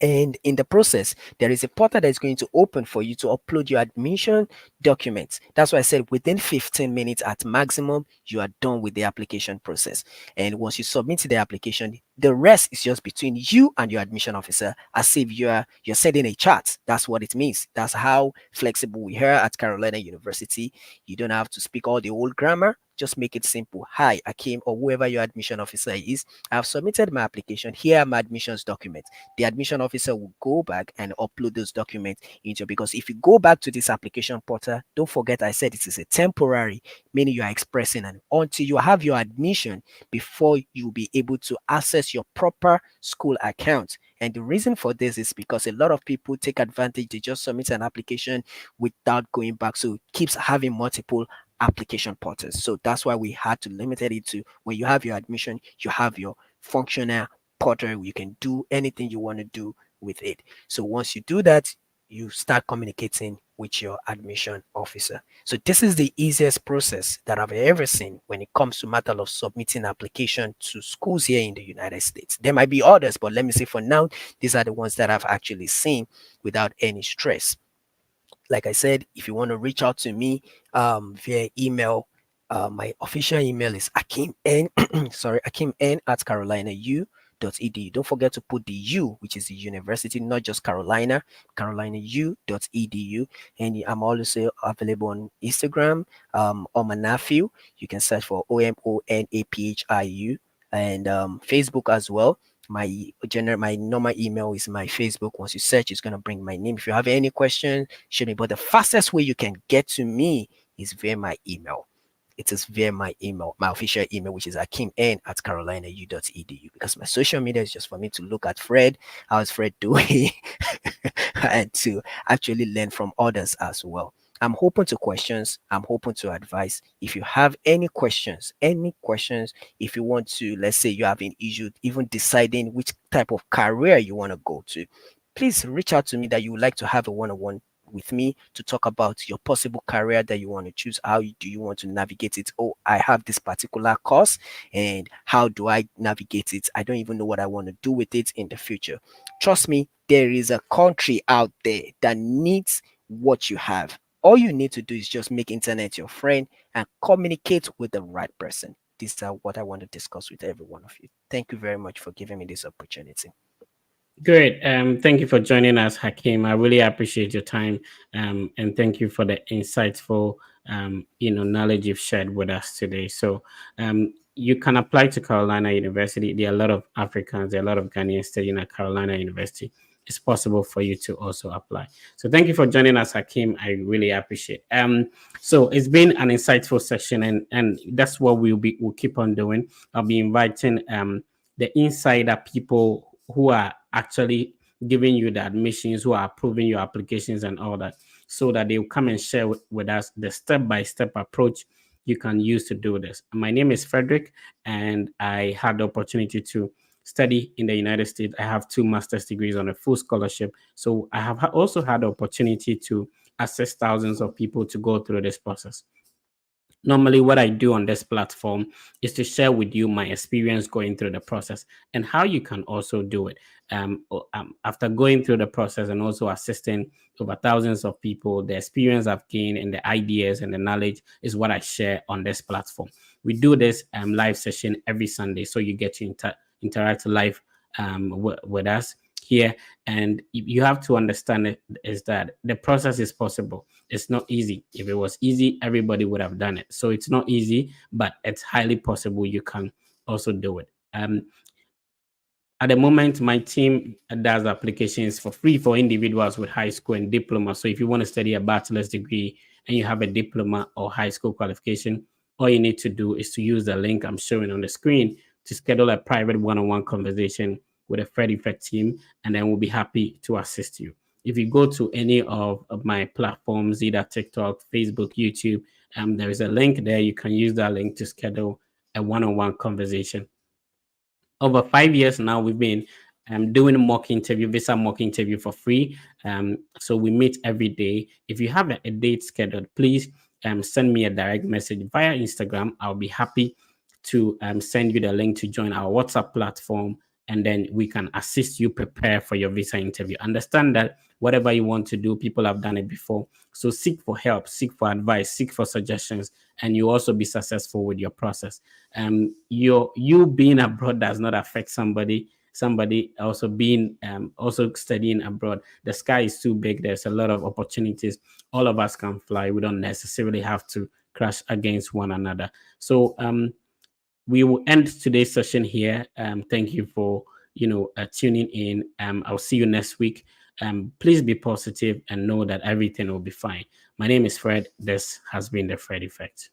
And in the process, there is a portal that is going to open for you to upload your admission documents. That's why I said within 15 minutes at maximum, you are done with the application process. And once you submit the application, the rest is just between you and your admission officer, as if you're sending a chat. That's what it means. That's how flexible we are at Carolina University. You don't have to speak all the old grammar. Just make it simple. Hi, Akim, or whoever your admission officer is. I've submitted my application. Here are my admissions documents. The admission officer will go back and upload those documents into, because if you go back to this application portal, don't forget I said it is a temporary, meaning you are expressing, and until you have your admission before you'll be able to access your proper school account. And the reason for this is because a lot of people take advantage. They just submit an application without going back. So it keeps having multiple application portals. So that's why we had to limit it to when you have your admission, you have your functional portal. You can do anything you want to do with it. So once you do that, you start communicating with your admission officer. So this is the easiest process that I've ever seen when it comes to matter of submitting application to schools here in the United States. There might be others, but let me say for now, these are the ones that I've actually seen without any stress. Like I said, if you want to reach out to me via email, my official email is akimn, sorry, akimn at carolinau.edu. carolina.u.edu. Don't forget to put the U, which is the university, not just Carolina, carolina.u.edu. And I'm also available on Instagram, Omanafiu. You can search for OMONAPHIU, and Facebook as well. My normal email is my Facebook. Once you search, it's gonna bring my name. If you have any questions, shoot me. But the fastest way you can get to me is via my email. It is via my email, my official email, which is akim@carolinau.edu, because my social media is just for me to look at Fred, how's Fred doing, and to actually learn from others as well. I'm open to questions. I'm open to advice. If you have any questions, if you want to, let's say you have an issue, even deciding which type of career you want to go to, please reach out to me that you would like to have a one-on-one with me to talk about your possible career that you want to choose. How do you want to navigate it? Oh, I have this particular course, and how do I navigate it? I don't even know what I want to do with it in the future. Trust me, there is a country out there that needs what you have. All you need to do is just make internet your friend and communicate with the right person. These are what I want to discuss with every one of you. Thank you very much for giving me this opportunity. Great. Thank you for joining us, Hakeem. I really appreciate your time. And thank you for the insightful, knowledge you've shared with us today. So, you can apply to Carolina University. There are a lot of Africans, there are a lot of Ghanaians studying at Carolina University. It's possible for you to also apply. So thank you for joining us, Hakeem. I really appreciate. So it's been an insightful session, and that's what we'll keep on doing. I'll be inviting the insider people who are actually giving you the admissions, who are approving your applications and all that, so that they will come and share with us the step-by-step approach you can use to do this. My name is Frederick, and I had the opportunity to study in the United States. I have 2 master's degrees on a full scholarship. So I have also had the opportunity to assist thousands of people to go through this process. Normally, what I do on this platform is to share with you my experience going through the process and how you can also do it. After going through the process and also assisting over thousands of people, the experience I've gained and the ideas and the knowledge is what I share on this platform. We do this live session every Sunday, so you get to interact live with us here. And you have to understand it is that the process is possible. It's not easy. If it was easy, everybody would have done it. So it's not easy, but it's highly possible you can also do it. At the moment, my team does applications for free for individuals with high school and diploma. So if you want to study a bachelor's degree and you have a diploma or high school qualification, all you need to do is to use the link I'm showing on the screen to schedule a private one-on-one conversation with a Fred Effect team, and then we'll be happy to assist you. If you go to any of my platforms, either TikTok, Facebook, YouTube, there is a link there. You can use that link to schedule a one-on-one conversation. Over 5 years now, we've been doing visa mock interview for free. So we meet every day. If you have a date scheduled, please send me a direct message via Instagram. I'll be happy to send you the link to join our WhatsApp platform, and then we can assist you prepare for your visa interview. Understand that whatever you want to do, people have done it before. So seek for help, seek for advice, seek for suggestions, and you also be successful with your process. You being abroad does not affect somebody also being also studying abroad. The sky is too big. There's a lot of opportunities. All of us can fly. We don't necessarily have to crash against one another. So we will end today's session here. Thank you for tuning in. I'll see you next week. Please be positive and know that everything will be fine. My name is Fred. This has been the Fred Effect.